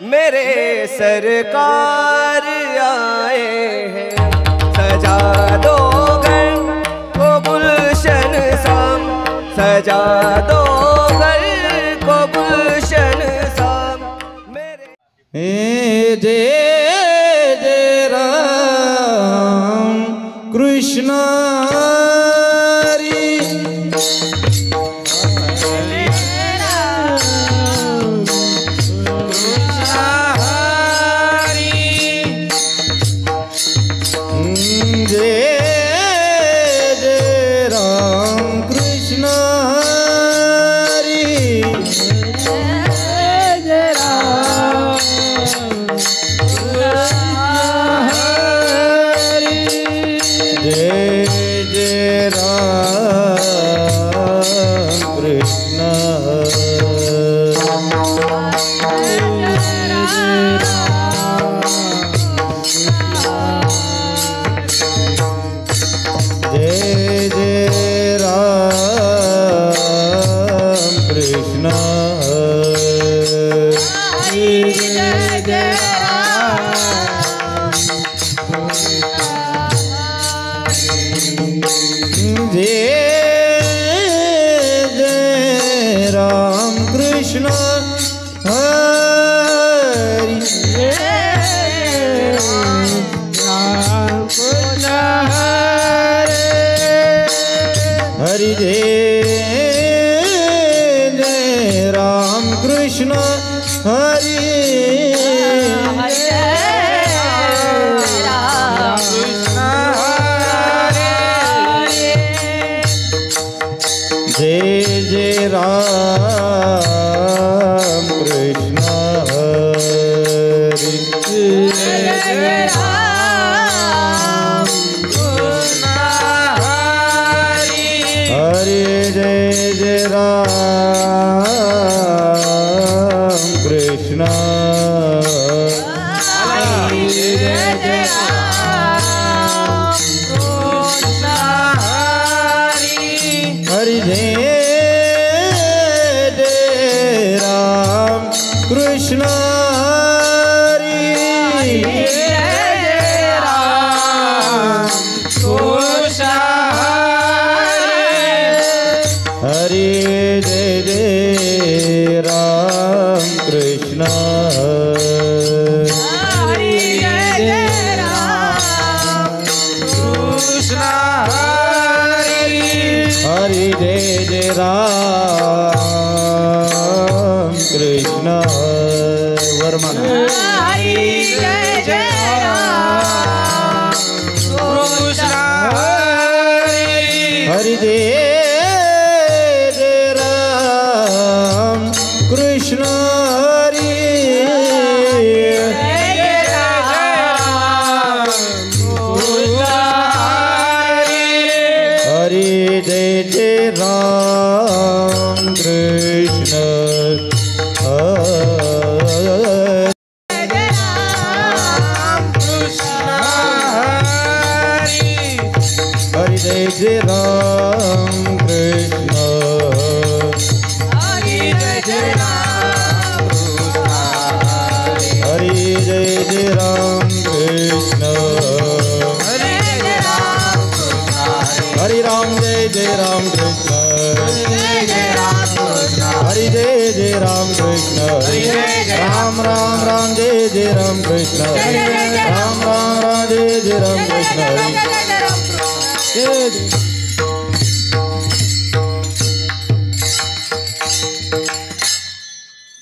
मेरे सरकार आए हैं। सजा दो घर को गुलशन सा, सजा दो घर को गुलशन सा। मेरे जय जय राम कृष्ण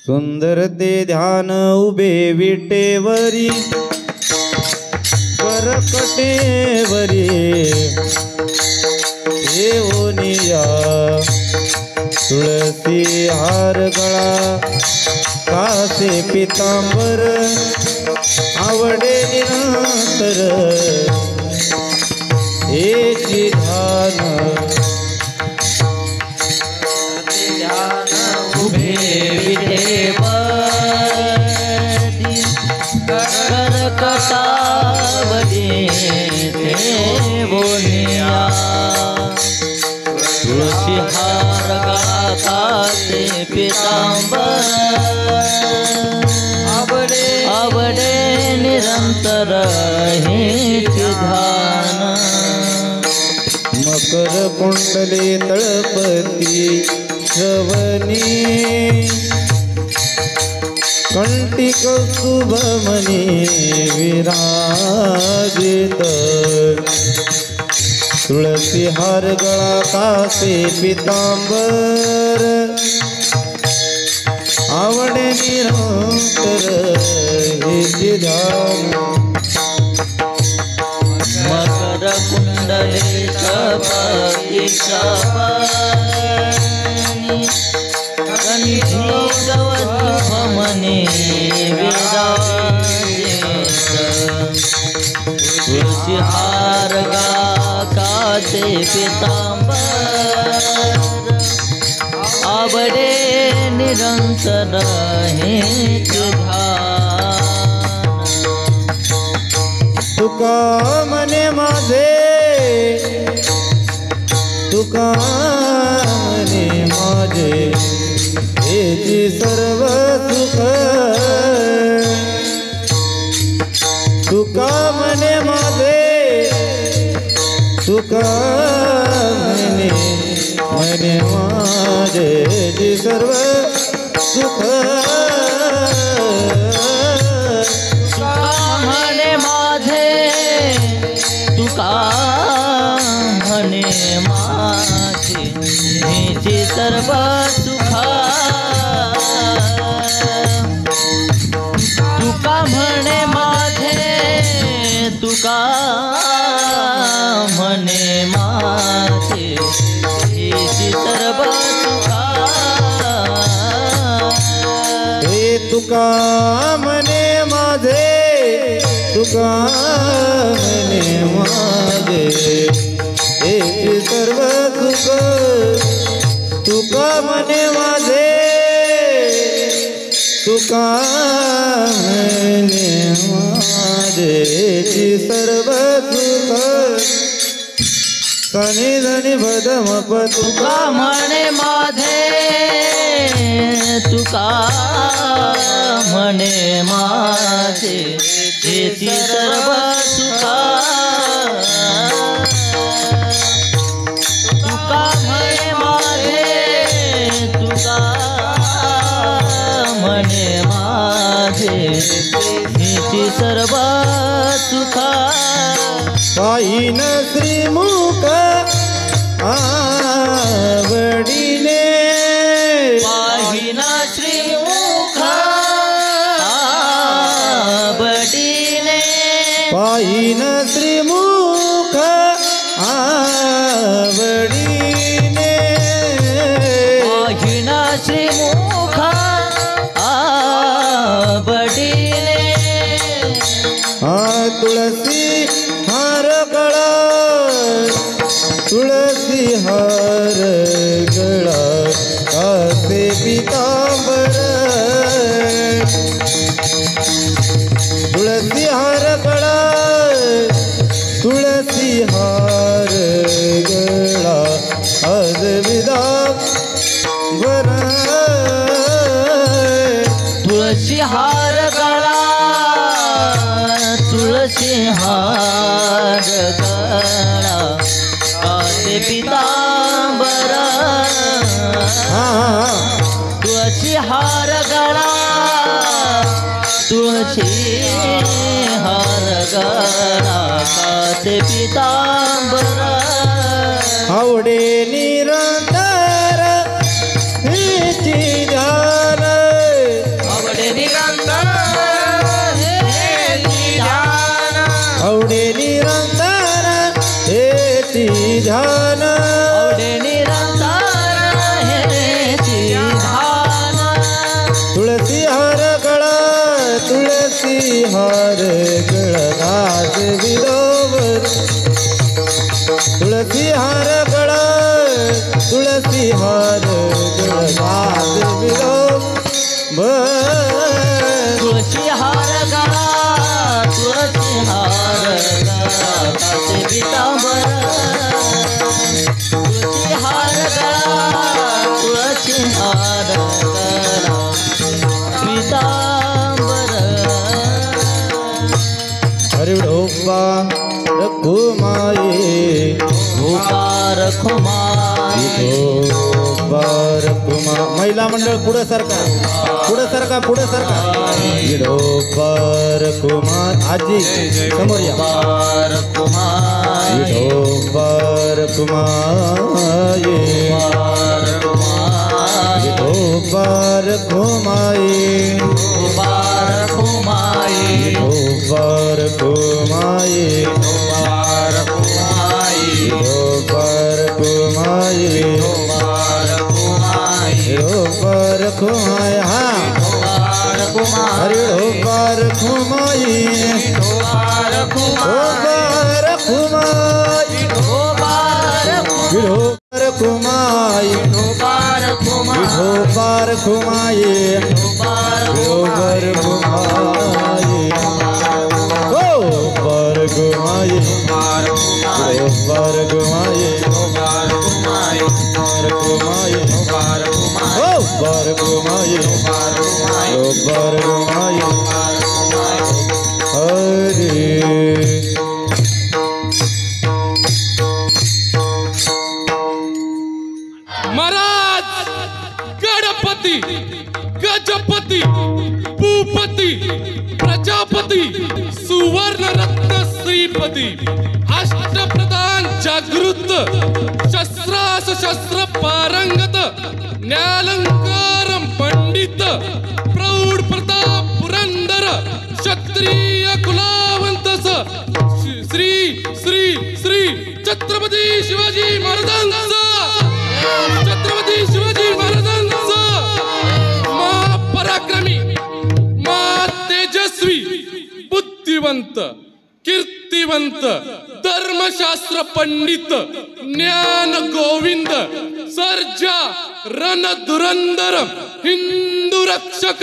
सुंदर ते ध्यान उभे विटेवरी करकटेवरी देवनिया तुळसी हार गळा कासे पितांबर आवडे निरंतर हेची ध्यान उभे विटेवरी करकटावरी देवनिया तुळसी हार गळा कासे पितांबर आवडे निरंतर हेच ध्यान मकर कुंडले तळपती श्रवणी कंठी कौस्तुभमणी विराजित तुळसी हार गळा कासे पितांबर आवडे निरंतर हेच ध्यान मकर कुंडले तपती श्रवणी कंठी कौस्तुभमणी विराजित तुळसी हार कासे पितांबर आवडे निरंतर हेच ध्यान तुका मने माझे तुका मने माझे हेची सर्व सुख तुका मने माझे तुका मने मने माझे हेची सर्व सुख म्हणे माझे तुका म्हणे माझे हेचे सर्व सुख तुका म्हणे माझे तुका म्हणे माझे हेचे सर्व सुख हे तुका मने माझे तुका मने माझे हेची सर्व सुख तुका मने माझे तुका मने माझे हेची सर्व सुख सनी धनी भदम तुका तुका म्हणे माझे तुका म्हणे माझे हेची सर्व सुख तुका म्हणे माझे तुका म्हणे माझे हेची सर्व सुख पाहिन श्रीमुख आवडीने पाहिना श्रीमुख आवडीने पाहिन श्रीमुख आवडीने पाहिना श्रीमुख आवडीने तुळसी हार गळा तुळसी हार गळा कासे पितांबर तुळसी हार गळा तुळसी हार गळा आज विदांबर तुळशी हार गळा तुळशी हार गळा कासे पितांबर तुळशी हार गळा तुळशी हार गळा कासे पितांबर आवडे निरंतर हेची ध्यान आवडे निरंतर हेची ध्यान आवडे निरंतर हेची ध्यान आवडे निरंतर हेची ध्यान तुळसी हार गळा तुळसी हार गळा घास विरोबर तुळसी हार गळा तुळसी हार गळा घास विरोबर तुळशी रखुमाई उपार खुमाई विठोबार खुमा महिला मंडळ पुढे सरका विठोबार कुमार आजी समोर या उपार खुमाई विठोबार कुमाई विठोबार कुमाई उपार खुमाई विठोबार कुमाई उपार खुमाई विठोबार कुमाई उपार खुमाई विठोबार कुमाई हा उपार खुमाई हरि विठोबार कुमाई उपार विठोबार कुमाई उपार विठोबार कुमाई उपार खुमाई विठोबार कुमाई उपार विठोबार कुमाई ओ बार कुमाई उपार खुमाई विठोबार कुमाई उपार खुमाई बार कुमाई उपार खुमाई ओ बार कुमाई उपार खुमाई ओ बार कुमाई उपार खुमाई हरे महाराज गणपती गजपती भूपती प्रजापती सुवर्ण रत्न श्रीपती अष्टप्रधान जागृत शस्त्रास शस्त्र पारंगत न्यालंकार पंडित प्रौढ प्रताप पुरंदर क्षत्रिय कुलावंत श्री श्री श्री छत्रपती शिवाजी महाराजांचा छत्रपती शिवाजी महाराजांचा महापराक्रमी तेजस्वी बुद्धिवंत कीर्तिवंत धर्मशास्त्र पंडित ज्ञान गोविंद सर्जा रणधुरंदर हिंदू रक्षक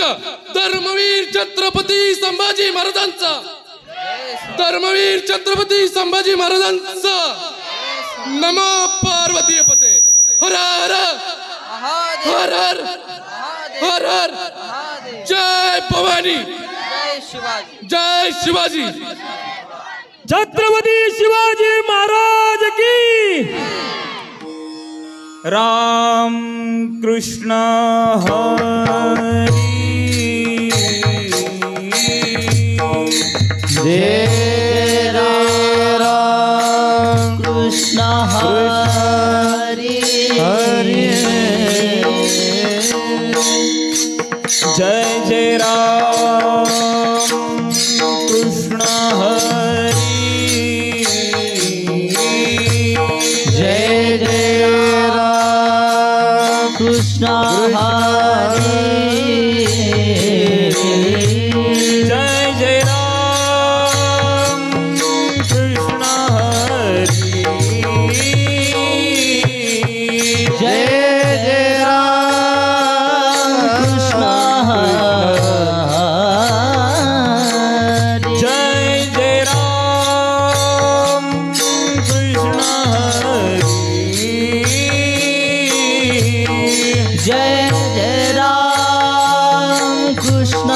धर्मवीर छत्रपती संभाजी महाराजांचा धर्मवीर छत्रपती संभाजी महाराजांचा नमो पार्वती पते हर हर हर हर हर हर जय भवानी जय शिवाजी छत्रपती शिवाजी महाराज की राम कृष्ण हरी जय राम कृष्ण हरी हरि जय जय राम कृष्ण हरी जय जय राम कृष्ण हरी जय जय राम कृष्ण हरी जय जय राम कृष्ण हरी जय जय राम कृष्ण हरी जय जय राम कृष्ण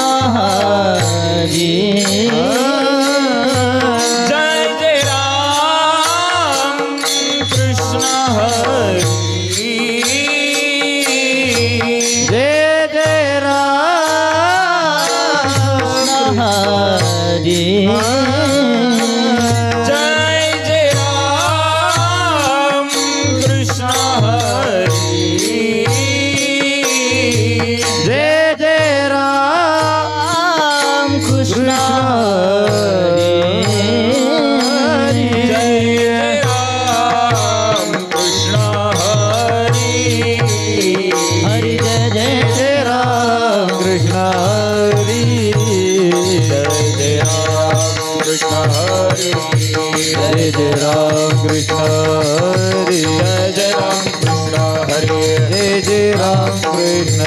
हरी जय जय राम कृष्ण हरी जय जय राम हरी जय जय राम कृष्ण हरी जय जय राम कृष्ण हरी जय जय राम कृष्ण हरी हरि जय जय जय राम कृष्ण हरि जय जय राम कृष्ण हरि जय जय राम कृष्ण हरि जय जय राम कृष्ण हरि जय जय राम कृष्ण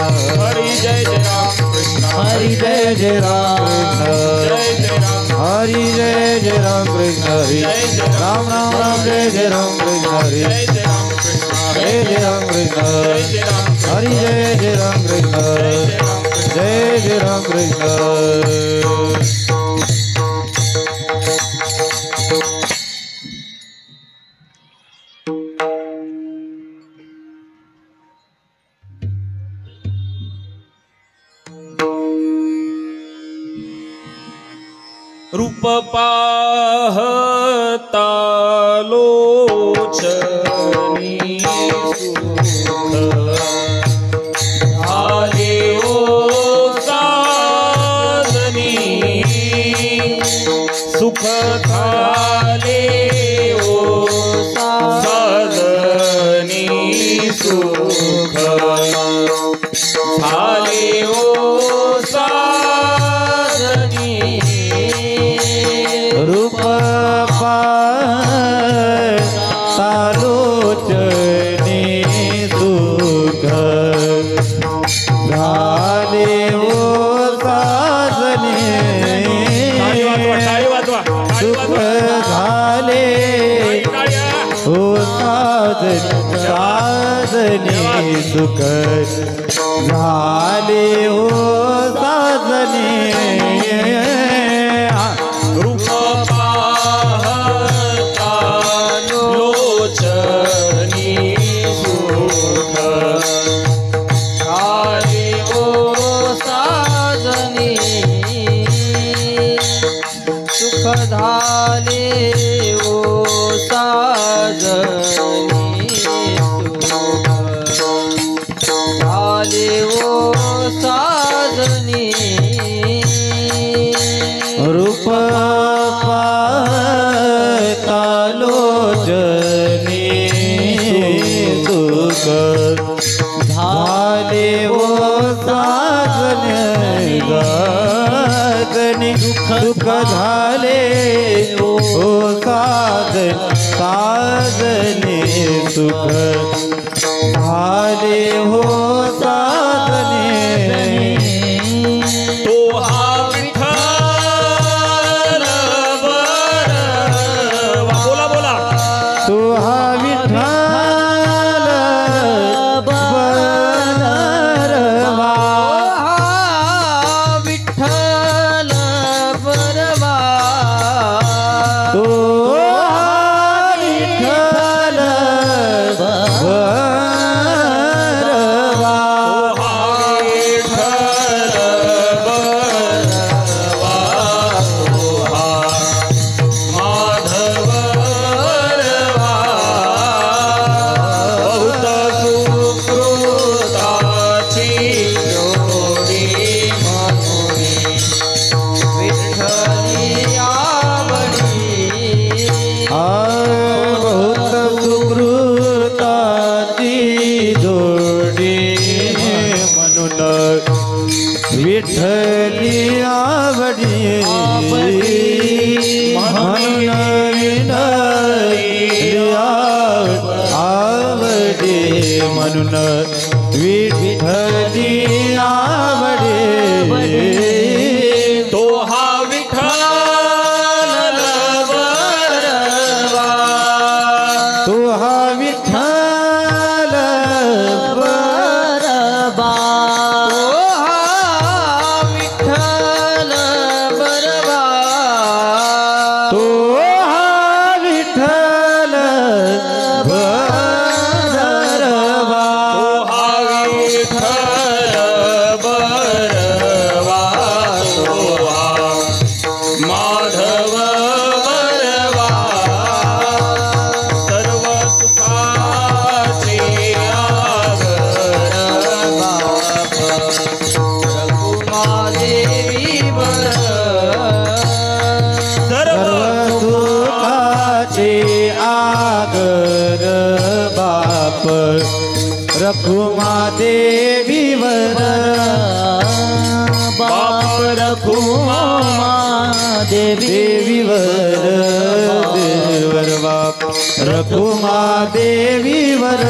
हरि जय जय राम कृष्ण हरि जय जय राम कृष्ण हरि जय जय राम कृष्ण हरि राम राम राम जय जय राम कृष्ण हरि जय जय राम कृष्ण हरि जय जय राम कृष्ण जय जय राम कृष्ण रूप पाहता लोचनी सुख झाले ओ साजनी सुख झाले ओ साजनी सुख झाले ओ साजनी रूप पाहता लोचनी सुख झाले ओ साजनी टाळी वाजवा सुख झाले ओ साजनी सुख झाले ओ साजनी रूप पाहता लोचनी सुख झाले ओ साजनी सुख झाले ओ साजनी सुख झाले ओ साजनी रूप पाहता लोचनी सुख झाले ओ साजनी गाजनी सुख झाले ओ साजनी सुख झाले हो साजनी तो हा विठ्ठल बरवा बोला बोला तू हा विठ्ठल बरवा विठ्ठल बरवा तू हा विठ्ठल बरवा बहुत सुकृताची जोडी म्हणून विठ्ठली आवडी म्हणून आवडी म्हणून विठ्ठली आवडी तो हा विठ्ठल बरवा तू हा विठ्ठल बरवा विठ्ठल बरवा तू हा विठ्ठल बरवा हा विठ्ठल बरवा माधव बरवा सर्व सुखाचे रघुमादेवी सर्व सुखाचे आगर बाप रखुमा देवीवर बाप रखुमा देवीवर देवर बाप रखुमा देवीवर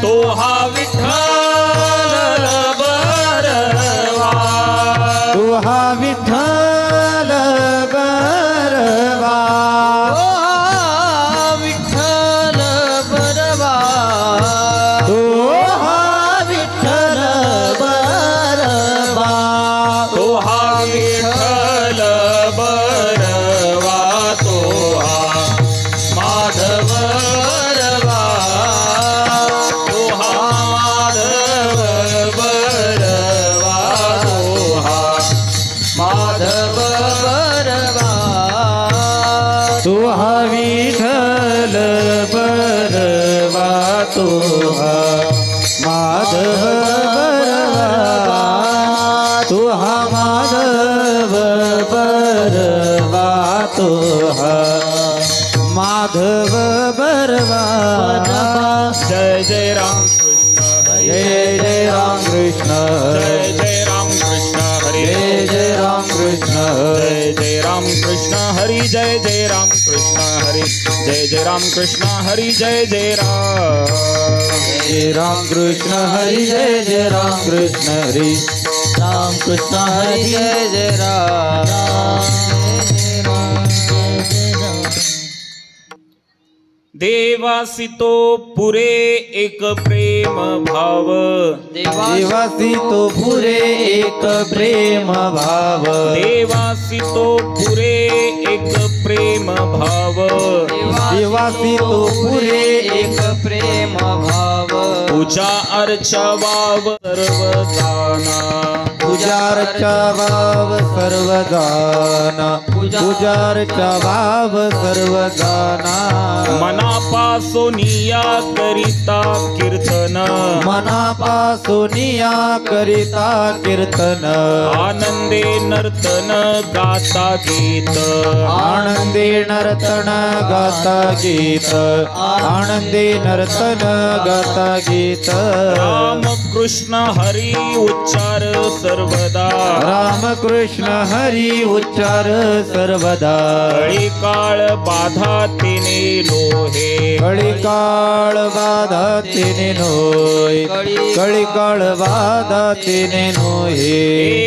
तो हा विठ्ठल बरवा तू हा विठ्ठल बरवा विठ्ठल बरवा तू हा विठ्ठल बरवा तो हा विठ्ठल बरवा तो हा माधव बरवा तो हा माधव बरवा तो हा माधव माधव बरवा तो हा माधव बरवा जय जय राम कृष्ण हरी जय जय राम कृष्ण जय जय राम कृष्ण हरी जय जय राम कृष्ण जय जय राम कृष्ण हरी जय जय राम कृष्ण हरी जय जय राम कृष्ण हरी जय जय राम जय राम कृष्ण हरि जय जय राम कृष्ण हरि राम कृष्ण हरि जय जय राम जय राम जय राम देवासी तो पुरे एक प्रेम भाव देवासी तो पुरे एक प्रेम भाव देवासी तो पुरे एक प्रेम भाव देवासी तो पुरे एक प्रेम भाव पूजा अर्चा वाव सर्व जाना पूजार्चा भाव सर्वगाना पूजार्चा भाव सर्वगाना मनापासोनिया करिता कीर्तन मनापासोनिया करिता कीर्तन आनंदे नर्तन गाता गीत आनंदे नर्तन गाता गीत आनंदे नर्तन गाता गीत राम कृष्ण हरी उच्चार सर्वदा राम कृष्ण हरी उच्चार सर्वदा कळी काळ बाधा तिने लोहे कळिकाळ बाधा तिने नोय कळिकाळ बाधा तिने नोहे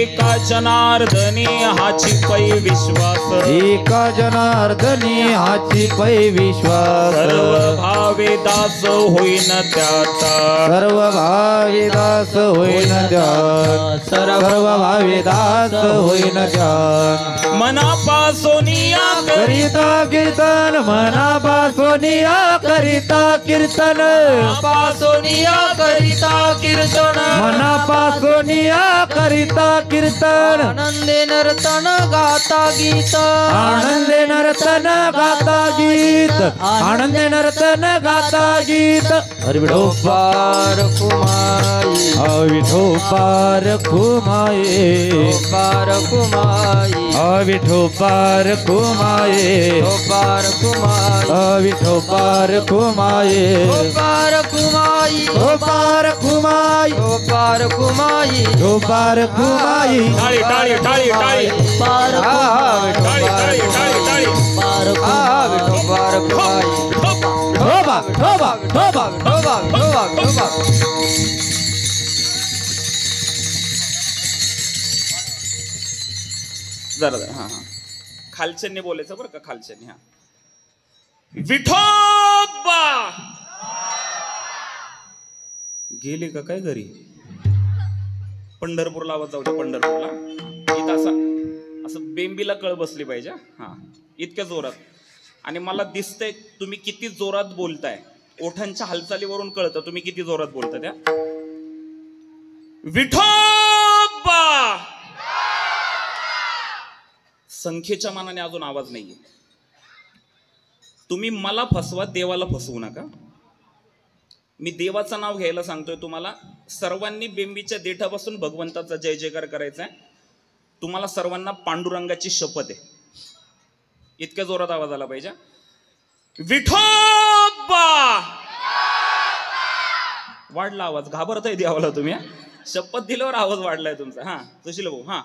एका जनार्दनी हाची पै विश्वास एका जनार्दनी हाची पै विश्वास सर्व भावे दास होईन त्याचा सर्व भाविदास होईन ध्यान सर्व भाविदास होईन ध्यान मनापासोनिया करिता कीर्तन मनापासोनिया करिता कीर्तन पासोनिया करिता कीर्तन मनापासोनिया करिता कीर्तन आनंदे नर्तन गाता गीत आनंदे नर्तन गाता गीत आनंदे नर्तन गाता गीत हरि पार कुमाई विठो पार कुमाये पार कुमाई विठो पार कुमाये पार कुमाई विठो पार कुमाये पार कुमाई पार कुमाई पार कुमाई पार कुमाई टाळी टाळी टाळी टाळी पार टाळी टाळी टाळी टाळी पार पार कुमाई ठोबा ठोबा ठोबा ठोबा ठोबा ठोबा जरा जरा हा हा खालच्यांनी बोलायचं बरं का खालच्यांनी हा विठोबा गेले का काय घरी पंढरपूरला आवाज जाऊ दे पंढरपूरला इथं असं बेंबीला कळ बसली पाहिजे हा इतक्या जोरात आणि मला दिसतंय तुम्ही किती जोरात बोलताय ओठांच्या हालचालीवरून कळतं तुम्ही किती जोरात बोलता त्या विठोबा संख्येच्या मानाने अजून आवाज नाहीये तुम्ही मला फसवा देवाला फसवू नका मी देवाचं नाव घ्यायला सांगतोय तुम्हाला सर्वांनी बेंबीच्या देठापासून भगवंताचा जय जयकार करायचा आहे तुम्हाला सर्वांना पांडुरंगाची शपथ आहे इतक्या जोरात आवाज आला पाहिजे विठोबा वाढला आवाज घाबरताय देवाला तुम्ही शपथ दिल्यावर आवाज वाढलाय तुमचा हा सुशील भाऊ हा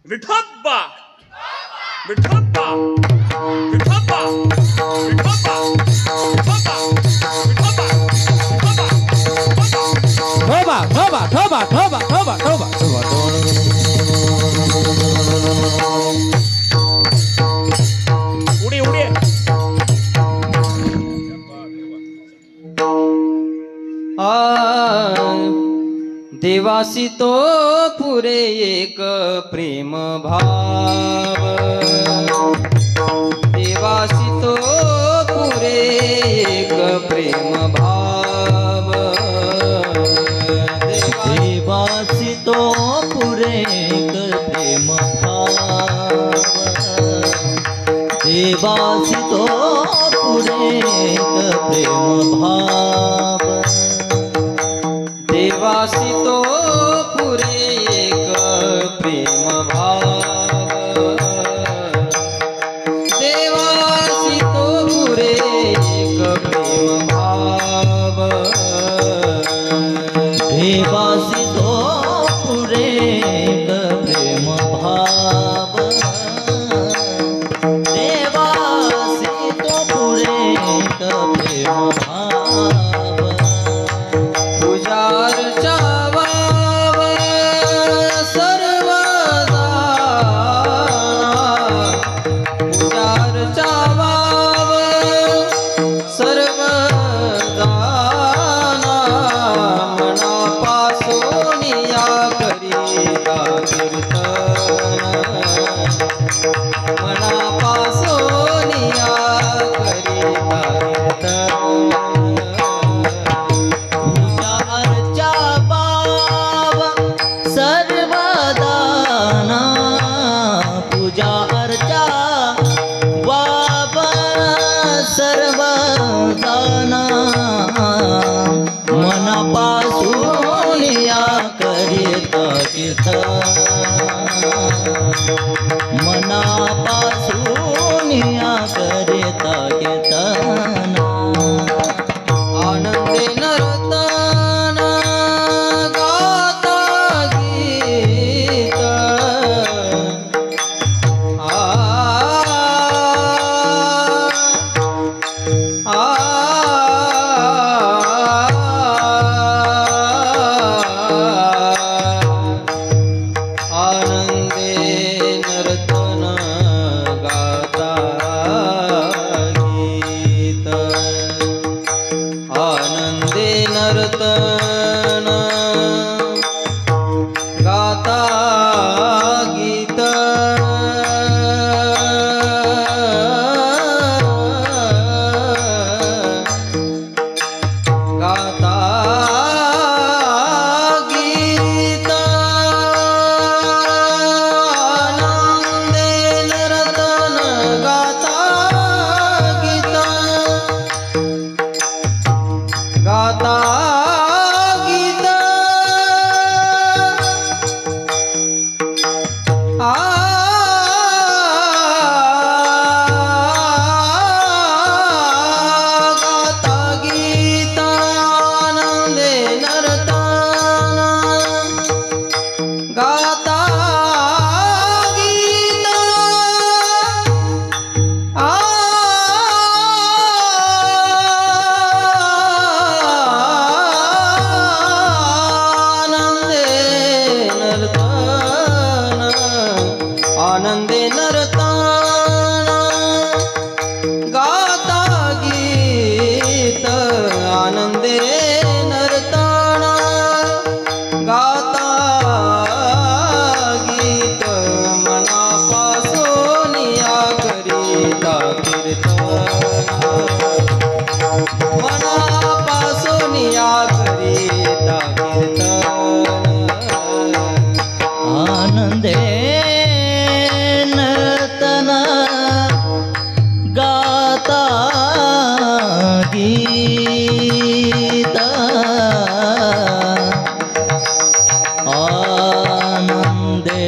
विठोबा विठोबा विठोबा विठोबा ठोबा ठोबा ठोबा ठोबा ठोबा ठोबा उडी उडी देवासी तो पुरे एक प्रेम भाव देवासी तो पुरे एक प्रेम भाव देवासी तो पुरे एक प्रेम भाव देवासी तो पुरे एक प्रेम भाव देवासी तो पुरे एक प्रेम भाव देवासी तो पुरे एक प्रेम भाव देवासी तो पुरे एक प्रेम भाव देवासी तो पुरे एक प्रेम भाव पूजार चावाव सर्वदा पूजार चावाव सर्वदा मनापासून या करिता कीर्तन मनापासून या करिता कीर्तन पूजा अर्चा भाव सर्वदाना पूजा अर्चा वाव सर्वदाना मनापासून या करिता कीर्तन मनापासून या करिता कीर्तन आनंदे नर्तन गाता गीत आनंदे नर्तन गाता गीत आनंदे नर्तन गाता गीत गाता गीत आनंदे नर्तन गाता गीत गाता गीत गाता गीत आनंदे नर्तन गाता गीत आनंदे नर्तन गाता गीत आनंदे नर्तन गाता गीत मनापासून या करिता कीर्तन मनापासून या करिता कीर्तन आनंदे नर्तन गाता गीत आनंदे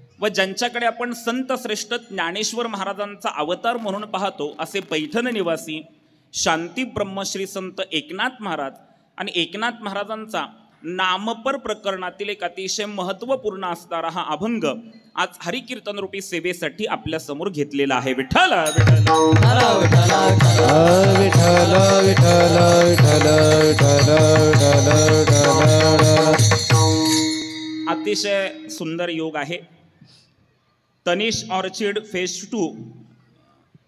व ज्यांच्याकडे आपण संत श्रेष्ठ ज्ञानेश्वर महाराजांचा अवतार म्हणून पाहतो असे पैठण निवासी शांती ब्रह्मश्री संत एकनाथ महाराज आणि एकनाथ महाराजांचा नामपर प्रकरणातील एक अतिशय महत्त्वपूर्ण असणारा हा अभंग आज हरिकीर्तन रूपी सेवेसाठी आपल्या समोर घेतलेला आहे. विठ्ठल अतिशय सुंदर योग आहे. तनिष ऑर्चिड फेज 2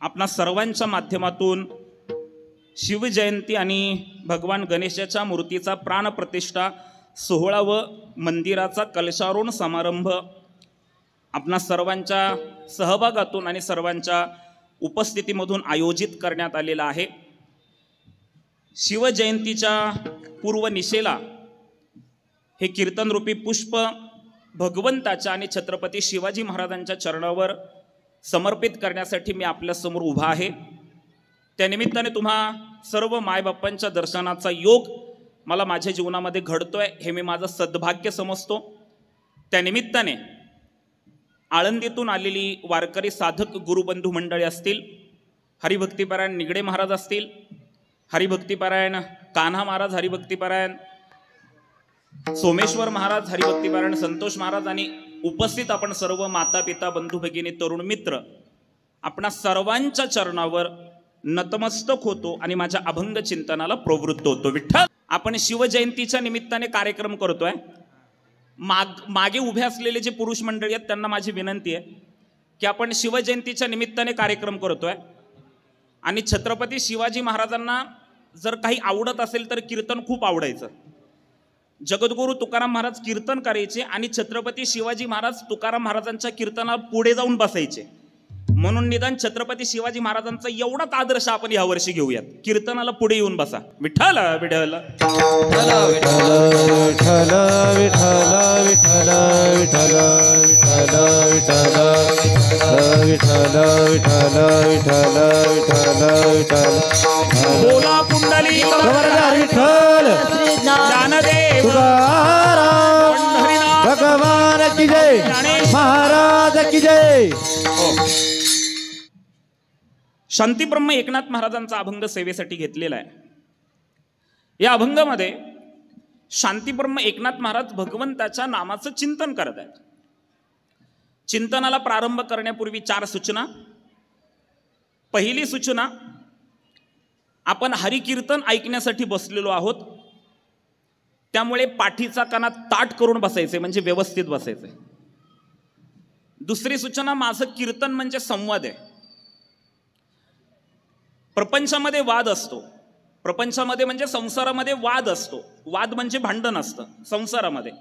आपणा सर्वांच्या माध्यमातून शिवजयंती आणि भगवान गणेशाच्या मूर्तीचा प्राणप्रतिष्ठा सोहळा व मंदिराचा कलशारोहण समारंभ आपणा सर्वांच्या सहभागातून आणि सर्वांच्या उपस्थितीमधून आयोजित करण्यात आलेला आहे. शिवजयंतीच्या पूर्वनिशेला हे कीर्तनरूपी पुष्प भगवंताच्या आणि छत्रपती शिवाजी महाराजांच्या चरणावर समर्पित करण्यासाठी मी आपल्यासमोर उभा आहे. त्यानिमित्ताने तुम्हा सर्व मायबापांच्या दर्शनाचा योग मला माझ्या जीवनामध्ये घडतोय हे मी माझं सद्भाग्य समजतो. त्यानिमित्ताने आळंदीतून आलेली वारकरी साधक गुरुबंधू मंडळी असतील, हरिभक्तीपारायण निगडे महाराज असतील, हरिभक्तीपारायण कान्हा महाराज, हरिभक्तीपारायण सोमेश्वर महाराज, हरिभक्तीपारायण संतोष महाराज आणि उपस्थित आपण सर्व माता पिता बंधू भगिनी तरुण मित्र आपणा सर्वांच्या चरणावर नतमस्तक होतो आणि माझ्या अभंग चिंतनाला प्रवृत्त होतो. विठ्ठल, आपण शिवजयंतीच्या निमित्ताने कार्यक्रम करतोय. मागे उभे असलेले जे पुरुष मंडळी आहेत त्यांना माझी विनंती आहे की आपण शिवजयंतीच्या निमित्ताने कार्यक्रम करतोय आणि छत्रपती शिवाजी महाराजांना जर काही आवडत असेल तर कीर्तन खूप आवडायचं. जगद्गुरू तुकाराम महाराज कीर्तन करायचे आणि छत्रपती शिवाजी महाराज तुकाराम महाराजांच्या कीर्तनाला पुढे जाऊन बसायचे. म्हणून निदान छत्रपती शिवाजी महाराजांचा एवढाच आदर्श आपण यावर्षी घेऊयात, कीर्तनाला पुढे येऊन बसा. विठ्ठल विठ्ठल बोला पुंडली ज्ञानदेव भगवान की जय, महाराज की जय. शांतीब्रह्म एकनाथ महाराजांचा अभंग सेवेसाठी घेतलेला आहे. या अभंगामध्ये शांतीब्रह्म एकनाथ महाराज भगवंताच्या नामाचं चिंतन करत आहेत. चिंतनाला प्रारंभ करण्यापूर्वी 4 सूचना. पहिली सूचना, आपण हरिकीर्तन ऐकण्यासाठी बसलेलो आहोत, त्यामुळे पाठीचा कणा ताट करून बसायचे, म्हणजे व्यवस्थित बसायचे. दुसरी सूचना, माझं कीर्तन म्हणजे संवाद आहे. प्रपंचामध्ये वाद असतो, प्रपंचामध्ये म्हणजे संसारामध्ये वाद असतो. वाद म्हणजे भांडण असतं संसारामध्ये.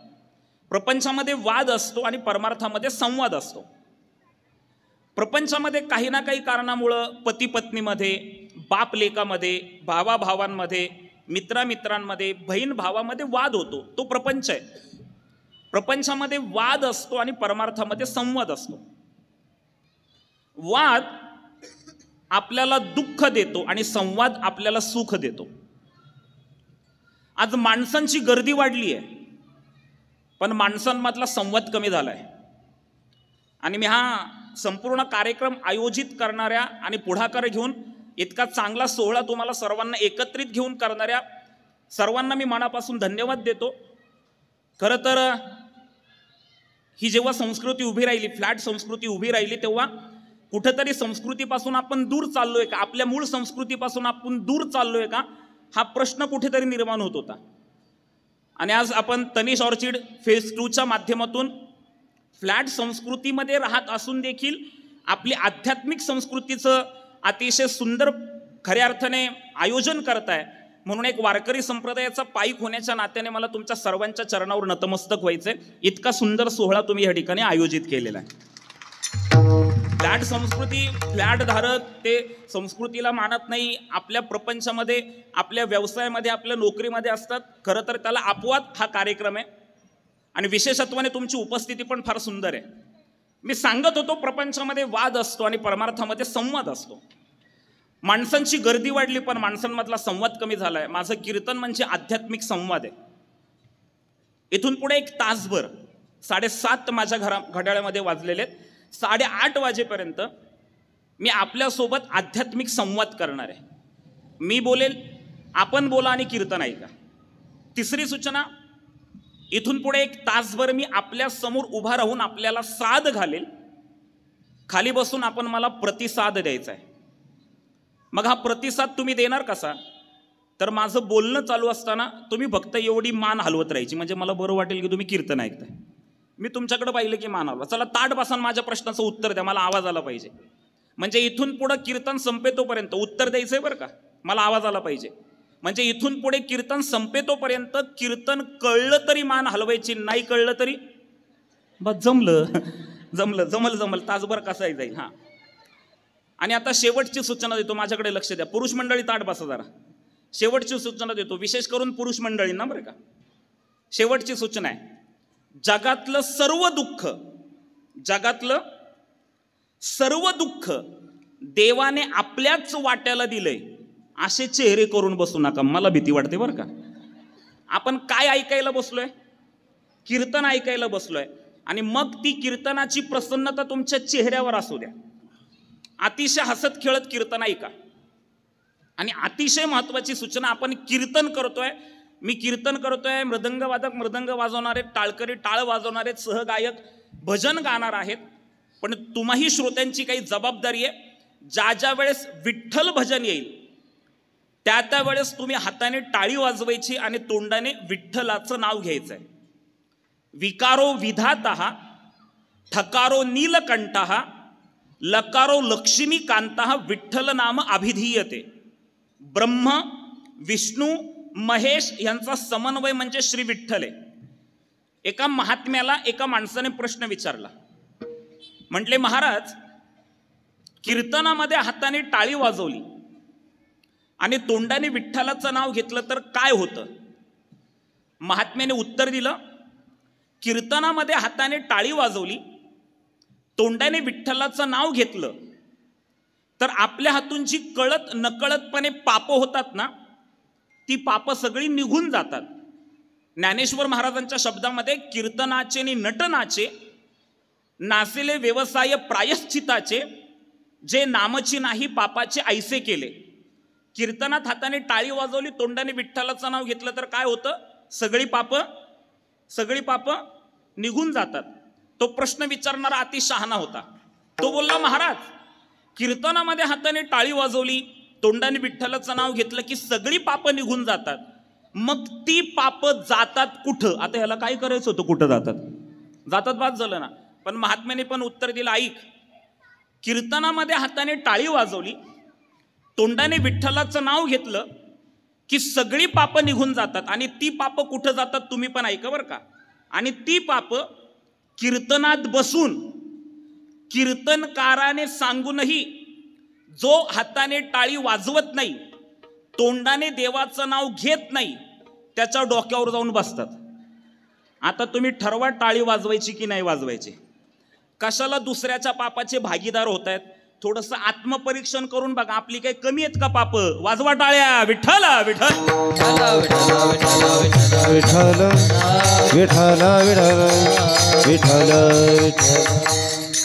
प्रपंचामध्ये वाद असतो आणि परमार्थामध्ये संवाद असतो. प्रपंचामध्ये काही ना काही कारणामुळं पती पत्नीमध्ये, बाप लेकामध्ये, भावा भावांमध्ये, मित्रामित्रांमध्ये, बहीण भावामध्ये वाद होतो. तो प्रपंच आहे. प्रपंचामध्ये वाद असतो आणि परमार्थामध्ये संवाद असतो. वाद आपल्याला दुःख देतो आणि संवाद आपल्याला सुख देतो. आज माणसांची गर्दी वाढली आहे, पण माणसांमधला संवाद कमी झालाय. आणि मी हा संपूर्ण कार्यक्रम आयोजित करणाऱ्या आणि पुढाकार घेऊन इतका चांगला सोहळा तुम्हाला सर्वांना एकत्रित घेऊन करणाऱ्या सर्वांना मी मनापासून धन्यवाद देतो. खरं तर ही जेव्हा संस्कृती उभी राहिली, फ्लॅट संस्कृती उभी राहिली, तेव्हा कुठेतरी संस्कृतीपासून आपण दूर चाललोय का, आपल्या मूळ संस्कृतीपासून आपण दूर चाललोय का, हा प्रश्न कुठेतरी निर्माण होत होता. आणि आज आपण तनिष ऑर्चिड फेज 2च्या माध्यमातून फ्लॅट संस्कृतीमध्ये राहत असून देखील आपली आध्यात्मिक संस्कृतीचं अतिशय सुंदर खऱ्या अर्थाने आयोजन करताय. म्हणून एक वारकरी संप्रदायाचा पाईक होण्याच्या नात्याने मला तुमच्या सर्वांच्या चरणावर नतमस्तक व्हायचंय. इतका सुंदर सोहळा तुम्ही या ठिकाणी आयोजित केलेला आहे. फ्लॅट संस्कृती, फ्लॅट धारक ते संस्कृतीला मानत नाही, आपल्या प्रपंचामध्ये, आपल्या व्यवसायामध्ये, आपल्या नोकरीमध्ये असतात. खरं तर त्याला अपवाद हा कार्यक्रम आहे आणि विशेषत्वाने तुमची उपस्थिती पण फार सुंदर आहे. मी सांगत होतो प्रपंचामध्ये वाद असतो आणि परमार्थामध्ये संवाद असतो. माणसांची गर्दी वाढली पण माणसांमधला संवाद कमी झालाय. माझं कीर्तन म्हणजे आध्यात्मिक संवाद आहे. इथून पुढे 1 तासभर 7:30 माझ्या घड्याळामध्ये वाजलेले आहेत. 8:30 वाजेपर्यंत मी आपल्यासोबत आध्यात्मिक संवाद करणार आहे. मी बोलेल, आपण बोला आणि कीर्तन ऐका. तिसरी सूचना, इथून पुढे 1 तासभर मी आपल्या समोर उभा राहून आपल्याला साद घालेल. खाली बसून आपण मला प्रतिसाद द्यायचा आहे. मग हा प्रतिसाद तुम्ही देणार कसा? तर माझं बोलणं चालू असताना तुम्ही फक्त एवढी मान हलवत राहायची, म्हणजे मला बरं वाटेल की तुम्ही कीर्तन ऐकताय. मी तुमच्याकडे पाहिलं की मान हलवा. चला ताट बसा, माझ्या प्रश्नाचं उत्तर द्या, मला आवाज आला पाहिजे. म्हणजे इथून पुढे कीर्तन संपेतोपर्यंत उत्तर द्यायचंय बरं का, मला आवाज आला पाहिजे. म्हणजे इथून पुढे कीर्तन संपेतोपर्यंत कीर्तन कळलं तरी मान हलवायची, नाही कळलं तरी बस जमल तासभर कसाही जाईल. हां, आणि आता शेवटची सूचना देतो, माझ्याकडे लक्ष द्या. पुरुष मंडळी ताट बसा जरा. शेवटची सूचना देतो, विशेष करून पुरुष मंडळींना बरं का. शेवटची सूचना आहे, जगातलं सर्व दुःख देवाने आपल्याच वाट्याला दिलंय असे चेहरे करून बसू नका. मला भीती वाटते बरं का. आपण काय ऐकायला बसलोय? कीर्तन ऐकायला बसलोय, आणि मग ती कीर्तनाची प्रसन्नता तुमच्या चेहऱ्यावर असू द्या. अतिशय हसत खेळत कीर्तन ऐका. आणि अतिशय महत्वाची सूचना, आपण कीर्तन करतोय, मी कीर्तन करतोय, मृदंगवादक मृदंग वाजवणार आहेत, टाळकरी टाळ वाजवणार आहेत, सहगायक भजन गाणार आहेत. पण तुम्हाही श्रोत्यांची काही जबाबदारी आहे. ज्या वेळेस विठ्ठल भजन येईल त्या वेळेस तुम्ही हाताने टाळी वाजवायची आणि तोंडाने विठ्ठलाचं नाव घ्यायचंय. विकारो विधातः, ठकारो नीलकंठः, लकारो लक्ष्मीकांतः, विठ्ठल नाम अभिधीयते. ब्रह्म विष्णू महेश यांचा समन्वय म्हणजे श्री विठ्ठल आहे. एका महात्म्याला एका माणसाने प्रश्न विचारला. म्हटले, महाराज, कीर्तनामध्ये हाताने टाळी वाजवली आणि तोंडाने विठ्ठलाचं नाव घेतलं तर काय होतं? महात्म्याने उत्तर दिलं, कीर्तनामध्ये हाताने टाळी वाजवली, तोंडाने विठ्ठलाचं नाव घेतलं तर आपल्या हातून जी कळत नकळतपणे पापं होतात ना, ती पापं सगळी निघून जातात. ज्ञानेश्वर महाराजांच्या शब्दामध्ये, कीर्तनाचे आणि नटनाचे नासिले व्यवसाय प्रायश्चिताचे, जे नामची नाही पापाचे ऐसे केले. कीर्तनात हाताने टाळी वाजवली, तोंडाने विठ्ठलाचं नाव घेतलं तर काय होतं? सगळी पापं निघून जातात. तो प्रश्न विचारणारा अति शहाणा होता. तो बोलला, महाराज, कीर्तनामध्ये हाताने टाळी वाजवली, तोंडाने विठ्ठलाचं नाव घेतलं की सगळी पापं निघून जातात. मग ती पापं जातात कुठं? आता ह्याला काय करायचं होतं? कुठं जातात बाद झालं ना. पण महात्म्याने पण उत्तर दिलं, ऐक, कीर्तनामध्ये हाताने टाळी वाजवली, तोंडाने विठ्ठलाचं नाव घेतलं की सगळी पापं निघून जातात. आणि ती पापं कुठं जातात? तुम्ही पण ऐका बरं का. आणि ती पापं कीर्तनात बसून कीर्तनकाराने सांगूनही जो हाताने टाळी वाजवत नाही, तोंडाने देवाचं नाव घेत नाही, त्याच्या डोक्यावर जाऊन बसतात. आता तुम्ही ठरवा, टाळी वाजवायची की नाही वाजवायची. कशाला दुसऱ्याच्या पापाचे भागीदार होत आहेत? थोडंसं आत्मपरीक्षण करून बघा, आपली काही कमी आहेत का पाप? वाजवा टाळ्या, विठ्ठल विठ्ठल विठ्ठल विठ्ठल.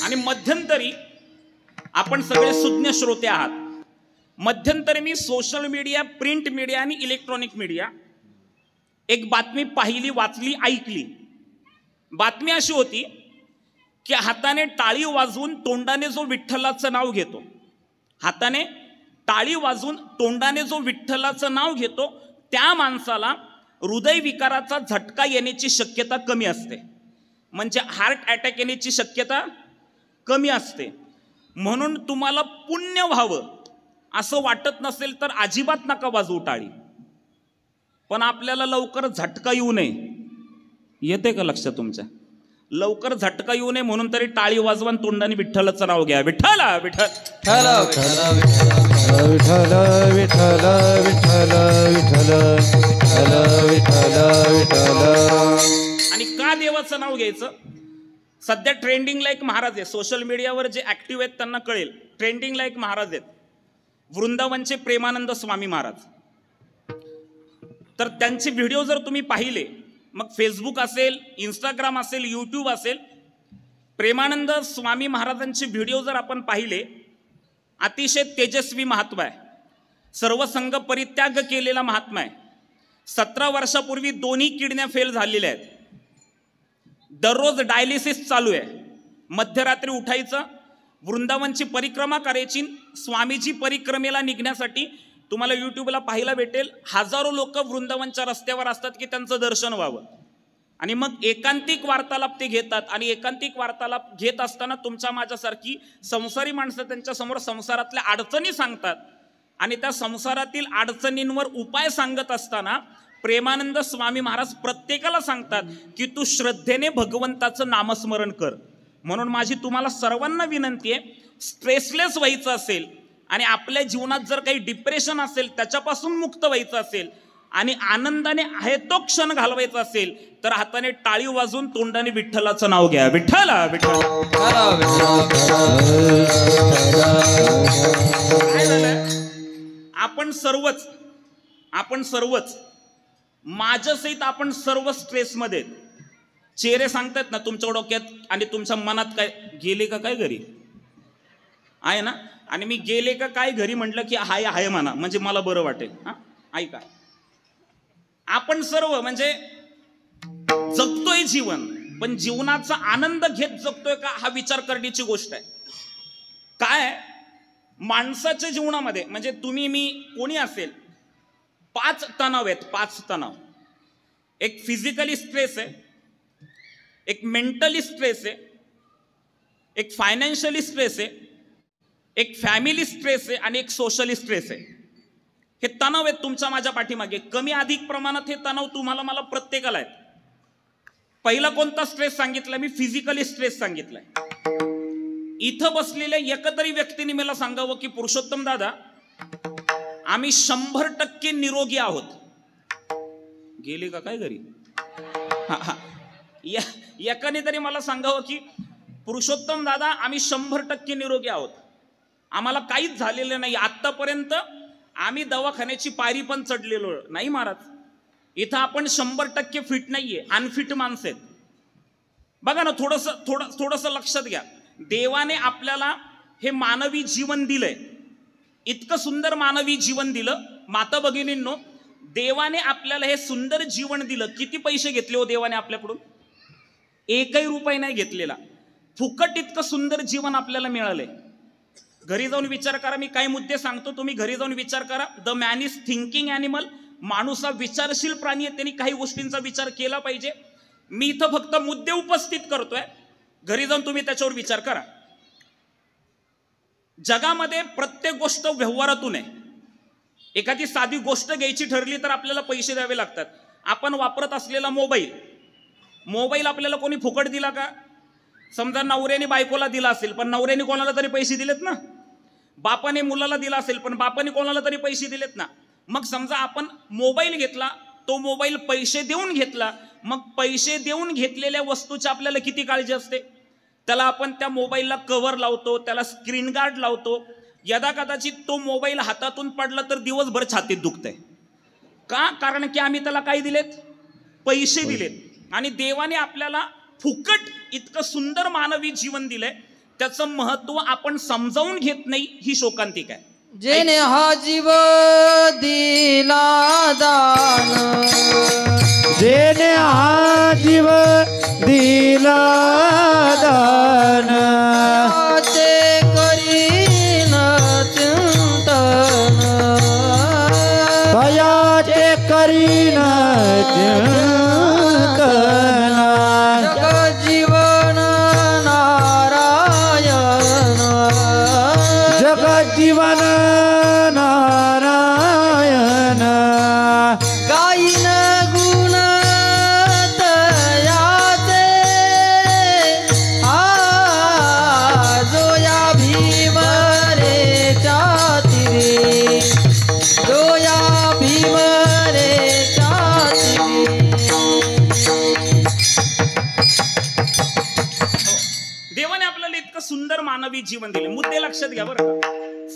आणि मध्यंतरी आपण सगळे सुज्ञ श्रोते आहात. मध्यंतरी मी सोशल मीडिया, प्रिंट मीडिया आणि इलेक्ट्रॉनिक मीडिया एक बातमी पाहिली, वाचली, ऐकली. बातमी अशी होती की हाताने टाळी वाजवून तोंडाने जो विठ्ठलाचं नाव घेतो, हाताने टाळी वाजवून तोंडाने जो विठ्ठलाचं नाव घेतो, त्या माणसाला हृदयविकाराचा झटका येण्याची शक्यता कमी असते. म्हणजे हार्ट अटॅक येण्याची शक्यता कमी असते. म्हणून तुम्हाला पुण्य व्हावं असं वाटत नसेल तर अजिबात नका वाजवू टाळी. पण आपल्याला लवकर झटका येऊ नये, येते का लक्षात तुमच्या? लवकर झटका येऊ नये म्हणून तरी टाळी वाजवा, तोंडाने विठ्ठलाचं नाव घ्या. विठ्ठल विठ्ठल विठ्ठल विठ्ठल विठ्ठल विठ्ठल विठ्ठल विठ्ठल. आणि का देवाचं नाव घ्यायचं? सध्या ट्रेंडिंगला एक महाराज आहे, सोशल मीडियावर जे ऍक्टिव्ह आहेत त्यांना कळेल. ट्रेंडिंगला एक महाराज आहेत, वृंदावनचे प्रेमानंद स्वामी महाराज. तर त्यांचे व्हिडिओ जर तुम्ही पाहिले, मग फेसबुक असेल, इंस्टाग्राम असेल, यूट्यूब असेल, प्रेमानंद स्वामी महाराजांचे व्हिडिओ जर आपण पाहिले, अतिशय तेजस्वी महात्मा आहे. सर्व संघ परित्याग केलेला महात्मा आहे. 17 वर्षापूर्वी दोन्ही किडन्या फेल झालेल्या आहेत. दररोज डायलिसिस चालू आहे. मध्यरात्री उठायचं, वृंदावनची परिक्रमा करायची. स्वामीजी परिक्रमेला निघण्यासाठी तुम्हाला यूट्यूबला पाहायला भेटेल, हजारो लोक वृंदावनच्या रस्त्यावर असतात की त्यांचं दर्शन व्हावं. आणि मग एकांतिक वार्तालाप ते घेतात. आणि एकांतिक वार्तालाप घेत असताना तुमच्या माझ्यासारखी संसारी माणसं त्यांच्यासमोर संसारातल्या अडचणी सांगतात. आणि त्या संसारातील अडचणींवर उपाय सांगत असताना प्रेमानंद स्वामी महाराज प्रत्येकाला सांगतात की तू श्रद्धेने भगवंताचं नामस्मरण कर. म्हणून माझी तुम्हाला सर्वांना विनंती आहे, स्ट्रेसलेस व्हायचं असेल आणि आपल्या जीवनात जर काही डिप्रेशन असेल त्याच्यापासून मुक्त व्हायचं असेल आणि आनंदाने आहे तो क्षण घालवायचा असेल तर हाताने टाळी वाजून तोंडाने विठ्ठलाचं नाव घ्या. विठ्ठल विठ्ठल. काय झालं, आपण सर्वच माझ्यासहित आपण सर्व स्ट्रेसमध्ये. चेहरे सांगतात ना तुमच्या डोक्यात आणि तुमच्या मनात काय, गेले का काय घरी आहे ना. आणि मी गेले का काय घरी म्हटलं की हाय हाय म्हणा, म्हणजे मला बरं वाटेल. हा ऐका, आपण सर्व म्हणजे जगतोय जीवन, पण जीवनाचा आनंद घेत जगतोय का हा विचार करण्याची गोष्ट आहे. काय माणसाच्या जीवनामध्ये म्हणजे तुम्ही मी कोणी असेल, 5 तणाव आहेत. 5 तणाव. एक फिजिकली स्ट्रेस आहे, एक मेंटली स्ट्रेस आहे, एक फायनान्शियली स्ट्रेस आहे, एक फॅमिली स्ट्रेस आहे आणि एक सोशली स्ट्रेस आहे. हे तणाव आहेत तुमच्या माझ्या पाठीमागे. कमी अधिक प्रमाणात हे तणाव तुम्हाला मला प्रत्येकाला आहेत. पहिला कोणता स्ट्रेस सांगितला मी? Physically stress सांगितलाय. इथं बसलेल्या एकतरी व्यक्तीने मला सांगावं की पुरुषोत्तम दादा आम्ही 100% निरोगी आहोत. गेले का काय घरी? एकाने तरी मला सांगावं की पुरुषोत्तम दादा आम्ही 100% निरोगी आहोत, आम्हाला काहीच झालेलं नाही, आतापर्यंत आम्ही दवाखान्याची पायरी पण चढलेलो नाही महाराज. इथं आपण 100% फिट नाहीये, अनफिट माणसं आहेत. बघा ना, थोडंसं लक्षात घ्या. देवाने आपल्याला हे मानवी जीवन दिलंय, इतकं सुंदर मानवी जीवन दिलं. माता भगिनींनो, देवाने आपल्याला हे सुंदर जीवन दिलं. किती पैसे घेतले हो देवाने आपल्याकडून? 1ही रुपया नाही घेतलेला. फुकट इतकं सुंदर जीवन आपल्याला मिळालंय. घरी जाऊन विचार करा. मी काही मुद्दे सांगतो, तुम्ही घरी जाऊन विचार करा. The man is thinking animal. माणूस हा विचारशील प्राणी आहे, त्यांनी काही गोष्टींचा विचार केला पाहिजे. मी इथं फक्त मुद्दे उपस्थित करतोय, घरी जाऊन तुम्ही त्याच्यावर विचार करा. जगामध्ये प्रत्येक गोष्ट व्यवहारातून आहे. एखादी साधी गोष्ट घ्यायची ठरली तर आपल्याला पैसे द्यावे लागतात. आपण वापरत असलेला मोबाईल आपल्याला कोणी फुकट दिला का? समजा नवऱ्याने बायकोला दिला असेल, पण नवऱ्याने कोणाला तरी पैसे दिलेत ना. बापाने मुलाला दिला असेल, पण बापाने कोणाला तरी पैसे दिलेत ना. मग समजा आपण मोबाईल घेतला, तो मोबाईल पैसे देऊन घेतला. मग पैसे देऊन घेतलेल्या वस्तूची आपल्याला किती काळजी असते. त्याला आपण त्या मोबाईलला कव्हर लावतो, त्याला स्क्रीन गार्ड लावतो. यदा कदाचित तो मोबाईल हातातून पडला तर दिवसभर छातीत दुखतंय का? कारण की आम्ही त्याला काय दिलेत? पैसे दिलेत. आणि देवाने आपल्याला फुकट इतकं सुंदर मानवी जीवन दिलंय, त्याचं महत्व आपण समजावून घेत नाही, ही शोकांतिक आहे. जेने हा जीव दिला दान, जेने हा जीव दिला दान, ते करीन चिंतन, भयाचे करीन चिंतन, जगजीवन नारायण, जगजीवन नारायण, गायीन गुण तयाचे, जोया भीमरेच्या तिरी, जोया भीमरेच्या तिरी. देवाने आपल्याला इतकं सुंदर मानवी जीवन दिले. मुद्दे लक्षात घ्या बरं का.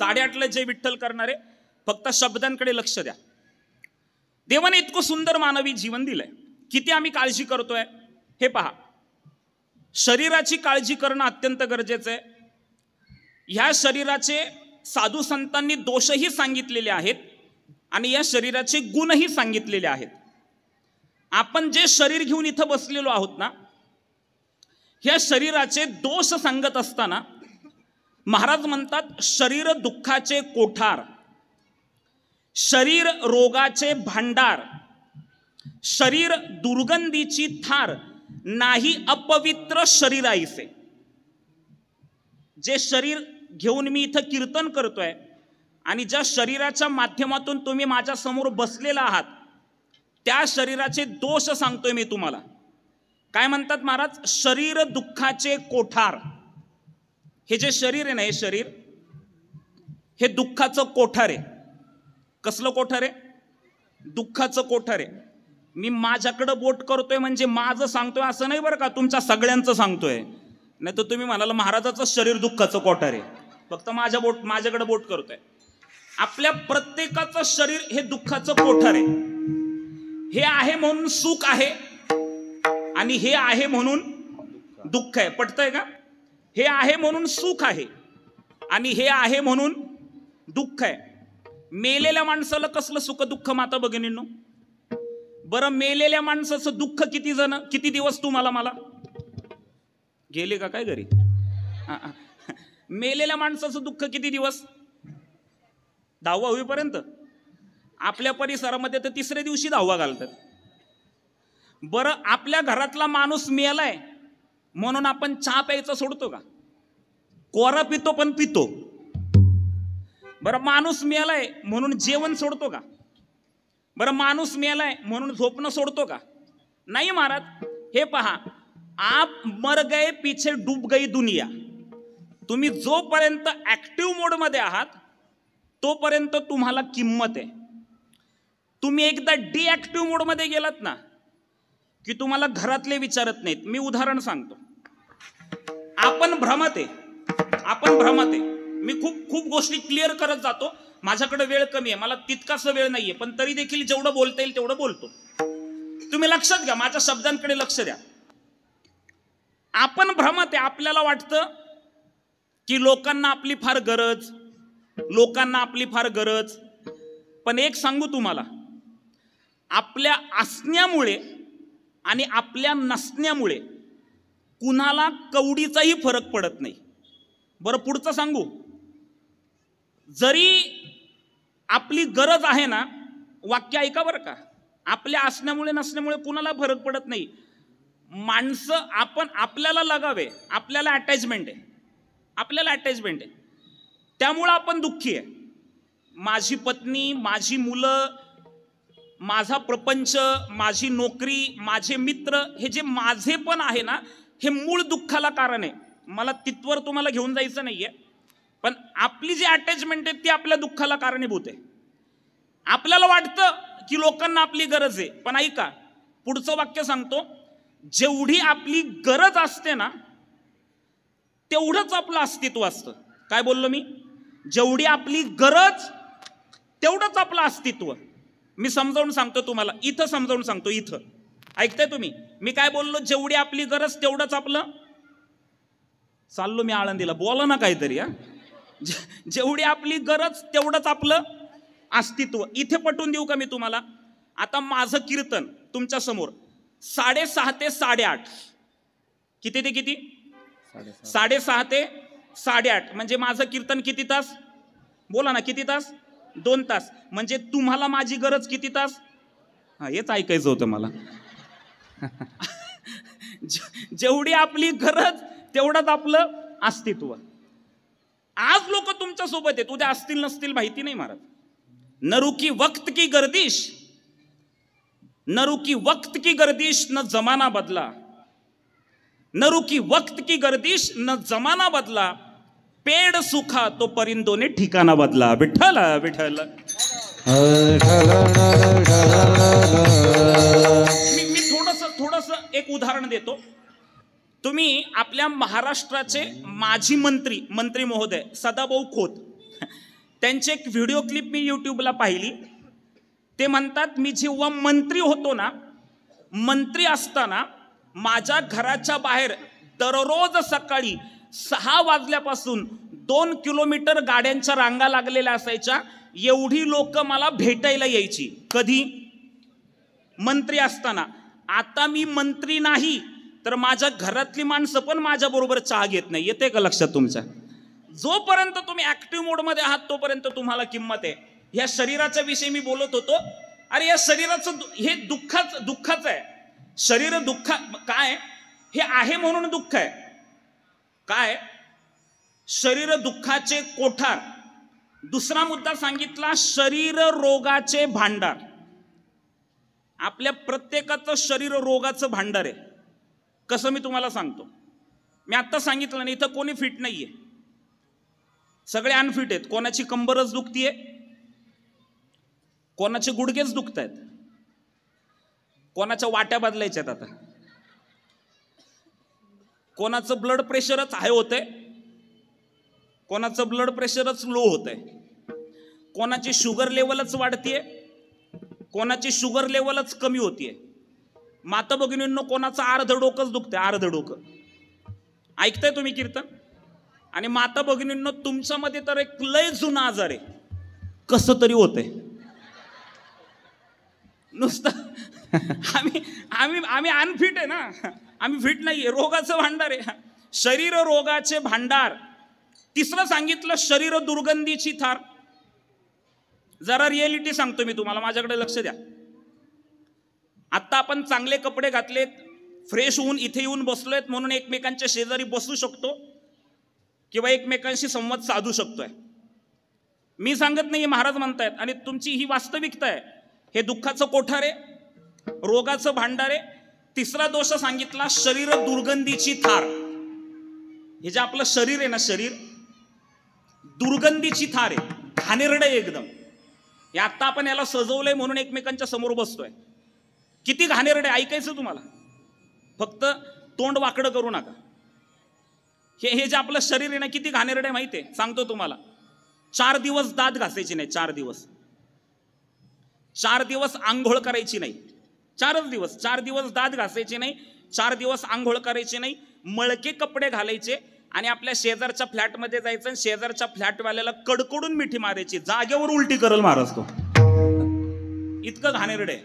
8:30ला जय विठ्ठल करणारे फक्त शब्दांकडे लक्ष द्या. देवाने इतकं सुंदर मानवी जीवन दिलंय. किती आम्ही काळजी करतोय हे पहा. शरीराची काळजी करणं अत्यंत गरजेचं आहे. ह्या शरीराचे साधू संतांनी दोषही सांगितलेले आहेत आणि या शरीराचे गुणही सांगितलेले आहेत. आपण जे शरीर घेऊन इथं बसलेलो आहोत ना, ह्या शरीराचे दोष सांगत असताना महाराज म्हणतात, शरीर दुःखाचे कोठार, शरीर रोगाचे भांडार, शरीर दुर्गंधीची थार, नाही अपवित्र शरीराईसे. जे शरीर घेऊन मी इथं कीर्तन करतोय आणि ज्या शरीराच्या माध्यमातून तुम्ही माझ्या समोर बसलेला आहात, त्या शरीराचे दोष सांगतोय मी तुम्हाला. काय म्हणतात महाराज? शरीर दुःखाचे कोठार. हे जे शरीर आहे ना, हे शरीर हे दुःखाचं कोठार आहे. कसलं कोठार आहे? दुःखाचं कोठार आहे. मी माझ्याकडं बोट करतोय म्हणजे माझं सांगतोय असं नाही बरं का, तुमच्या सगळ्यांचं सांगतोय. नाही तर तुम्ही म्हणाल महाराजाचं शरीर दुःखाचं कोठार आहे, फक्त माझ्याकडे बोट करतोय. आपल्या प्रत्येकाचं शरीर हे दुःखाचं कोठार आहे. हे आहे म्हणून सुख आहे आणि हे आहे म्हणून दुःख आहे. पटतंय का? हे आहे म्हणून सुख आहे आणि हे आहे म्हणून दुःख आहे. मेलेल्या माणसाला कसलं सुख दुःख माता भगिनींनो? बरं, मेलेल्या माणसाचं दुःख किती दिवस तुम्हाला मला गेले का काय घरी? मेलेल्या माणसाचं दुःख किती दिवस? 10वा होईपर्यंत. आपल्या परिसरामध्ये तर 3ऱ्या दिवशी 10वा घालतात. बरं, आपल्या घरातला माणूस मेलाय म्हणून आपण चहा प्यायचं सोडतो का? कोरा पितो पण पितो. बरं, माणूस मेलाय म्हणून जेवण सोडतो का? बरं, माणूस मेलाय म्हणून झोपणं सोडतो का? नाही महाराज. हे पहा, आप मर गए पीछे डूब गई दुनिया. तुम्ही जोपर्यंत ऍक्टिव्ह मोडमध्ये आहात तोपर्यंत तुम्हाला किंमत आहे. तुम्ही एकदा डिऍक्टिव्ह मोडमध्ये गेलात ना की तुम्हाला घरातले विचारत नाहीत. मी उदाहरण सांगतो. आपण भ्रमत आहे. मी खूप गोष्टी क्लिअर करत जातो. माझ्याकडे वेळ कमी आहे, मला तितकासा वेळ नाहीये, पण तरी देखील जेवढं बोलता येईल तेवढं बोलतो. तुम्ही लक्षात घ्या, माझ्या शब्दांकडे लक्ष द्या. आपण भ्रमत आहे. आपल्याला वाटतं की लोकांना आपली फार गरज. पण एक सांगू तुम्हाला, आपल्या असण्यामुळे आणि आपल्या नसण्यामुळे कुणाला कवडीचाही फरक पडत नाही. बरं, पुढचं सांगू. जरी आपली गरज आहे ना, वाक्य ऐका बरं का, आपल्या असण्यामुळे नसण्यामुळे कुणाला फरक पडत नाही. माणसं आपल्याला लगावे, आपल्याला अटॅचमेंट आहे, त्यामुळं आपण दुःखी आहे. माझी पत्नी, माझी मुलं, माझा प्रपंच, माझी नोकरी, माझे मित्र, हे जे माझे पण आहे ना, हे मूळ दुःखाला कारण आहे. मला तिथवर तुम्हाला घेऊन जायचं नाहीये, पण आपली जी अटॅचमेंट आहे ती आपल्या दुःखाला कारणीभूत आहे. आपल्याला वाटतं की लोकांना आपली गरज आहे, पण ऐका, पुढचं वाक्य सांगतो. जेवढी आपली गरज असते ना तेवढंच आपलं अस्तित्व असतं. काय बोललो मी? जेवढी आपली गरज तेवढंच आपलं अस्तित्व. मी समजावून सांगतो तुम्हाला, इथं समजावून सांगतो. इथं ऐकताय तुम्ही? मी काय बोललो? जेवढी आपली गरज तेवढंच आपलं. चाललो मी आळंदीला, बोला ना काहीतरी. जेवढी आपली गरज तेवढंच आपलं अस्तित्व. इथे पटवून देऊ का मी तुम्हाला? आता माझं कीर्तन तुमच्या समोर 6:30 ते 8:30. किती ते किती? 6:30 ते 8:30. म्हणजे माझं कीर्तन किती तास? बोला ना, किती तास? 2 तास. म्हणजे तुम्हाला माझी गरज किती तास? हेच ऐकायचं होतं मला. जेवढी आपली गरज तेवढंच आपलं अस्तित्व. आज लोक तुमच्या सोबत आहेत, उद्या असतील नसतील माहिती नाही महाराज. न रुकी वक्त की गर्दिश, न रुकी वक्त की गर्दिश, न जमाना बदला. न रुकी वक्त की गर्दिश, न जमाना बदला. पेड़ सूखा तो परिंदों ने ठिकाना बदला. विठ्ठल विठ्ठल. मी थोडस एक उदाहरण देतो. तुम्ही आपल्या महाराष्ट्राचे माजी मंत्री महोदय सदाभाऊ खोत, त्यांची एक व्हिडिओ क्लिप मी यूट्यूबला पाहिली. ते म्हणतात, मी जेव्हा मंत्री होतो ना मंत्री असताना माझ्या घराच्या बाहेर दररोज सकाळी 6 वाजल्यापासून 2 किलोमीटर गाड्यांच्या रांगा लागलेल्या असायच्या. एवढी लोक मला भेटायला यायची. कधी? मंत्री असताना. आता मी मंत्री नाही तर माझ्या घरातली माणसं पण माझ्या बरोबर चहा घेत नाही. येते का लक्षात तुमच्या? जोपर्यंत तुम्ही ऍक्टिव्ह मोडमध्ये आहात तोपर्यंत तुम्हाला किंमत आहे. या शरीराच्या विषयी मी बोलत होतो. अरे या शरीराचं हे दुःखाचं आहे. शरीर दुःख काय? हे आहे म्हणून दुःख आहे. काय? शरीर दुःखाचे कोठार. दुसरा मुद्दा सांगितला, शरीर रोगाचे भांडार. आपल्या प्रत्येकाचं शरीर रोगाचं भांडार आहे. कसं मी तुम्हाला सांगतो. मी आत्ता सांगितलं ना, इथं कोणी फिट नाहीये, सगळे अनफिट आहेत. कोणाची कंबरच दुखतीये, कोणाचे गुडघेच दुखत आहेत, कोणाच्या वाट्या बदलायच्यात आता, कोणाचं ब्लड प्रेशरच हाय होतंय, कोणाचं ब्लड प्रेशरच लो होतंय, कोणाची शुगर लेवलच वाढतीये, कोणाची शुगर लेवलच कमी होतीये. माता भगिनींनो, कोणाचं अर्ध डोकंच दुखतंय, अर्ध डोकं. ऐकताय तुम्ही कीर्तन? आणि माता भगिनींनो, तुमच्यामध्ये तर एक लय जुना आजार आहे, कसं तरी होतंय नुसतं. आम्ही अनफिट आहे ना, आम्ही फिट नाहीये. रोगाचं भांडार आहे, शरीर रोगाचे भांडार. तिसरं सांगितलं, शरीर दुर्गंधीची थार. जरा रिएलिटी सांगतो मी तुम्हाला, माझ्याकडे लक्ष द्या. आता आपण चांगले कपडे घातलेत, फ्रेश होऊन इथे येऊन बसलोयत म्हणून एकमेकांच्या शेजारी बसू शकतो किंवा एकमेकांशी संवाद साधू शकतोय. मी सांगत नाही, महाराज म्हणतायत. आणि तुमची ही वास्तविकता आहे. हे दुःखाचं कोठार आहे, रोगाचं भांडार आहे. तिसरा दोष सांगितला, शरीर दुर्गंधीची थार. हे जे आपलं शरीर आहे ना, शरीर दुर्गंधीची थार आहे, घाणेरडं आहे एकदम. हे आता आपण याला सजवलंय म्हणून एकमेकांच्या समोर बसतोय. किती घाणेरडं आहे ऐकायचं तुम्हाला, फक्त तोंड वाकडं करू नका. हे जे आपलं शरीर आहे ना, किती घाणेरडं आहे माहिती आहे? सांगतो तुम्हाला. 4 दिवस दात घासायची नाही, 4 दिवस. 4 दिवस आंघोळ करायची नाही, 4च दिवस. 4 दिवस दात घासायचे नाही, 4 दिवस आंघोळ करायची नाही, मळके कपडे घालायचे आणि आपल्या शेजारच्या फ्लॅटमध्ये जायचं आणि शेजारच्या फ्लॅटवाल्याला कडकडून मिठी मारायची, जागेवर उलटी करल महाराज तो. इतकं घाणेरडे.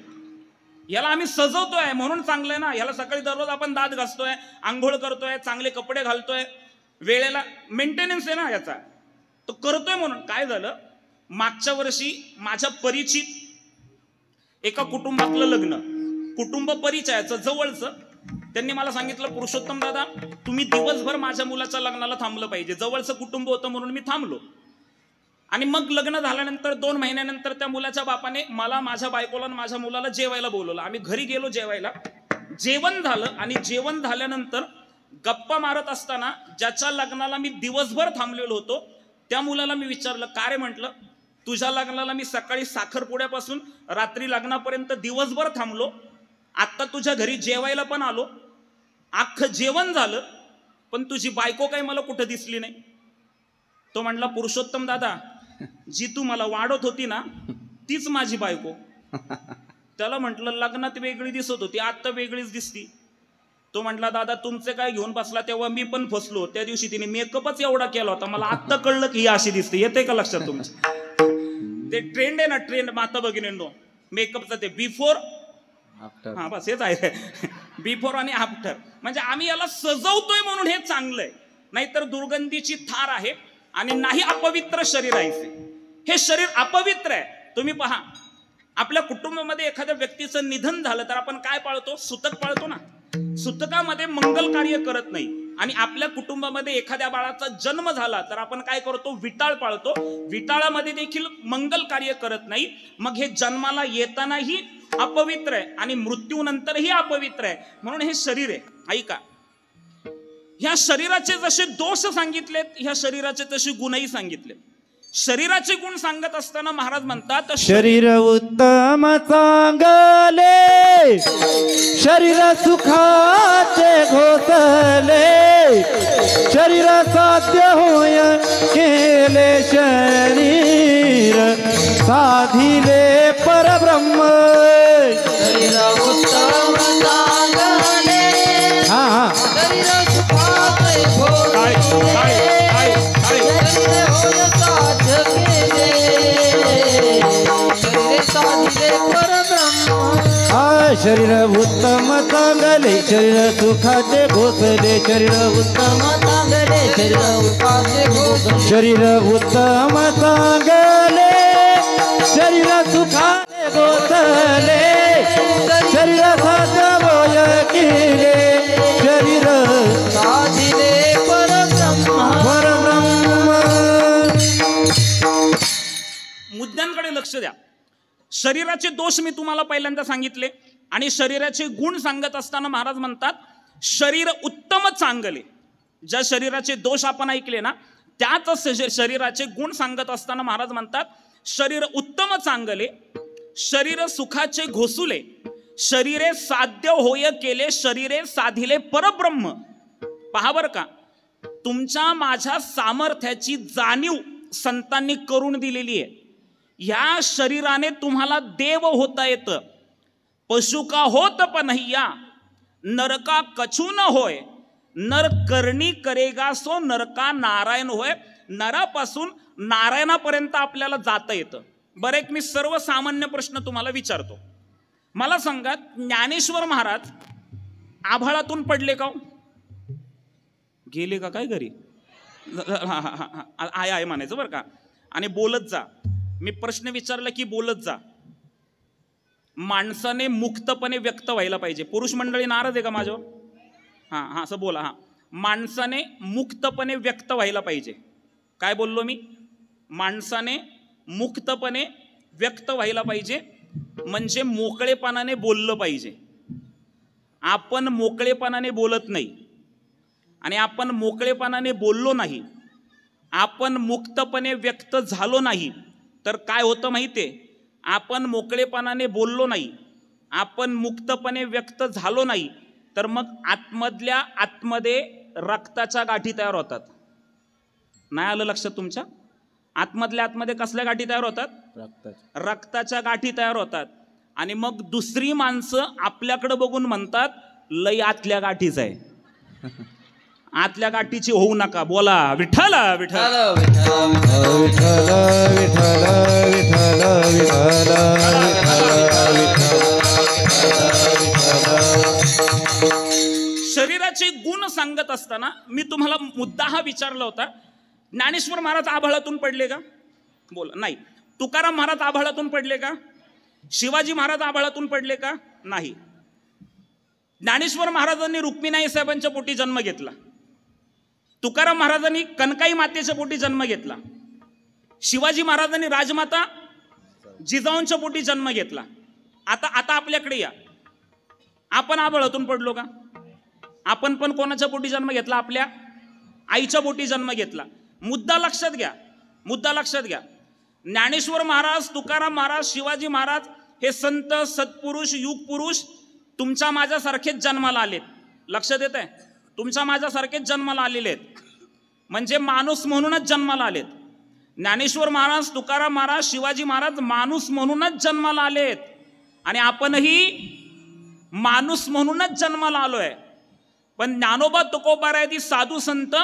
याला आम्ही सजवतोय म्हणून चांगलंय ना. याला सकाळी दररोज आपण दात घासतोय, आंघोळ करतोय, चांगले कपडे घालतोय, वेळेला मेंटेनन्स आहे ना याचा, तो करतोय म्हणून. काय झालं, मागच्या वर्षी माझ्या परिचित एका कुटुंबातलं लग्न, कुटुंब परिचयाचं जवळचं, त्यांनी मला सांगितलं, पुरुषोत्तम दादा तुम्ही दिवसभर माझ्या मुलाच्या लग्नाला थांबलं पाहिजे. जवळचं कुटुंब होतं म्हणून मी थांबलो. आणि मग लग्न झाल्यानंतर 2 महिन्यानंतर त्या मुलाच्या बापाने मला, माझ्या बायकोला आणि माझ्या मुलाला जेवायला बोलवलं. आम्ही घरी गेलो जेवायला. जेवण झालं आणि जेवण झाल्यानंतर गप्पा मारत असताना ज्याच्या लग्नाला मी दिवसभर थांबलेलो होतो त्या मुलाला मी विचारलं, का रे? म्हटलं, तुझ्या लग्नाला मी सकाळी साखरपुड्यापासून रात्री लग्नापर्यंत दिवसभर थांबलो, आत्ता तुझ्या घरी जेवायला पण आलो, अख्खं जेवण झालं, पण तुझी बायको काही मला कुठं दिसली नाही. तो म्हणला, पुरुषोत्तम दादा जी तू मला वाढत होती ना तीच माझी बायको. त्याला म्हटलं, लग्नात वेगळी दिसत होती, आत्ता वेगळीच दिसती. तो म्हटला, दादा तुमचे काय घेऊन बसला, तेव्हा मी पण फसलो. त्या दिवशी तिने मेकअपच एवढा केला होता, मला आत्ता कळलं की ही अशी दिसते. येते का लक्षात तुमच्या? ते ट्रेंड आहे ना, ट्रेंड माता भगिनींनो, मेकअपचा ते बिफोर आफ्टर. हा बस हेच आहे, बिफोर आणि आफ्टर. म्हणजे आम्ही याला सजवतोय म्हणून हे चांगलं आहे, नाहीतर दुर्गंधीची थार आहे आणि नाही अपवित्र शरीर आहे. हे शरीर अपवित्र आहे. तुम्ही पहा, आपल्या कुटुंबामध्ये एखाद्या व्यक्तीचं निधन झालं तर आपण काय पाळतो? सुतक पाळतो ना. सुतकामध्ये मंगल कार्य करत नाही. आणि आपल्या कुटुंबामध्ये एखाद्या बाळाचा जन्म झाला तर आपण काय करतो? विटाळ पाळतो. विटाळामध्ये देखील मंगल कार्य करत नाही. मग हे जन्माला येतानाही अपवित्र आहे आणि मृत्यूनंतरही अपवित्र आहे. म्हणून हे शरीर आहे. ऐका, ह्या शरीराचे जसे दोष सांगितलेत, ह्या शरीराचे तसे गुणही सांगितले. शरीराचे गुण सांगत असताना महाराज म्हणतात, शरीर उत्तम चांगले, शरीर सुखाचे घोसले, शरीर साध्य होय केले शरीर साधिले परब्रह्म शरीर उत्तम चांगले हा हा शरीर सुखाचे भोगले शरीर होय साध्य केले शरीर साधिले परब्रह्म हा शरीर उत्तम चांगले शरीर सुखाचे घोसले शरीर उत्तम चांगले शरीर सुखाचे भोगले शरीर उत्तम चांगले शरीर सुखाचे घोसले शरीर साध्य भोय केले शरीर साधिले परब्रह्म परब्रह्म मुद्द्यांकडे लक्ष द्या. शरीराचे दोष मी तुम्हाला पहिल्यांदा सांगितले आणि शरीराचे गुण सांगत असताना महाराज म्हणतात शरीर उत्तम चांगले. ज्या शरीराचे दोष आपण ऐकले ना त्याच शरीराचे गुण सांगत असताना महाराज म्हणतात शरीर उत्तम चांगले शरीर सुखाचे घोसुले शरीरे साध्य होय केले शरीरे साधिले परब्रह्म. पहा बर का, तुमच्या माझ्या सामर्थ्याची जाणीव संतांनी करून दिलेली आहे. ह्या शरीराने तुम्हाला देव होता येतं. पशु का होत पन्हैया नरका कछु न होय नर करणी करेगा सो नरका नारायण होय. नरापासून नारायणापर्यंत आपल्याला जाता येतं. बरं, एक मी सर्वसामान्य प्रश्न तुम्हाला विचारतो. मला सांगा, ज्ञानेश्वर महाराज आभाळातून पडले का? गेले का काय घरी? आहे म्हणायचं बरं का. आणि बोलत जा. मी प्रश्न विचारला की बोलत जा. माणसाने मुक्तपणे व्यक्त व्हायला पाहिजे. पुरुष मंडळी नाराज आहे का माझ्यावर? हां असं बोला. हां, माणसाने मुक्तपणे व्यक्त व्हायला पाहिजे. काय बोललो मी? माणसाने मुक्तपणे व्यक्त व्हायला पाहिजे म्हणजे मोकळेपणाने बोललं पाहिजे. आपण मोकळेपणाने बोलत नाही आणि आपण मोकळेपणाने बोललो नाही, आपण मुक्तपणे व्यक्त झालो नाही तर काय होतं माहिती आहे? आपण मोकळेपणाने बोललो नाही, आपण मुक्तपणे व्यक्त झालो नाही तर मग आतमधल्या आतमध्ये रक्ताच्या गाठी तयार होतात. नाही आलं लक्षात तुमच्या? आतमधल्या आतमध्ये कसल्या गाठी तयार होतात? रक्ताच्या गाठी तयार होतात. आणि मग दुसरी माणसं आपल्याकडे बघून म्हणतात लय आतल्या गाठीच आहे. आतल्या गाठीची होऊ नका. बोला विठ्ठल विठ्ठल विठ्ठल विठ्ठल विठ्ठल शरीराचे गुण सांगत असताना मी तुम्हाला मुद्दा हा विचारला होता, ज्ञानेश्वर महाराज आभाळातून पडले का? बोला. नाही. तुकाराम महाराज आभाळातून पडले का? शिवाजी महाराज आभाळातून पडले का? नाही. ज्ञानेश्वर महाराजांनी रुक्मिणी साहेबांच्या पोटी जन्म घेतला. तुकाराम महाराजांनी कनकाई मातेच्या पोटी जन्म घेतला. शिवाजी महाराजांनी राजमाता जिजाऊंच्या पोटी जन्म घेतला. आता आपल्याकडे या. आपण आभाळातून पडलो का? आपण पण कोणाच्या पोटी जन्म घेतला? आपल्या आईच्या पोटी जन्म घेतला. मुद्दा लक्षात घ्या, मुद्दा लक्षात घ्या. ज्ञानेश्वर महाराज, तुकाराम महाराज, शिवाजी महाराज हे संत सत्पुरुष युग पुरुष तुमच्या माझ्यासारखेच जन्माला आलेत. लक्षात येत आहे? तुमच्या माझ्यासारखेच जन्माला आलेले आहेत. म्हणजे माणूस म्हणूनच जन्माला आलेत. ज्ञानेश्वर महाराज, तुकाराम महाराज, शिवाजी महाराज माणूस म्हणूनच जन्माला आलेत आणि आपणही माणूस म्हणूनच जन्माला आलोय. पण ज्ञानोबा तुकोबारायती साधू संत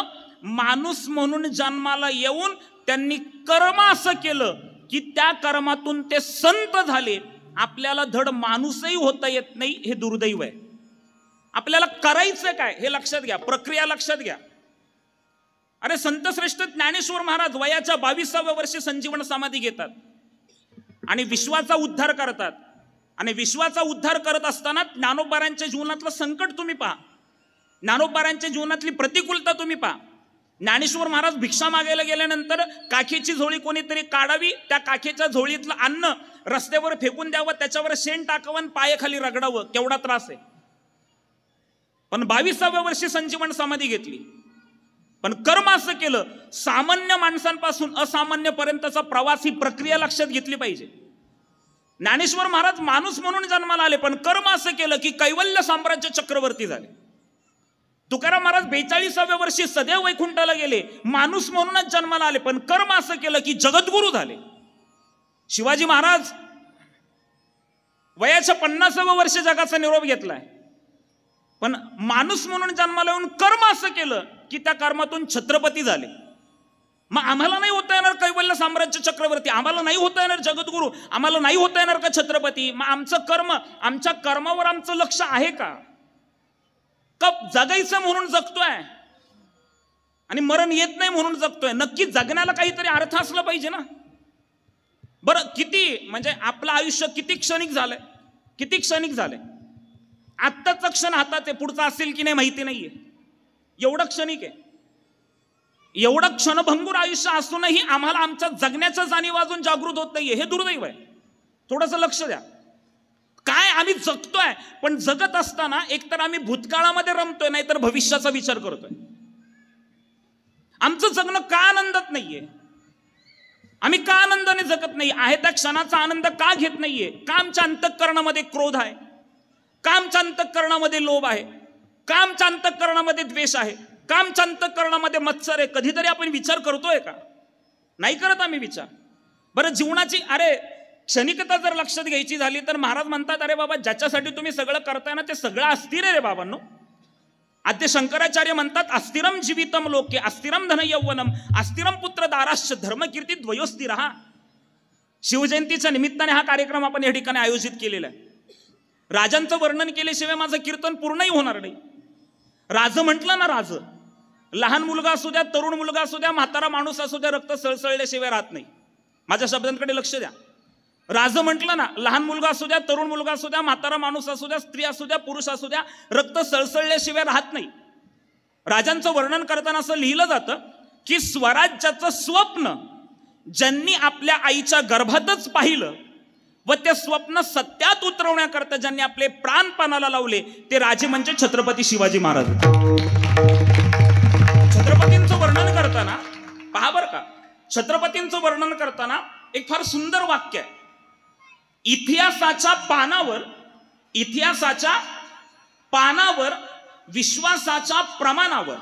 माणूस म्हणून जन्माला येऊन त्यांनी कर्म असं केलं की त्या कर्मातून ते संत झाले. आपल्याला धड माणूसही होता येत नाही, हे दुर्दैव आहे. आपल्याला करायचं काय हे लक्षात घ्या, प्रक्रिया लक्षात घ्या. अरे संतश्रेष्ठ ज्ञानेश्वर महाराज वयाच्या 22व्या वर्षी संजीवन समाधी घेतात आणि विश्वाचा उद्धार करतात. आणि विश्वाचा उद्धार करत असताना ज्ञानोबारांच्या जीवनातलं संकट तुम्ही पहा, ज्ञानोबारांच्या जीवनातली प्रतिकूलता तुम्ही पहा. ज्ञानेश्वर महाराज भिक्षा मागायला गेल्यानंतर काखेची झोळी कोणीतरी काढावी, त्या काखेच्या झोळीतलं अन्न रस्त्यावर फेकून द्यावं, त्याच्यावर शेण टाकावं, पायाखाली रगडावं, केवढा त्रास आहे. पण 22व्या वर्षी संजीवन समाधी घेतली. पण कर्म असं केलं, सामान्य माणसांपासून असामान्यपर्यंतचा प्रवास, ही प्रक्रिया लक्षात घेतली पाहिजे. ज्ञानेश्वर महाराज माणूस म्हणून जन्माला आले पण कर्म असं केलं की कैवल्य साम्राज्य चक्रवर्ती झाले. तुकाराम महाराज 42व्या वर्षी सदैव वैकुंठाला गेले, माणूस म्हणूनच जन्माला आले पण कर्म असं केलं की जगद्गुरु झाले. शिवाजी महाराज वयाच्या 50व्या वर्षी जगाचा निरोप घेतलाय, पण माणूस म्हणून जन्माला येऊन कर्म असं केलं की त्या कर्मातून छत्रपती झाले. मग आम्हाला नाही होता येणार कैवल्य साम्राज्य चक्रवर्ती, आम्हाला नाही होता येणार जगद्गुरु, आम्हाला नाही होता येणार का छत्रपती? मग आमचं कर्म, आमच्या कर्मावर आमचं लक्ष आहे का? जगायचं म्हणून जगतोय आणि मरण येत नाही म्हणून जगतोय. नक्की जगण्याला काहीतरी अर्थ असला पाहिजे ना. बरं, किती म्हणजे आपलं आयुष्य किती क्षणिक झालंय, किती क्षणिक झालंय. आत्ताचा क्षण हातात आहे, पुढचा असेल की नाही माहिती नाहीये, एवढं क्षणिक आहे. एवढं क्षणभंगूर आयुष्य असूनही आम्हाला आमच्या जगण्याच्या जाणीव अजून जागृत होत नाहीये, हे दुर्दैव आहे. थोडंसं लक्ष द्या. काय आम्ही जगतोय, पण जगत असताना एकतर आम्ही भूतकाळामध्ये रमतोय, नाहीतर भविष्याचा विचार करतोय. आमचं जगणं का आनंदात नाहीये? आम्ही का आनंदाने जगत नाही? आहे त्या क्षणाचा आनंद का घेत नाहीये? का आमच्या अंतःकरणामध्ये क्रोध आहे? का आमच्या अंतःकरणामध्ये लोभ आहे? का आमच्या अंतःकरणामध्ये द्वेष आहे? का आमच्या अंतःकरणामध्ये मत्सर आहे? कधीतरी आपण विचार करतोय का? नाही करत आम्ही विचार. बरं, जीवनाची क्षणिकता जर लक्षात घ्यायची झाली तर महाराज म्हणतात, अरे बाबा, ज्याच्यासाठी तुम्ही सगळं करताय ना ते सगळं अस्थिर आहे रे बाबांनो. आद्य शंकराचार्य म्हणतात, अस्थिरम जीवितम लोके अस्थिरम धन यौवनम अस्थिरम पुत्र दाराश्च धर्मकीर्ती द्वयोस्थिरः. शिवजयंतीच्या निमित्ताने हा कार्यक्रम आपण या ठिकाणी आयोजित केलेला आहे. राजांचं वर्णन केल्याशिवाय माझं कीर्तन पूर्णही होणार नाही. राज म्हटलं ना, राज, लहान मुलगा असू द्या, तरुण मुलगा असू द्या, म्हातारा माणूस असू द्या, रक्त सळसळल्याशिवाय राहत नाही. माझ्या शब्दांकडे लक्ष द्या. राज म्हटलं ना, लहान मुलगा असू द्या, तरुण मुलगा असू द्या, म्हातारा माणूस असू द्या, स्त्री असू द्या, पुरुष असू द्या, रक्त सळसळल्याशिवाय राहत नाही. राजांचं वर्णन करताना असं लिहिलं जातं की स्वराज्याचं स्वप्न ज्यांनी आपल्या आईच्या गर्भातच पाहिलं व ते स्वप्न सत्यात उतरवण्याकरता ज्यांनी आपले प्राण पणाला लावले ते राजे म्हणजे छत्रपती शिवाजी महाराज. छत्रपतींचं वर्णन करताना पहा बरं का, छत्रपतींचं वर्णन करताना एक फार सुंदर वाक्य आहे. इतिहासाच्या पानावर विश्वासाच्या प्रमाणावर,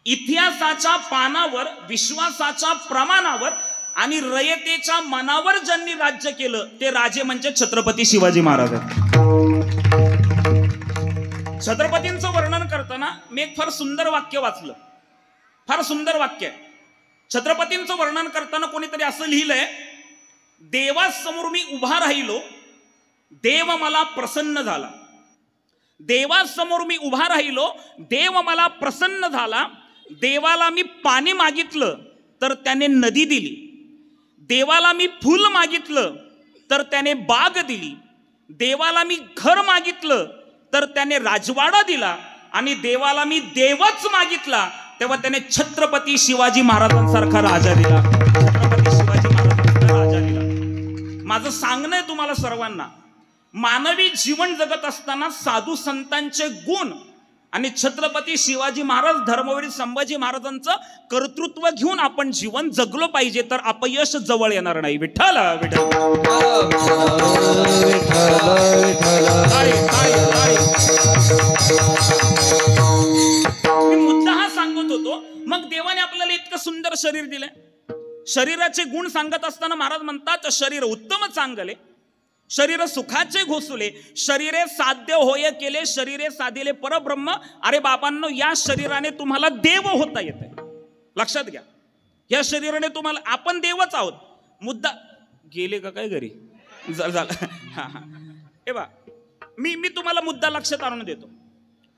इतिहासाच्या पानावर विश्वासाच्या प्रमाणावर आणि रयतेच्या मनावर ज्यांनी राज्य केलं ते राजे म्हणजे छत्रपती शिवाजी महाराज आहेत. छत्रपतींचं वर्णन करताना मी एक फार सुंदर वाक्य वाचलं, फार सुंदर वाक्य आहे. छत्रपतींचं वर्णन करताना कोणीतरी असं लिहिलंय, देवासमोर मी उभा राहिलो, देव मला प्रसन्न झाला. देवासमोर मी उभा राहिलो, देव मला प्रसन्न झाला. देवाला मी पाणी मागितलं तर त्याने नदी दिली. देवाला मी फुल मागितलं तर त्याने बाग दिली. देवाला मी घर मागितलं तर त्याने राजवाडा दिला. आणि देवाला मी देवच मागितला तेव्हा त्याने छत्रपती शिवाजी महाराजांसारखा राजा दिला. छत्रपती शिवाजी महाराजांसारखा राजा दिला. माझं सांगणं आहे तुम्हाला सर्वांना, मानवी जीवन जगत असताना साधू संतांचे गुण आणि छत्रपती शिवाजी महाराज धर्मवीर संभाजी महाराजांचं कर्तृत्व घेऊन आपण जीवन जगलो पाहिजे, तर अपयश जवळ येणार नाही. विठ्ठल विठ्ठल. मी मुद्दा हा सांगत होतो. मग देवाने आपल्याला इतकं सुंदर शरीर दिलंय. शरीराचे गुण सांगत असताना महाराज म्हणतात, शरीर उत्तम चांगले, शरीर सुखाचे घोसुले, शरीरे साध्य होय केले, शरीरे साधिले परब्रह्म. अरे बाबांनो, या शरीराने तुम्हाला देव होता येत आहे. लक्षात घ्या, या शरीराने तुम्हाला, आपण देवच आहोत. मुद्दा गेले का काय घरी झालं. हे बा, मी तुम्हाला मुद्दा लक्षात आणून देतो.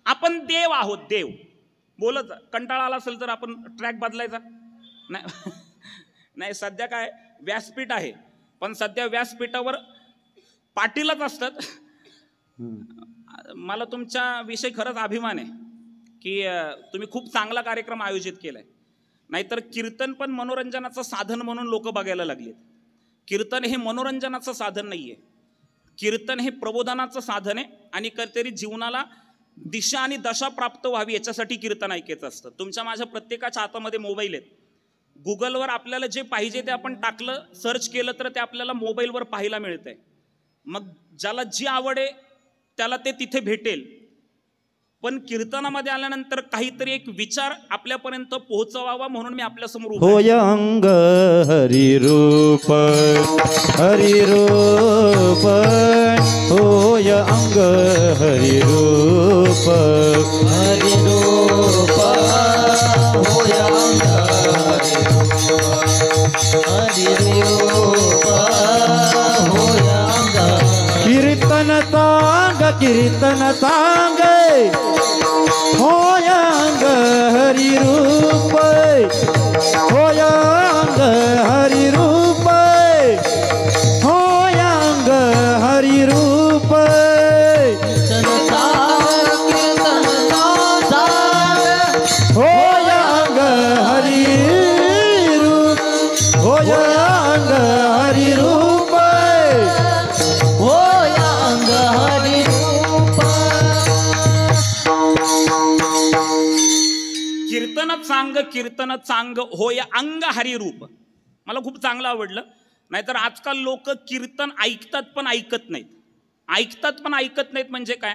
आपण देव आहोत, देव. बोलत कंटाळा आला असेल तर आपण ट्रॅक बदलायचा नाही. सध्या काय व्यासपीठ आहे, पण सध्या व्यासपीठावर पाटीलच असतात. मला तुमच्या विषयी खरंच अभिमान आहे की तुम्ही खूप चांगला कार्यक्रम आयोजित केलाय. नाहीतर कीर्तन पण मनोरंजनाचं साधन म्हणून लोक बघायला लागलेत. कीर्तन हे मनोरंजनाचं साधन नाहीये, कीर्तन हे प्रबोधनाचं साधन आहे. आणि कधीतरी जीवनाला दिशा आणि दशा प्राप्त व्हावी याच्यासाठी कीर्तन ऐकायचं असतं. तुमच्या माझ्या प्रत्येकाच्या हातामध्ये मोबाईल आहेत. गुगलवर आपल्याला जे पाहिजे ते आपण टाकलं, सर्च केलं तर ते आपल्याला मोबाईलवर पाहायला मिळतंय. मग ज्याला जी आवड आहे त्याला ते तिथे भेटेल. पण कीर्तनामध्ये आल्यानंतर काहीतरी एक विचार आपल्यापर्यंत पोहोचवावा म्हणून मी आपल्यासमोर उभा होय अंग हरिरूप हरिरूप होय अंग हरिरूप हरिरूप होय अंग हरिरूप होय अंग कीर्तन सांग होय अंग हरिरूप होय अंग हरिरूप होय अंग हरिरूप होय अंग हरिरूप होय अंग हरिरूप होय अंग हरिरूप कीर्तन चांग होय अंग हरिरूप. मला खूप चांगलं आवडलं. नाहीतर आजकाल लोक कीर्तन ऐकतात पण ऐकत नाहीत. ऐकतात पण ऐकत नाहीत म्हणजे काय,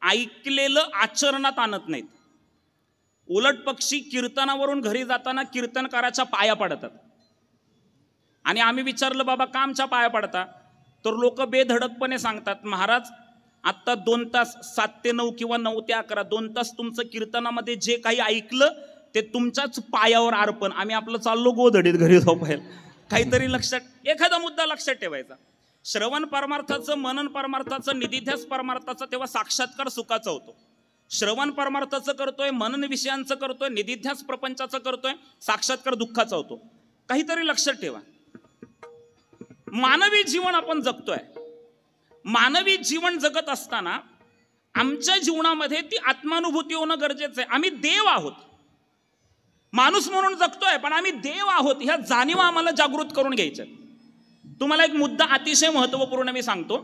ऐकलेलं आचरणात आणत नाहीत. उलट पक्षी कीर्तनावरून घरी जाताना कीर्तनकाराच्या पाया पडतात. आणि आम्ही विचारलं बाबा का आमच्या पाया पडता, तर लोक बेधडकपणे सांगतात महाराज आत्ता 2 तास 7 ते 9 किंवा 9 ते 11 2 तास तुमचं कीर्तनामध्ये जे काही ऐकलं ते तुमच्याच पायावर अर्पण. आम्ही आपलं चाललो गोधडीत घरी झोपायला. काहीतरी लक्षात, एखादा मुद्दा लक्षात ठेवायचा. श्रवण परमार्थाचं, मनन परमार्थाचं, निधिध्यास परमार्थाचं तेव्हा साक्षात्कार सुखाचा होतो. श्रवण परमार्थाचं करतोय, मनन विषयांचं करतोय, निधिध्यास प्रपंचाचं करतोय, साक्षात्कार दुःखाचा होतो. काहीतरी लक्षात ठेवा. मानवी जीवन आपण जगतोय. मानवी जीवन जगत असताना आमच्या जीवनामध्ये ती आत्मानुभूती होणं गरजेचं आहे. आम्ही देव आहोत. माणूस म्हणून जगतोय पण आम्ही देव आहोत ह्या जाणीवा आम्हाला जागृत करून घ्यायच्या. तुम्हाला एक मुद्दा अतिशय महत्वपूर्ण मी सांगतो.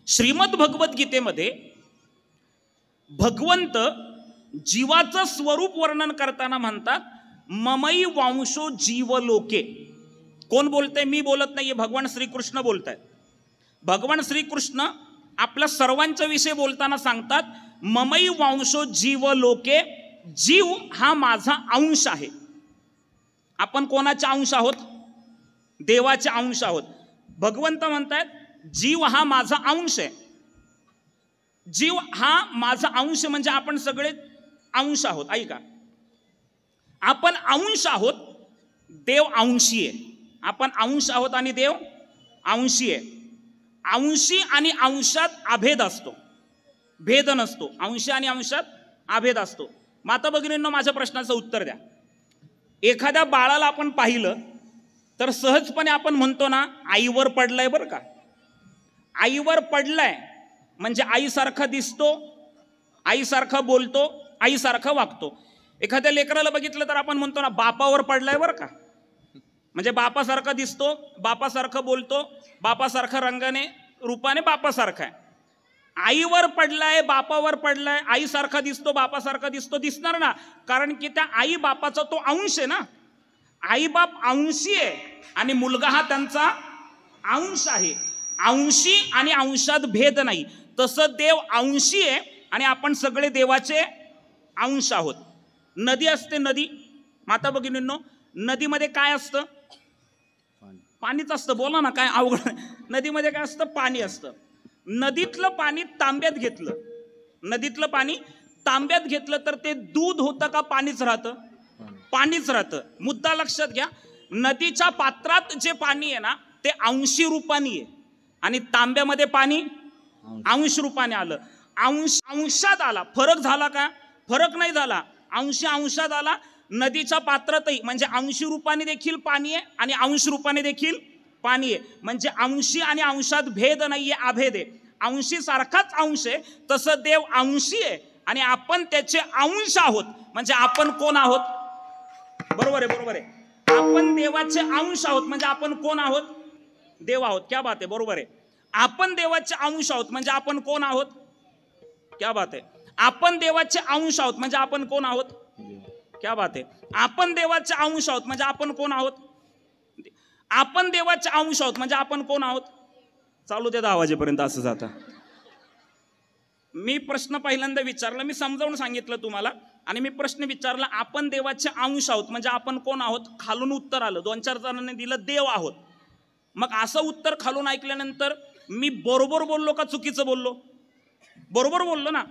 श्रीमद भगवद्गीतेमध्ये भगवंत जीवाचं स्वरूप वर्णन करताना म्हणतात ममई वांशो जीवलोके. कोण बोलतंय? मी बोलत नाहीये, भगवान श्रीकृष्ण बोलतायत. भगवान श्रीकृष्ण आपल्या सर्वांच्या विषयी बोलताना सांगतात ममई वांशो जीवलोके. जीव हा माझा अंश आहे. आपण कोणाचे अंश आहोत? देवाचे अंश आहोत. भगवंत म्हणतायत जीव हा माझा अंश आहे. जीव हा माझा अंश म्हणजे आपण सगळे अंश आहोत. ऐका, आपण अंश आहोत, देव अंशी आहे. आपण अंश आहोत आणि देव अंशी आहे. अंशी आणि अंशात अभेद असतो, भेद नसतो. अंशी आणि अंशात अभेद असतो. माता भगिनींनो, माझ्या प्रश्नाचं उत्तर द्या. एखाद्या बाळाला आपण पाहिलं तर सहजपणे आपण म्हणतो ना आईवर पडलाय. बरं का, आईवर पडलाय म्हणजे आईसारखा दिसतो, आईसारखा बोलतो, आईसारखा वागतो. एखाद्या लेकराला बघितलं तर आपण म्हणतो ना बापावर पडलाय. बरं का, म्हणजे बापासारखा दिसतो, बापासारखं बोलतो, बापासारखा रंगाने रूपाने बापासारखा आहे. आईवर पडलाय, बापावर पडलाय, आईसारखा दिसतो, बापासारखा दिसतो, दिसणार ना, कारण की त्या आई बापाचा तो अंश आहे ना. आई बाप अंशी आहे आणि मुलगा हा त्यांचा अंश आहे. अंशी आणि अंशात भेद नाही. तसं देव अंशी आहे आणि आपण सगळे देवाचे अंश आहोत. नदी असते, नदी. माता भगिनींनो, नदीमध्ये काय असतं? पाणीच असतं. बोला ना, काय अवघड. नदीमध्ये काय असतं? पाणी असतं. नदीतलं पाणी तांब्यात घेतलं, नदीतलं पाणी तांब्यात घेतलं तर ते दूध होतं का पाणीच राहतं? पाणीच राहतं. मुद्दा लक्षात घ्या. नदीच्या पात्रात जे पाणी आहे ना ते अंशी रूपाने आहे आणि तांब्यामध्ये पाणी अंश रूपाने आलं. अंशात आला. फरक झाला का? फरक नाही झाला. अंशात आला. नदीच्या पात्रातही म्हणजे अंशी रूपाने देखील पाणी आहे आणि अंश रूपाने देखील पाणी आहे. म्हणजे अंशी आणि अंशात भेद नाहीये, अभेद आहे. अंशी सारखाच अंश आहे. तसं देव अंशी आहे आणि आपण त्याचे अंश आहोत. म्हणजे आपण कोण आहोत? बरोबर आहे, बरोबर आहे. आपण देवाचे अंश आहोत म्हणजे आपण कोण आहोत? देव आहोत. क्या बात आहे, बरोबर आहे. आपण देवाचे अंश आहोत म्हणजे आपण कोण आहोत? क्या बात आहे. आपण देवाचे अंश आहोत म्हणजे आपण कोण आहोत? क्या बात आहे. आपण देवाचे अंश आहोत म्हणजे आपण कोण आहोत? आपण देवाचे अंश आहोत म्हणजे आपण कोण आहोत? चालू द्या 10 वाजेपर्यंत असं जाता. मी प्रश्न पहिल्यांदा विचारला, मी समजावून सांगितलं तुम्हाला, आणि मी प्रश्न विचारला आपण देवाचे अंश आहोत म्हणजे आपण कोण आहोत, खालून उत्तर आलं, 2-4 जणांनी दिलं देव आहोत. मग असं उत्तर खालून ऐकल्यानंतर मी बरोबर बोललो का चुकीचं बोललो? बरोबर बोललो ना.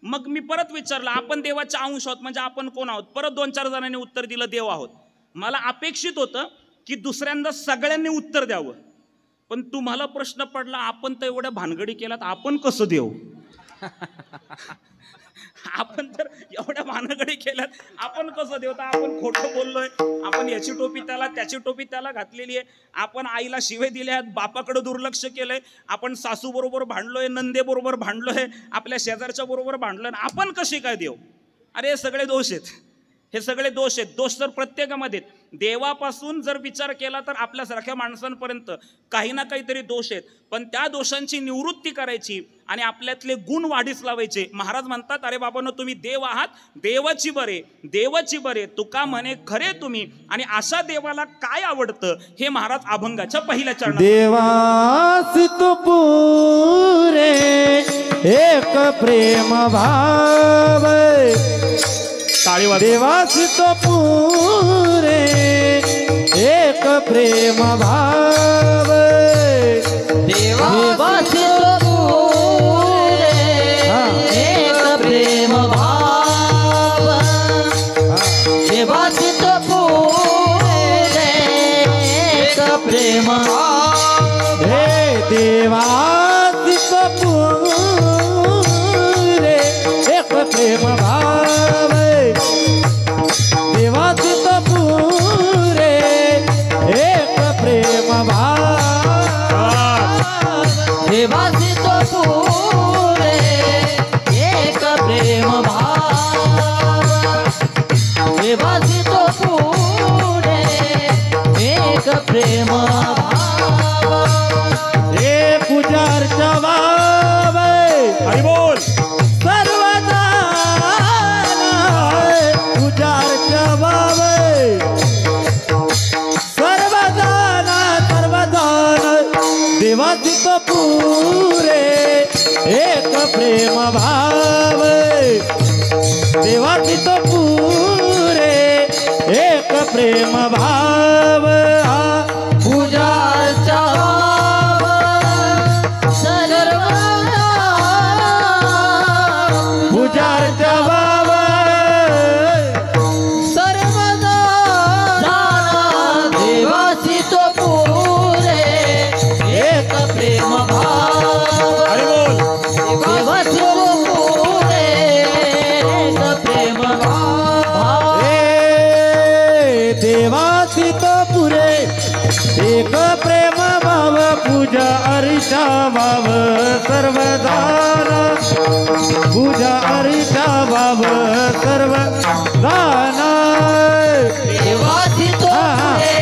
मग मी परत विचारलं आपण देवाचे अंश आहोत म्हणजे आपण कोण आहोत, परत 2-4 जणांनी उत्तर दिलं देव आहोत. मला अपेक्षित होतं की दुसऱ्यांदा सगळ्यांनी उत्तर द्यावं, पण तुम्हाला प्रश्न पडला आपण तर एवढ्या भानगडी केलात, आपण कसं देऊ? आपण तर एवढ्या भानगडी केल्यात, आपण कसं देऊ? तर आपण खोटं बोललोय, आपण याची टोपी त्याला, त्याची टोपी त्याला घातलेली आहे, आपण आईला शिवे दिल्या आहेत, बापाकडे दुर्लक्ष केलंय, आपण सासू बरोबर भांडलोय, नंदे बरोबर भांडलोय, आपल्या शेजारच्या बरोबर भांडलोय, आपण कशी काय देऊ? अरे हे सगळे दोष आहेत, हे सगळे दोष आहेत. दोष तर प्रत्येकामध्ये आहेत. देवापासून जर विचार केला तर आपल्यासारख्या माणसांपर्यंत काही ना काहीतरी दोष आहेत, पण त्या दोषांची निवृत्ती करायची आणि आपल्यातले गुण वाढीस लावायचे. महाराज म्हणतात अरे बाबांनो तुम्ही देव आहात, देवाची बरे, देवाची बरे, तुका म्हणे खरे तुम्ही. आणि अशा देवाला काय आवडतं हे महाराज अभंगाच्या पहिल्या चरणात. देवास तो पुरे एक प्रेम भाव, देवास तो पुरे एक प्रेम भाव, देवासी तो पुरे एक प्रेम भाव, देवासी तो पुरे एक प्रेम भाव, हे देवास तो पुरे एक प्रेम भाव, देवास तो पुरे एक प्रेम भाव, देवासी तो पुरे एक प्रेम भाव, देवासी तो पुरे एक प्रेम भाव, हे पूजार्चा भाव, हरी बोल. सर्वदा पूजार्चा भाव, सर्वदान देवाची तो पुरे एक प्रेम भाव, देवाची तो पुरे एक प्रेम भाव, पूजाचा भाव सर्वदा, पूजार्चा भाव, सर्वदा देवासी तो पुरे एक प्रेम भाव, हरी बोल. देवासी तो पुरे एक प्रेम भाव, हे देवासी तो पुरे एक प्रेम भाव, पूजा अर्चा भाव सर्वदान, पूजा अर्चा भाव सर्वदान, देवासी तो पुरे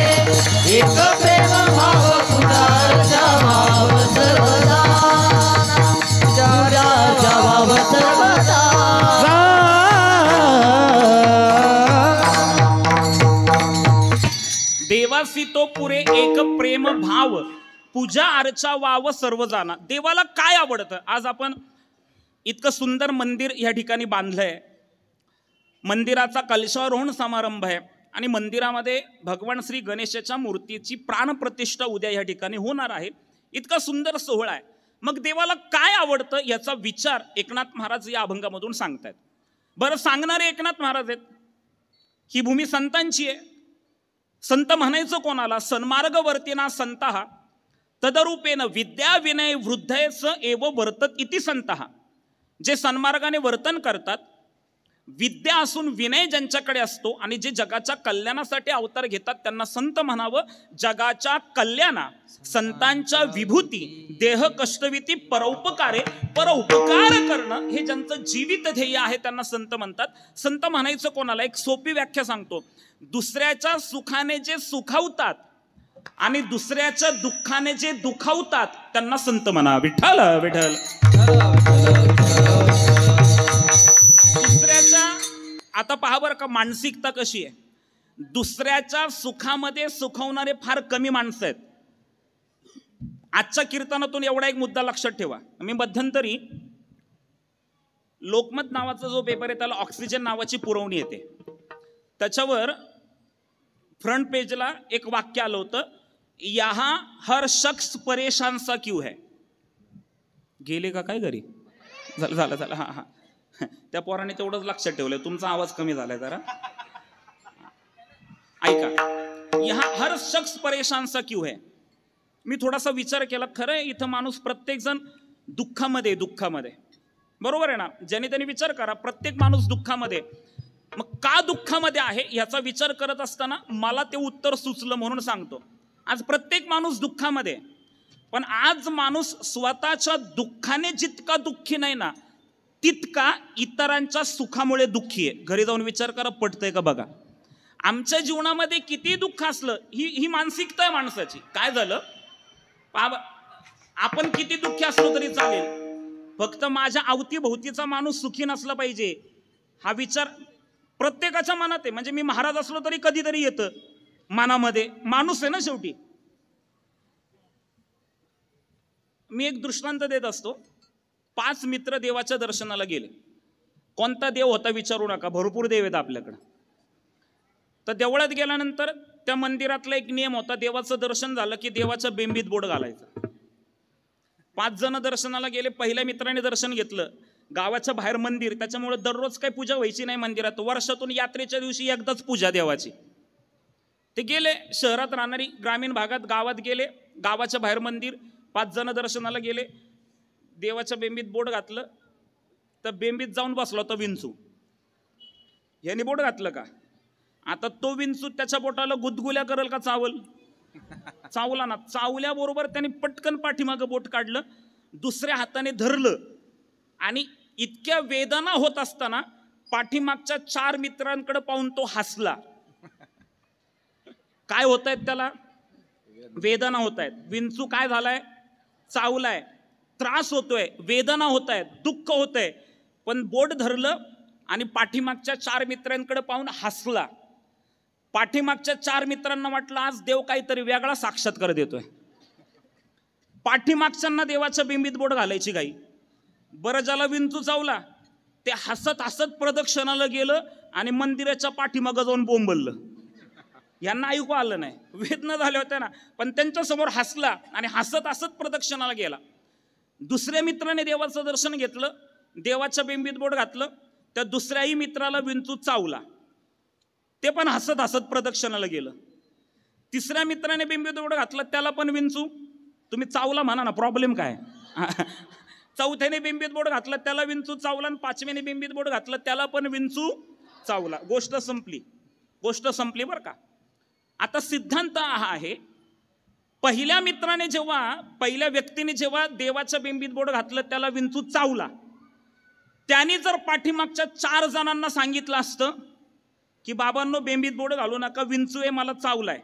एक प्रेम भाव, पूजाचा भाव सर्वदा, पूजाचा भाव सर्वदा, देवासी तो पुरे एक प्रेम भाव, पूजा अर्चा वाव सर्व जाना. देवाला काय आवडतं? आज आपण इतकं सुंदर मंदिर या ठिकाणी बांधलंय, मंदिराचा कलशारोहण समारंभ आहे आणि मंदिरामध्ये भगवान श्री गणेशाच्या मूर्तीची प्राणप्रतिष्ठा उद्या या ठिकाणी होणार आहे. इतका सुंदर सोहळा आहे. मग देवाला काय आवडतं याचा विचार एकनाथ महाराज या अभंगामधून सांगतायत. बरं, सांगणारे एकनाथ महाराज आहेत. ही भूमी संतांची आहे. संत म्हणायचं कोणाला? सन्मार्ग वर्तिना संतः तदरूपेन विद्या विनय वृद्धयस एव वर्तत इति संतः. जे सन्मार्गाने वर्तन करतात, विद्या असून विनय ज्यांच्याकडे असतो आणि जे जगाच्या कल्याणासाठी अवतार घेतात त्यांना संत म्हणावं. जगाच्या कल्याणा संतांच्या विभूती देह कष्टविती परोपकारे, परोपकार करणं हे ज्यांचं जीवित ध्येय आहे त्यांना संत म्हणतात. संत म्हणायचं कोणाला? एक सोपी व्याख्या सांगतो. दुसऱ्याच्या सुखाने जे सुखावतात आणि दुसऱ्याच्या दुःखाने जे दुखावतात त्यांना संत म्हणा. विठ्ठल विठ्ठल. दुसऱ्याच्या, आता पहा बरं का मानसिकता कशी आहे. दुसऱ्याच्या सुखामध्ये सुखवणारे फार कमी माणसं आहेत. आजच्या कीर्तनातून एवढा एक मुद्दा लक्षात ठेवा. मी मध्यंतरी लोकमत नावाचा जो पेपर आहे त्याला ऑक्सिजन नावाची पुरवणी येते. त्याच्यावर फ्रंट पेजला एक वाक्य आलं होतं, यहां हर शख्स परेशान सा क्यों है. गेले का काय घरी? झालं झालं. हा हा, त्या पोराने तेवढंच लक्षात ठेवलंय. तुमचा आवाज कमी झालाय जरा. ऐका, यहां हर शख्स परेशान सा क्यों है. मी थोडासा विचार केला, खरं आहे इथं माणूस प्रत्येक जण दुःखामध्ये बरोबर आहे ना. ज्याने त्यांनी विचार करा, प्रत्येक माणूस दुःखामध्ये. मग का दुःखामध्ये आहे याचा विचार करत असताना मला ते उत्तर सुचलं म्हणून सांगतो. आज प्रत्येक माणूस दुःखामध्ये, पण आज माणूस स्वतःच्या दुःखाने जितका दुःखी नाही ना, तितका इतरांच्या सुखामुळे दुःखी आहे. घरी जाऊन विचार करा, पटतंय का बघा. आमच्या जीवनामध्ये किती दुःख असलं, ही मानसिकता आहे माणसाची. काय झालं, आपण किती दुःखी असलो तरी चालेल, फक्त माझ्या अवतीभोवतीचा माणूस सुखी नसला पाहिजे हा विचार प्रत्येकाच्या मनात आहे. म्हणजे मी महाराज असलो तरी कधीतरी येतं मनामध्ये. माणूस आहे ना शेवटी. मी एक दृष्टांत देत असतो. 5 मित्र देवाच्या दर्शनाला गेले. कोणता देव होता विचारू नका, भरपूर देव आहेत आपल्याकडं. तर देवळात गेल्यानंतर त्या मंदिरातला एक नियम होता, देवाचं दर्शन झालं की देवाच्या बेंबीत बोट घालायचं. 5 जण दर्शनाला गेले. पहिल्या मित्राने दर्शन घेतलं, गावाच्या बाहेर मंदिर, त्याच्यामुळे दररोज काही पूजा व्हायची नाही मंदिरात. वर्षातून यात्रेच्या दिवशी एकदाच पूजा देवाची. ते गेले शहरात राहणारी, ग्रामीण भागात गावात गेले, गावाच्या बाहेर मंदिर. 5 जण दर्शनाला गेले, देवाच्या बेंबीत बोट घातलं. तर बेंबीत जाऊन बसला तो विंचू. याने बोट घातलं का, आता तो विंचू त्याच्या बोटाला गुदगुल्या करेल का चावल? चावला ना. चावल्याबरोबर त्याने पटकन पाठीमागं बोट काढलं, दुसऱ्या हाताने धरलं आणि इतक्या वेदना होत असताना पाठीमागच्या 4 मित्रांकडे पाहून तो हसला. काय होत आहेत त्याला? वेदना होत आहेत. विंचू काय झालाय? चावलाय, त्रास होतोय, वेदना होत आहेत, दुःख होतंय, पण बोट धरलं आणि पाठीमागच्या 4 मित्रांकडे पाहून हसला. पाठीमागच्या 4 मित्रांना वाटलं आज देव काहीतरी वेगळा साक्षात्कार देतोय. पाठीमागच्यांना देवाच्या बिंबीत बोट घालायची घाई. बरं ज्याला विंचू चावला ते हसत हसत प्रदक्षिणाला गेलं आणि मंदिराच्या पाठीमागं जाऊन बोंबललं. यांना ऐकू आलं नाही, वेदना झाल्या होत्या ना, पण त्यांच्या समोर हसला आणि हसत हसत प्रदक्षिणाला गेला. दुसऱ्या मित्राने देवाचं दर्शन घेतलं, देवाच्या बिंबीत बोट घातलं. त्या दुसऱ्याही मित्राला विंचू चावला, ते पण हसत हसत प्रदक्षिणाला गेलं. तिसऱ्या मित्राने बिंबीत बोट घातलं, त्याला पण विंचू, तुम्ही चावला म्हणा ना, प्रॉब्लेम काय. चौथ्याने बिंबीत बोट घातलं, त्याला विंचू चावला. आणि 5व्याने बिंबीत बोट घातलं, त्याला पण विंचू चावला. गोष्ट संपली बरं का. आता सिद्धांत हा आहे, पहिल्या व्यक्तीने जेव्हा देवाच्या बिंबीत बोट घातलं त्याला विंचू चावला, त्याने जर पाठीमागच्या 4 जणांना सांगितलं असतं की बाबांनो बेंबीत बोट घालू नका, विंचू आहे मला चावलाय,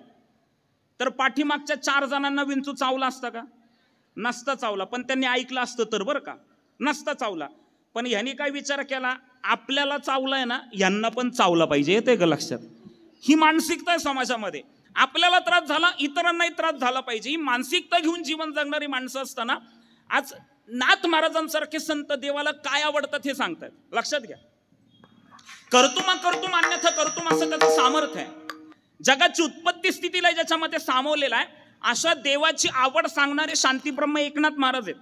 तर पाठीमागच्या 4 जणांना विंचू चावला असता का? नसता चावला. पण त्यांनी ऐकलं असतं तर बरं का, नसता चावला. पण ह्यांनी काय विचार केला, आपल्याला चावलाय ना, ह्यांना पण चावला पाहिजे. येते का लक्षात? ही मानसिकता आहे समाजामध्ये. आपल्याला त्रास झाला, इतरांनाही त्रास झाला पाहिजे, ही मानसिकता घेऊन जीवन जगणारी माणसं असताना आज नाथ महाराजांसारखे संत देवाला काय आवडतात हे सांगतात. लक्षात घ्या, कर्तुम अन्यथा कर्तुम असं त्याचं सामर्थ्य आहे. जगाची उत्पत्ती स्थितीला ज्याच्यामध्ये सामावलेला आहे, अशा देवाची आवड सांगणारे शांतीब्रह्म एकनाथ महाराज आहेत.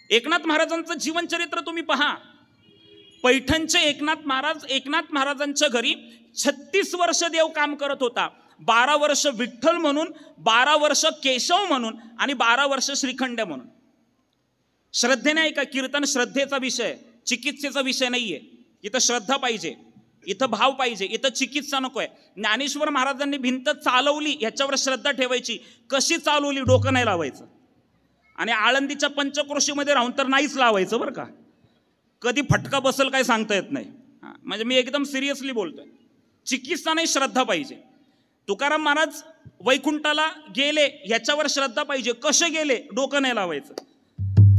एकनाथ महाराजांचं जीवनचरित्र तुम्ही पहा. पैठणचे एकनाथ महाराजांच्या घरी 36 वर्ष देव काम करत होता. 12 वर्ष विठ्ठल म्हणून, 12 वर्ष केशव म्हणून आणि 12 वर्ष श्रीखंड म्हणून. श्रद्धेने ऐका, कीर्तन श्रद्धेचा विषय, चिकित्सेचा विषय नाहीये. इथं श्रद्धा पाहिजे, इथं भाव पाहिजे, इथं चिकित्सा नकोय. ज्ञानेश्वर महाराजांनी भिंत चालवली ह्याच्यावर श्रद्धा ठेवायची. कशी चालवली डोकं नाही लावायचं. आणि आळंदीच्या पंचक्रोशीमध्ये राहून तर नाहीच लावायचं बरं का. कधी फटका बसल काय सांगता येत नाही. म्हणजे मी एकदम सिरियसली बोलतोय. चिकित्सा नाही, श्रद्धा पाहिजे. तुकाराम महाराज वैकुंठाला गेले ह्याच्यावर श्रद्धा पाहिजे. कसे गेले डोकं नाही लावायचं.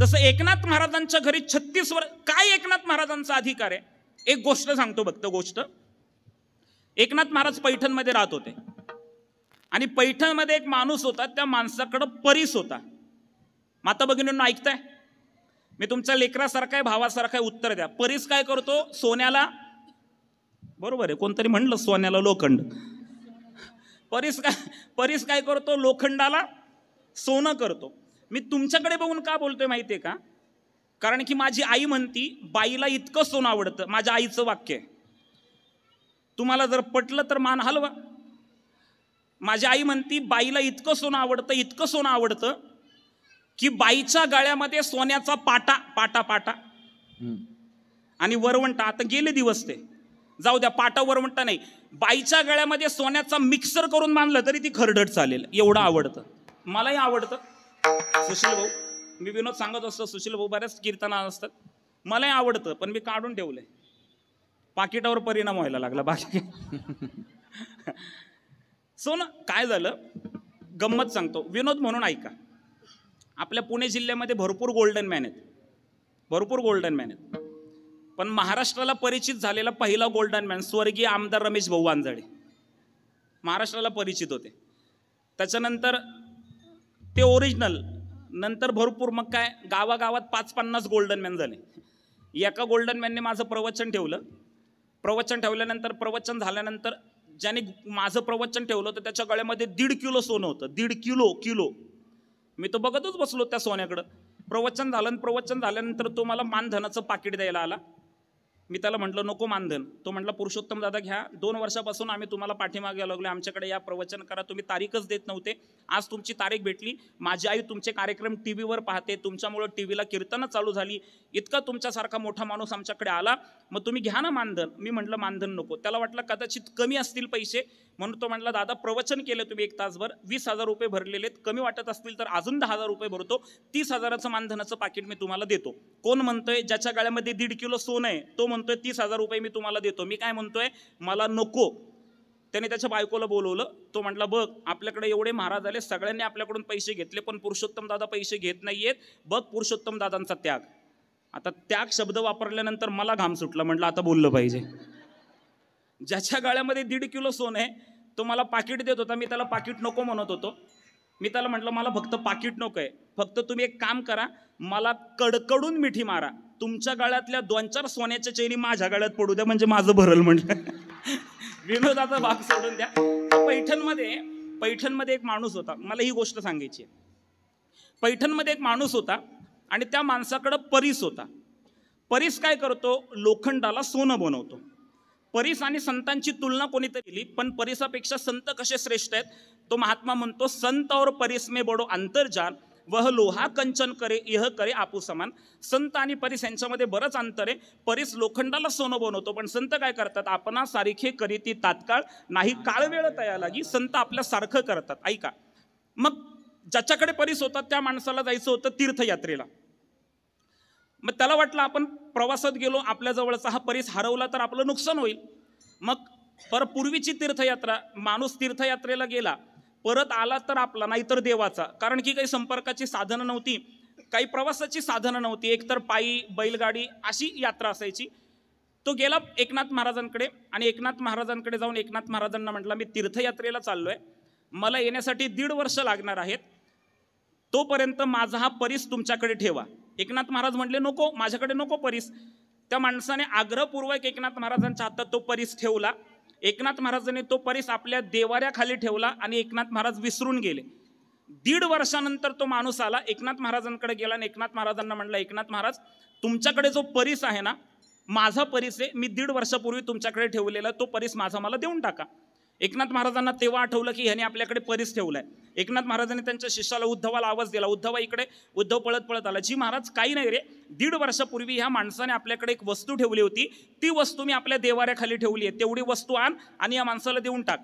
तसं एकनाथ महाराजांच्या घरी 36 वर्ष. काय एकनाथ महाराजांचा अधिकार आहे? एक गोष्ट सांगतो फक्त गोष्ट. एकनाथ महाराज पैठणमध्ये राहत होते आणि पैठणमध्ये एक माणूस होता, त्या माणसाकडं परीस होता. माता भगिनींना ऐकताय? मी तुमच्या लेकरासारखा आहे, भावासारखा आहे, उत्तर द्या. परीस काय करतो? सोन्याला, बरोबर आहे, कोणतरी म्हणलं सोन्याला लोखंड. परीस काय करतो? लोखंडाला सोनं करतो. मी तुमच्याकडे बघून का बोलतोय माहिती आहे का? कारण की माझी आई म्हणती बाईला इतकं सोनं आवडतं. माझ्या आईचं वाक्य आहे, तुम्हाला जर पटलं तर मान हलवा. माझी आई म्हणती बाईला इतकं सोनं आवडतं, इतकं सोनं आवडतं की बाईच्या गळ्यामध्ये सोन्याचा पाटा पाटा पाटा आणि वरवंटा, आता गेले दिवस ते जाऊ द्या, पाटा वरवंटा नाही, बाईच्या गळ्यामध्ये सोन्याचा मिक्सर करून बांधलं तरी ती खरडट चालेल, एवढं आवडतं. मलाही आवडतं. सुशील भाऊ, मी विनोद सांगत असतो, सुशील भाऊ बऱ्याच कीर्तना असतात, मलाही आवडतं, पण मी काढून ठेवलंय, पाकिटावर परिणाम व्हायला लागला बाकी. सोनं काय झालं, गंमत सांगतो, विनोद म्हणून ऐका. आपल्या पुणे जिल्ह्यामध्ये भरपूर गोल्डन मॅन आहेत, भरपूर गोल्डन मॅन आहेत, पण महाराष्ट्राला परिचित झालेला पहिला गोल्डन मॅन स्वर्गीय आमदार रमेश भाऊ वांजाडे महाराष्ट्राला परिचित होते. त्याच्यानंतर ते ओरिजिनल, नंतर भरपूर, मग काय गावागावात 5-50 गोल्डन मॅन झाले. एका गोल्डन मॅनने माझं प्रवचन ठेवलं. प्रवचन ठेवल्यानंतर, प्रवचन झाल्यानंतर ज्याने माझं प्रवचन ठेवलं होतं त्याच्या गळ्यामध्ये 1.5 किलो सोनं होतं. 1.5 किलो. मी तो बघतच बसलो त्या सोन्याकडं. प्रवचन झालं, प्रवचन झाल्यानंतर तो मला मानधनाचं पाकिट द्यायला आला. मी त्याला म्हटलं नको मानधन. तो म्हटला पुरुषोत्तम दादा घ्या, 2 वर्षापासून आम्ही तुम्हाला पाठीमागे लागलो, आमच्याकडे या प्रवचन करा, तुम्ही तारीखच देत नव्हते, आज तुमची तारीख भेटली. माझी आई तुमचे कार्यक्रम टीव्हीवर पाहते, तुमच्यामुळे टीव्हीला कीर्तनं चालू झाली, इतका तुमच्यासारखा मोठा माणूस आमच्याकडे आला, मग तुम्ही घ्या ना मानधन. मी म्हटलं मानधन नको. त्याला वाटलं कदाचित कमी असतील पैसे, म्हणून तो म्हटला दादा प्रवचन केलं तुम्ही 1 तासभर, 20,000 रुपये भरलेले आहेत, कमी वाटत असतील तर अजून 10,000 रुपये भरतो, 30,000चं मानधनाचं पाकिट मी तुम्हाला देतो. कोण म्हणतोय? ज्याच्या गळ्यामध्ये 1.5 किलो सोनं आहे तो म्हणतोय 30,000 रुपये मी तुम्हाला देतो. मी काय म्हणतोय? मला नको. त्याने त्याच्या बायकोला बोलवलं. तो म्हटला बघ आपल्याकडे एवढे महाराज आले, सगळ्यांनी आपल्याकडून पैसे घेतले, पण पुरुषोत्तम दादा पैसे घेत नाहीयेत, बघ पुरुषोत्तम दादांचा त्याग. आता त्याग शब्द वापरल्यानंतर मला घाम सुटला, म्हटलं आता बोललं पाहिजे. ज्याच्या गळ्यामध्ये 1.5 किलो सोनं आहे तो मला पाकिट देत होता, मी त्याला पाकिट नको म्हणत होतो. मी त्याला म्हटलं मला फक्त पाकिट नको आहे, फक्त तुम्ही एक काम करा, मला कडकडून मिठी मारा, तुमच्या गळ्यातल्या 2-4 सोन्याच्या चैनी माझ्या गळ्यात पडू द्या, म्हणजे माझं भरल म्हटलं. विनोदाचा भाग सोडून द्या. पैठणमध्ये एक माणूस होता, मला ही गोष्ट सांगायची आहे. पैठणमध्ये एक माणूस होता आणि त्या माणसाकडं परीस होता. परीस काय करतो? लोखंडाला सोनं बनवतो. परीस आणि संतांची तुलना कोणीतरी केली, पण परीसापेक्षा संत कसे श्रेष्ठ आहेत तो महात्मा म्हणतो, संत और परीस में बडो अंतर्जान, वह लोहा कंचन करे यह करे आपू समान. संत आणि परीस यांच्यामध्ये बरंच अंतर आहे. परीस लोखंडाला सोनं बनवतो, पण संत काय करतात? आपणा सारखे करीती तात्काळ, नाही काळ वेळ तया लागी. संत आपल्यासारखं करतात. ऐका, मग ज्याच्याकडे परीस होता त्या माणसाला जायचं होतं तीर्थयात्रेला. मग त्याला वाटलं आपण प्रवासात गेलो, आपल्या जवळचा हा परीस हरवला तर आपलं नुकसान होईल. मग पूर्वीची तीर्थयात्रा, माणूस तीर्थयात्रेला गेला, परत आला तर आपला, नाहीतर देवाचा. कारण की काही संपर्काची साधनं नव्हती, काही प्रवासाची साधनं नव्हती, एकतर पायी, बैलगाडी अशी यात्रा असायची. तो गेला एकनाथ महाराजांकडे आणि एकनाथ महाराजांकडे जाऊन एकनाथ महाराजांना म्हटला मी तीर्थयात्रेला चाललोय, मला येण्यासाठी 1.5 वर्ष लागणार आहेत, तोपर्यंत माझा हा परीस तुमच्याकडे ठेवा. एकनाथ महाराज म्हटले नको, माझ्याकडे नको परीस. त्या माणसाने आग्रहपूर्वक एकनाथ महाराजांच्या हातात तो परीस ठेवला. एकनाथ महाराजांनी तो परीस आपल्या देवाऱ्याखाली ठेवला आणि एकनाथ महाराज विसरून गेले. 1.5 वर्षानंतर तो माणूस आला, एकनाथ महाराजांकडे गेला आणि एकनाथ महाराजांना म्हटला, एकनाथ महाराज तुमच्याकडे जो परीस आहे ना, माझा परीस आहे, मी 1.5 वर्षापूर्वी तुमच्याकडे ठेवलेला, तो परीस माझा मला देऊन टाका. एकनाथ महाराजांना तेव्हा आठवलं की ह्याने आपल्याकडे परीस ठेवलाय. एकनाथ महाराजांनी त्यांच्या शिष्याला उद्धवाला आवाज दिला. उद्धवा इकडे. उद्धव पळत पळत आला. जी महाराज काही नाही रे, 1.5 वर्षापूर्वी ह्या माणसाने आपल्याकडे एक वस्तू ठेवली होती, ती वस्तू मी आपल्या देवाऱ्याखाली ठेवली आहे, तेवढी वस्तू आण आणि या माणसाला देऊन टाक.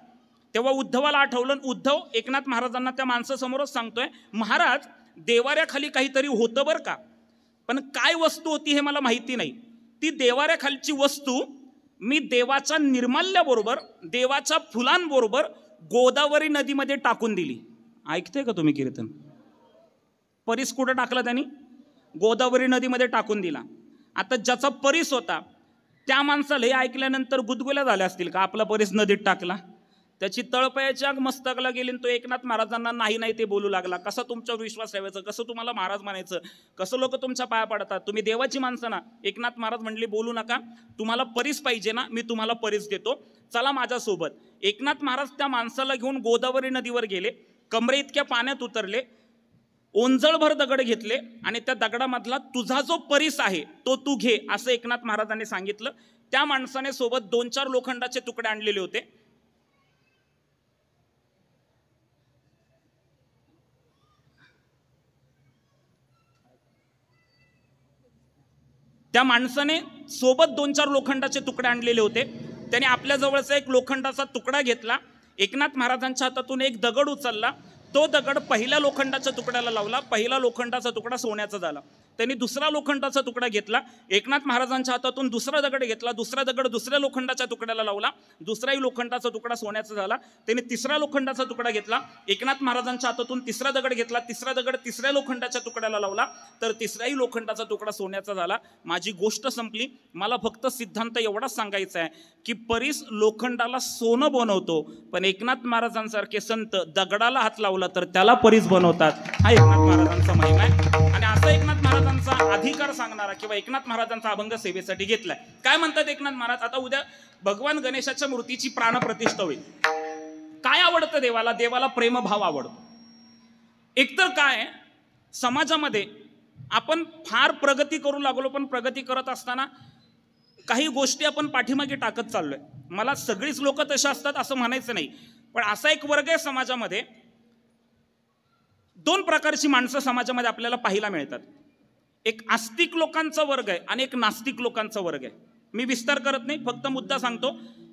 तेव्हा उद्धवाला आठवलं. उद्धव एकनाथ महाराजांना त्या माणसासमोरच सांगतोय, महाराज देवाऱ्याखाली काहीतरी होतं बरं का, पण काय वस्तू होती हे मला माहिती नाही. ती देवाऱ्याखालची वस्तू मी देवाच्या निर्माल्याबरोबर, देवाच्या फुलांबरोबर गोदावरी नदीमध्ये टाकून दिली. ऐकते का तुम्ही कीर्तन? परीस कुठं टाकला त्यांनी? गोदावरी नदीमध्ये टाकून दिला. आता ज्याचा परीस होता त्या माणसाला हे ऐकल्यानंतर गुदगुल्या झाल्या असतील का, आपला परीस नदीत टाकला. त्याची तळपायाची आग मस्तकला गेली तो एकनाथ महाराजांना नाही नाही ते बोलू लागला. कसा तुमच्यावर विश्वास ठेवायचा, कसं तुम्हाला महाराज म्हणायचं, कसं लोक तुमच्या पाया पडतात, तुम्ही देवाची माणसं ना. एकनाथ महाराज म्हणले बोलू नका, तुम्हाला परीस पाहिजे ना, मी तुम्हाला परीस देतो, चला माझ्यासोबत. एकनाथ महाराज त्या माणसाला घेऊन गोदावरी नदीवर गेले, कमरे इतक्या पाण्यात उतरले, ओंजळभर दगड घेतले आणि त्या दगडामधला तुझा जो परीस आहे तो तू घे असं एकनाथ महाराजांनी सांगितलं. त्या माणसाने सोबत 2-4 लोखंडाचे तुकडे आणलेले होते. त्या माणसाने सोबत 2-4 लोखंडाचे तुकडे आणलेले होते. त्याने आपल्या जवळचा एक लोखंडाचा तुकडा घेतला, एकनाथ महाराजांच्या हातातून एक दगड उचलला, तो दगड पहिल्या लोखंडाच्या तुकड्याला लावला, पहिला लोखंडाचा तुकडा सोन्याचा झाला. त्यांनी दुसरा लोखंडाचा तुकडा घेतला, एकनाथ महाराजांच्या हातातून दुसरा दगड घेतला, दुसरा दगड दुसऱ्या लोखंडाच्या तुकड्याला लावला, दुसराही लोखंडाचा तुकडा सोन्याचा झाला. त्यांनी तिसरा लोखंडाचा तुकडा घेतला, एकनाथ महाराजांच्या हातातून तिसरा दगड घेतला, तिसरा दगड तिसऱ्या लोखंडाच्या तुकड्याला लावला, तर तिसराही लोखंडाचा तुकडा सोन्याचा झाला. माझी गोष्ट संपली. मला फक्त सिद्धांत एवढाच सांगायचा आहे की परीस लोखंडाला सोनं बनवतो, पण एकनाथ महाराजांसारखे संत दगडाला हात लावला तर त्याला परीस बनवतात. हा एकनाथ महाराजांचा महिमा आहे. आणि असा एकनाथ महाराजांचा अधिकार सांगणारा किंवा एकनाथ महाराजांचा अभंग सेवेसाठी घेतलाय. काय म्हणतात एकनाथ महाराज, आता उद्या भगवान गणेशाच्या मूर्तीची प्राणप्रतिष्ठा होईल. काय आवडतं देवाला, देवाला प्रेमभाव आवडतो. एकतर काय समाजामध्ये आपण फार प्रगती करू लागलो, पण प्रगती करत असताना काही गोष्टी आपण पाठीमागे टाकत चाललोय. मला सगळीच लोक तशी असतात असं म्हणायचं नाही, पण असा एक वर्ग आहे समाजामध्ये, 2 प्रकारची माणसं समाजामध्ये आपल्याला पाहायला मिळतात. एक आस्तिक लोकांचा वर्ग आहे आणि एक नास्तिक लोकांचा वर्ग आहे. मी विस्तार करत नाही, फक्त मुद्दा सांगतो.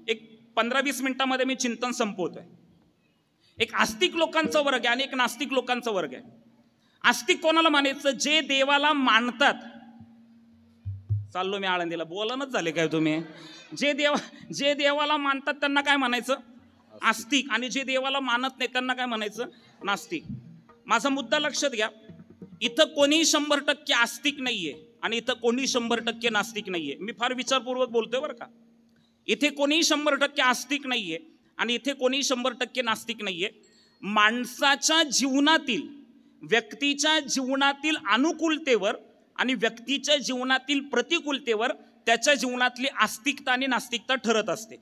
एक 15-20 मिनिटांमध्ये मी चिंतन संपवतोय. एक आस्तिक लोकांचा वर्ग आहे आणि एक नास्तिक लोकांचा वर्ग आहे. आस्तिक कोणाला मानायचं, जे देवाला मानतात. चाललो मी आळंदीला, बोलणंच झाले काय तुम्ही. जे देवाला मानतात त्यांना काय म्हणायचं, आस्तिक. आणि जे देवाला मानत नाही त्यांना काय म्हणायचं, नास्तिक. माझा मुद्दा लक्षात घ्या. इथं कोणी 100% आस्तिक नाहीये आणि इथं कोणी 100% नास्तिक नाहीये. मी फार विचारपूर्वक बोलतोय बरं का. इथे कोणी 100% आस्तिक नाहीये आणि इथे कोणी 100% नास्तिक नाहीये. माणसाच्या जीवनातील, व्यक्तीच्या जीवनातील अनुकूलतेवर आणि व्यक्तीच्या जीवनातील प्रतिकूलतेवर त्याच्या जीवनातली आस्तिकता आणि नास्तिकता ठरत असते.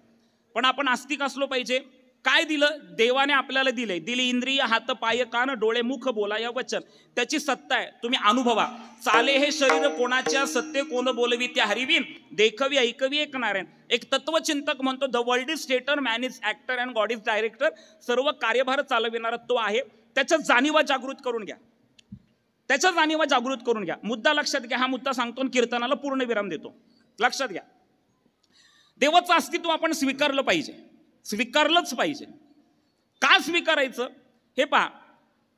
पण आपण आस्तिक असलो पाहिजे. काय दिलं देवाने आपल्याला, दिली इंद्रिय, हात पाय कान डोळे मुख बोलाया वचन. त्याची सत्ता आहे, तुम्ही अनुभवा. चाले हे शरीर कोणाच्या, सत्य कोण बोलवी त्या हरिवीन, देखवी ऐकवी एक नारायण. एक तत्वचिंतक म्हणतो, the world is theatre, man is actor and God is director. सर्व कार्यभार चालविणारा तो आहे. त्याच्या जाणीवा जागृत करून घ्या, त्याच्या जाणीवा जागृत करून घ्या. मुद्दा लक्षात घ्या. हा मुद्दा सांगतो आणि कीर्तनाला पूर्ण विराम देतो. लक्षात घ्या, देवाचं अस्तित्व आपण स्वीकारलं पाहिजे, स्वीकारलंच पाहिजे. का स्वीकारायचं हे पहा.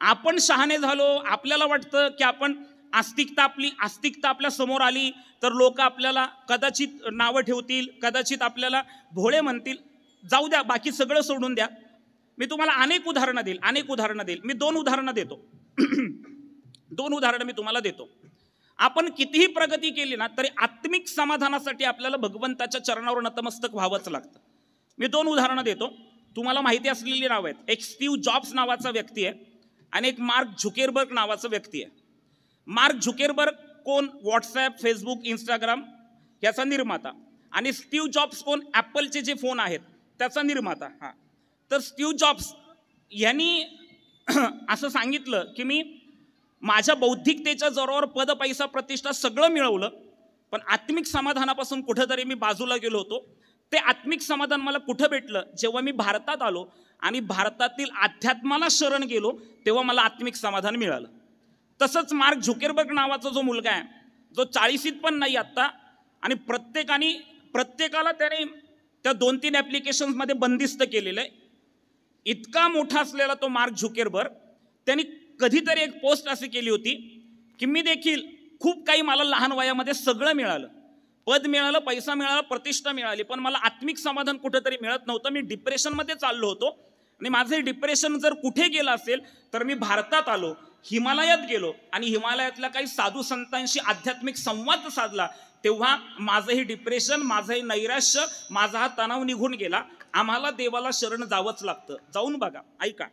आपण शहाणे झालो, आपल्याला वाटतं की आपण आस्तिकता आपल्या समोर आली तर लोक आपल्याला कदाचित नावं ठेवतील, कदाचित आपल्याला भोळे म्हणतील. जाऊ द्या, बाकी सगळं सोडून द्या. मी तुम्हाला अनेक उदाहरणं देईल. मी 2 उदाहरणं देतो. 2 उदाहरणं मी तुम्हाला देतो. आपण कितीही प्रगती केली ना तरी आत्मिक समाधानासाठी आपल्याला भगवंताच्या चरणावर नतमस्तक व्हावंच लागतं. मी 2 उदाहरणं देतो. तुम्हाला माहिती असलेली नावं आहेत. एक स्टीव्ह जॉब्स नावाचा व्यक्ती आहे आणि एक मार्क झुकेरबर्ग नावाचा व्यक्ती आहे. मार्क झुकेरबर्ग कोण, व्हॉट्सॲप, फेसबुक, इंस्टाग्राम याचा निर्माता. आणि स्टीव्ह जॉब्स कोण, ॲपलचे जे फोन आहेत त्याचा निर्माता. हां, तर स्टीव्ह जॉब्स यांनी असं सांगितलं की मी माझ्या बौद्धिकतेच्या जोरावर पद, पैसा, प्रतिष्ठा सगळं मिळवलं, पण आत्मिक समाधानापासून कुठेतरी मी बाजूला गेलो होतो. ते आत्मिक समाधान मला कुठं भेटलं, जेव्हा मी भारतात आलो आणि भारतातील अध्यात्माला शरण गेलो तेव्हा मला आत्मिक समाधान मिळालं. तसंच मार्क झुकेरबर्ग नावाचा जो मुलगा आहे, जो 40शीत पण नाही आत्ता, आणि प्रत्येकाला त्याने त्या 2-3 ॲप्लिकेशन्समध्ये बंदिस्त केलेलं आहे. इतका मोठा असलेला तो मार्क झुकेरबर्ग, त्यांनी कधीतरी एक पोस्ट अशी केली होती की मी देखील खूप काही, मला लहान वयामध्ये सगळं मिळालं, पद मिळालं, पैसा मिळाला, प्रतिष्ठा मिळाली, पण मला आत्मिक समाधान कुठेतरी मिळत नव्हतं. मी डिप्रेशनमध्ये चाललो होतो आणि माझं हे डिप्रेशन जर कुठे गेलं असेल तर मी भारतात आलो, हिमालयात गेलो आणि हिमालयातल्या काही साधू संतांशी आध्यात्मिक संवाद साधला. तेव्हा माझं हे डिप्रेशन, माझं हे नैराश्य, माझा हा तणाव निघून गेला. आम्हाला देवाला शरण जावंच लागतं. जाऊन बघा, ऐका.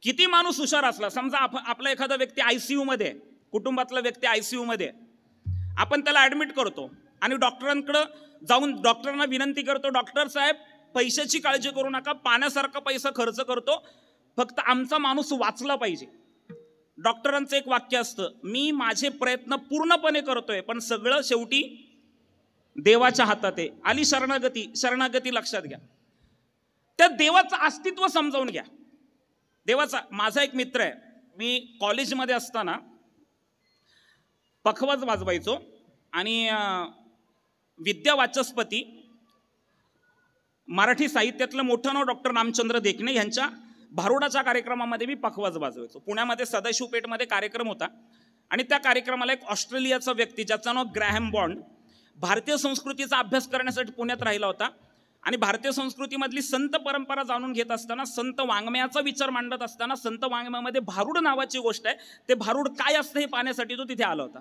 किती माणूस हुशार असला, समजा आपला एखादा व्यक्ती ICU मध्ये आहे, कुटुंबातला व्यक्ती ICU मध्ये आहे, आपण त्याला ऍडमिट करतो आणि डॉक्टरांकडे जाऊन डॉक्टरांना विनंती करतो, डॉक्टर साहेब पैशाची काळजी करू नका, पाण्यासारखा पैसा खर्च करतो, फक्त आमचा माणूस वाचला पाहिजे. डॉक्टरांचं एक वाक्य असतं, मी माझे प्रयत्न पूर्णपणे करतोय पण सगळं शेवटी देवाच्या हातात आहे. आली शरणागती. शरणागती लक्षात घ्या. त्या देवाचं अस्तित्व समजावून घ्या. देवाचा, माझा एक मित्र आहे, मी कॉलेजमध्ये असताना पखवाज वाजवायचो आणि विद्या वाचस्पती मराठी साहित्यातलं मोठं नाव डॉक्टर रामचंद्र देखणे यांच्या भारुडाच्या कार्यक्रमामध्ये मी पखवाज वाजवायचो. पुण्यामध्ये सदाशिवपेठमध्ये कार्यक्रम होता आणि त्या कार्यक्रमाला एक ऑस्ट्रेलियाचा व्यक्ती ज्याचं नाव ग्रॅहम बॉन्ड भारतीय संस्कृतीचा अभ्यास करण्यासाठी पुण्यात राहिला होता आणि भारतीय संस्कृतीमधली संत परंपरा जाणून घेत असताना, संत वाङ्मयाचा विचार मांडत असताना, संत वाङ्मयामध्ये भारुड नावाची गोष्ट आहे, ते भारुड काय असतं हे पाहण्यासाठी तो तिथे आला होता.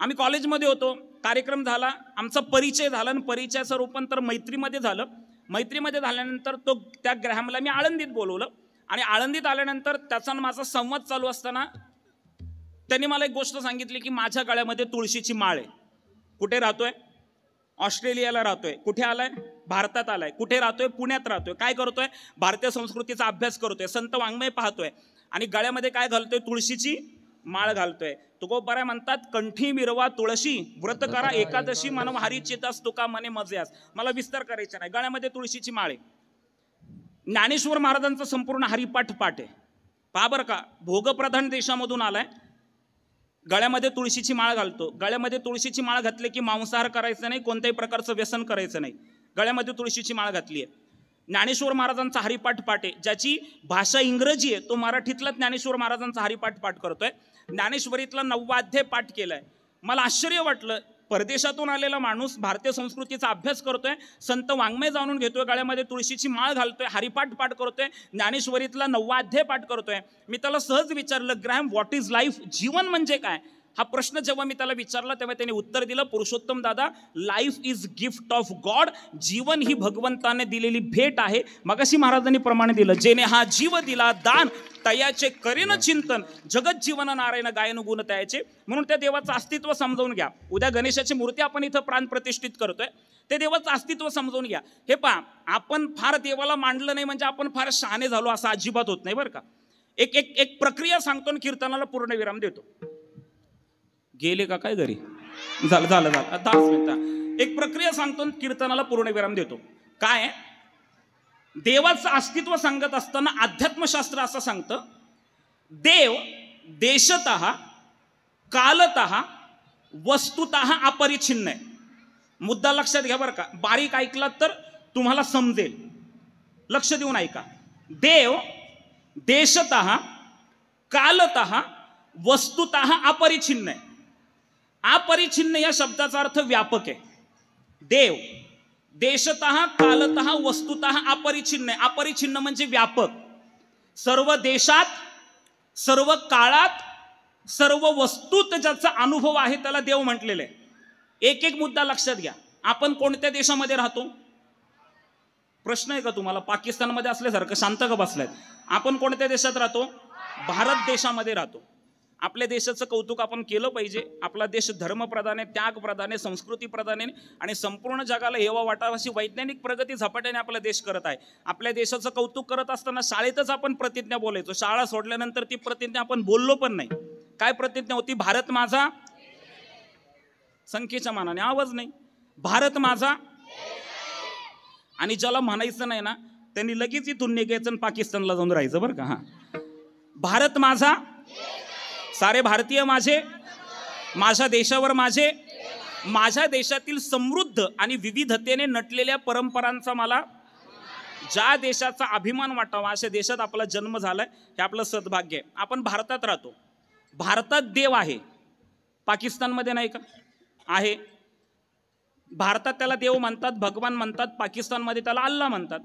आम्ही कॉलेजमध्ये होतो, कार्यक्रम झाला, आमचा परिचय झाला आणि परिचयाचं रूपांतर मैत्रीमध्ये झालं. मैत्रीमध्ये झाल्यानंतर त्या ग्रॅहमला मी आळंदीत बोलवलं आणि आळंदीत आल्यानंतर त्याचा माझा संवाद चालू असताना त्यांनी मला एक गोष्ट सांगितली की माझ्या गळ्यामध्ये तुळशीची माळ आहे. कुठे राहतोय? ऑस्ट्रेलियाला राहतोय. कुठे आलाय? भारतात आलाय. कुठे राहतोय? पुण्यात राहतोय. काय करतोय? भारतीय संस्कृतीचा अभ्यास करतोय, संत वाङ्मय पाहतोय आणि गळ्यामध्ये काय घालतोय? तुळशीची माळ घालतोय. तुकोबाराय म्हणतात, कंठी मिरवा तुळशी व्रत करा एकादशी मानव हरी चेतास तुका मने मजेस. मला विस्तार करायचा नाही. गळ्यामध्ये तुळशीची माळ आहे. ज्ञानेश्वर महाराजांचा संपूर्ण हरिपाठ पाठ आहे. पहा बरं का, भोगप्रधान देशामधून आलाय, गळ्यामध्ये तुळशीची माळ घालतो. गळ्यामध्ये तुळशीची माळ घातली की मांसाहार करायचं नाही, कोणत्याही प्रकारचं व्यसन करायचं नाही. गळ्यामध्ये तुळशीची माळ घातली आहे. ज्ञानेश्वर महाराजांचा हरिपाठ पाठ आहे, ज्याची भाषा इंग्रजी आहे, तो मराठीतला ज्ञानेश्वर महाराजांचा हरिपाठ पाठ करतोय. ज्ञानेश्वरीतला 9वा अध्याय पाठ केलाय. मला आश्चर्य वाटलं, परदेशातून आलेला माणूस भारतीय संस्कृतीचा अभ्यास करतोय, संत वाङ्मय जाणून घेतोय, गळ्यामध्ये तुळशीची माळ घालतोय, हरिपाठ पाठ करतोय, ज्ञानेश्वरीतला 9वा अध्याय पाठ करतोय. मी त्याला सहज विचारलं, ग्रॅहम, व्हॉट इज लाईफ? जीवन म्हणजे काय? हा प्रश्न जेव्हा मी त्याला विचारला तेव्हा त्याने उत्तर दिलं, पुरुषोत्तम दादा, life is gift of God. जीवन ही भगवंताने दिलेली भेट आहे. मगाशी महाराजांनी प्रमाण दिलं, जेने हा जीव दिला दान तयाचे करेन चिंतन, जगत जीवन नारायण गायन गुण तयाचे. म्हणून त्या देवाचं अस्तित्व समजावून घ्या. उद्या गणेशाची मूर्ती आपण इथं प्राण प्रतिष्ठित करतोय, ते देवाचं अस्तित्व समजावून घ्या. हे पहा, आपण फार देवाला मांडलं नाही म्हणजे आपण फार शहाणे झालो असं अजिबात होत नाही बरं का. एक प्रक्रिया सांगतो आणि कीर्तनाला पूर्णविराम देतो. गेले का काय घरी? झालं 10 मिनिटं. एक प्रक्रिया सांगतो आणि कीर्तनाला पूर्णविराम देतो. काय? देवाचं अस्तित्व सांगत असताना अध्यात्मशास्त्र असं सांगतं, देव देशतः कालतः वस्तुतः अपरिच्छिन्न आहे. मुद्दा लक्षात घ्या बरं का, बारीक ऐकलात तर तुम्हाला समजेल. लक्ष देऊन ऐका. देव देशतः कालतः वस्तुतः अपरिच्छिन्न आहे. अपरिच्छिन्न या शब्दाचा अर्थ व्यापक आहे. देव देशतः कालतः वस्तुतः अपरिच्छिन्न आहे. अपरिच्छिन्न म्हणजे व्यापक. सर्व देशात, सर्व काळात, सर्व वस्तूत ज्याचा अनुभव आहे त्याला देव म्हटलेलं आहे. एक मुद्दा लक्षात घ्या. आपण कोणत्या देशामध्ये राहतो? प्रश्न आहे का तुम्हाला? पाकिस्तानमध्ये असल्यासारखं शांत का बसलायत? आपण कोणत्या देशात राहतो? भारत देशामध्ये राहतो. आपल्या देशाचं कौतुक आपण केलं पाहिजे. आपला देश धर्मप्रधान आहे, त्यागप्रधान आहे, संस्कृती प्रधान आहे आणि संपूर्ण जगाला हेवा वाटावा अशी वैज्ञानिक प्रगती झपाट्याने आपला देश करत आहे. आपल्या देशाचं कौतुक करत असताना शाळेतच आपण प्रतिज्ञा बोलायचो. शाळा सोडल्यानंतर ती प्रतिज्ञा आपण बोललो पण नाही. काय प्रतिज्ञा होती? भारत माझा, संख्येच्या मानाने आवाज नाही, भारत माझा. आणि ज्याला म्हणायचं नाही ना त्यांनी लगेच इथून निघायचं आणि पाकिस्तानला जाऊन राहायचं बरं का. हा, भारत माझा, सारे भारतीय माझे, माझ्या देशावर माझे, माझ्या देशातील समृद्ध आणि विविधतेने नटलेल्या परंपरांचा मला, ज्या देशाचा अभिमान वाटावा अशा देशात आपला जन्म झालाय, हे आपलं सद्भाग्य आहे. आपण भारतात राहतो. भारतात देव आहे, पाकिस्तानमध्ये नाही का? आहे. भारतात त्याला देव म्हणतात, भगवान म्हणतात, पाकिस्तानमध्ये त्याला अल्लाह म्हणतात.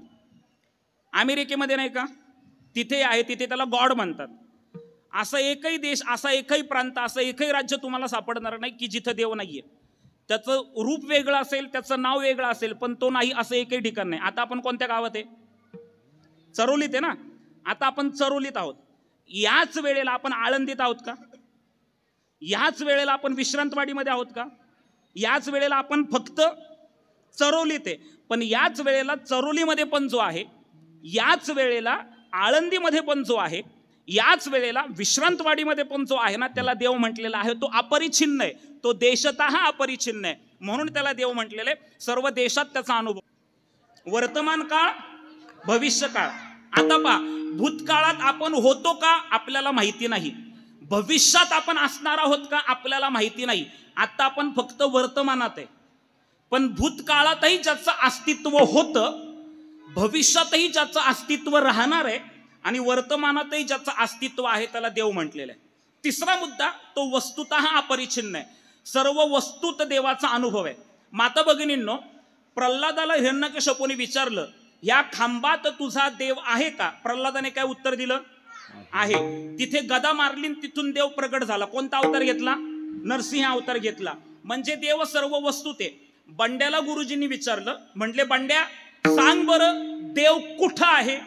अमेरिकेमध्ये नाही का? तिथे आहे, तिथे त्याला गॉड म्हणतात. असा एकही देश, असा एकही प्रांत, असं एकही राज्य तुम्हाला सापडणार नाही की जिथं देव नाहीये. त्याचं रूप वेगळं असेल, त्याचं नाव वेगळं असेल, पण तो नाही असं एकही ठिकाण नाही. आता आपण कोणत्या गावात आहे? चरोलीत आहे ना. आता आपण चरोलीत आहोत. याच वेळेला आपण आळंदीत आहोत का? याच वेळेला आपण विश्रांतवाडीमध्ये आहोत का? याच वेळेला आपण फक्त चरोलीत आहे. पण याच वेळेला चरोलीमध्ये पण जो आहे, याच वेळेला आळंदीमध्ये पण जो आहे, याच वेळेला विश्रांतवाडीमध्ये पण जो आहे ना, त्याला देव म्हटलेला आहे तो अपरिच्छिन्न आहे. तो देशतः अपरिच्छिन्न आहे. म्हणून त्याला देव म्हटलेलं आहे. सर्व देशात त्याचा अनुभव. वर्तमान काळ, भविष्य काळ. आता पहा, भूतकाळात आपण होतो का आपल्याला माहिती नाही. भविष्यात आपण असणार आहोत का आपल्याला माहिती नाही. आता आपण फक्त वर्तमानात आहे. पण भूतकाळातही ज्याचं अस्तित्व होतं, भविष्यातही ज्याचं अस्तित्व राहणार आहे आणि वर्तमानातही ज्याचं अस्तित्व आहे त्याला देव म्हटलेलं आहे. तिसरा मुद्दा, तो वस्तुतः अपरिच्छिन्न आहे. सर्व वस्तूत देवाचा अनुभव आहे. माता भगिनींनो, प्रल्हादाला हिरण्यकश्यपूने विचारलं, या खांबात तुझा देव आहे का? प्रल्हादाने काय उत्तर दिलं? आहे. तिथे गदा मारली, तिथून देव प्रगट झाला. कोणता अवतार घेतला? नरसिंह अवतार घेतला. म्हणजे देव सर्व वस्तूत आहे. बंड्याला गुरुजींनी विचारलं, म्हटले बंड्या सांग बरं देव कुठं आहे,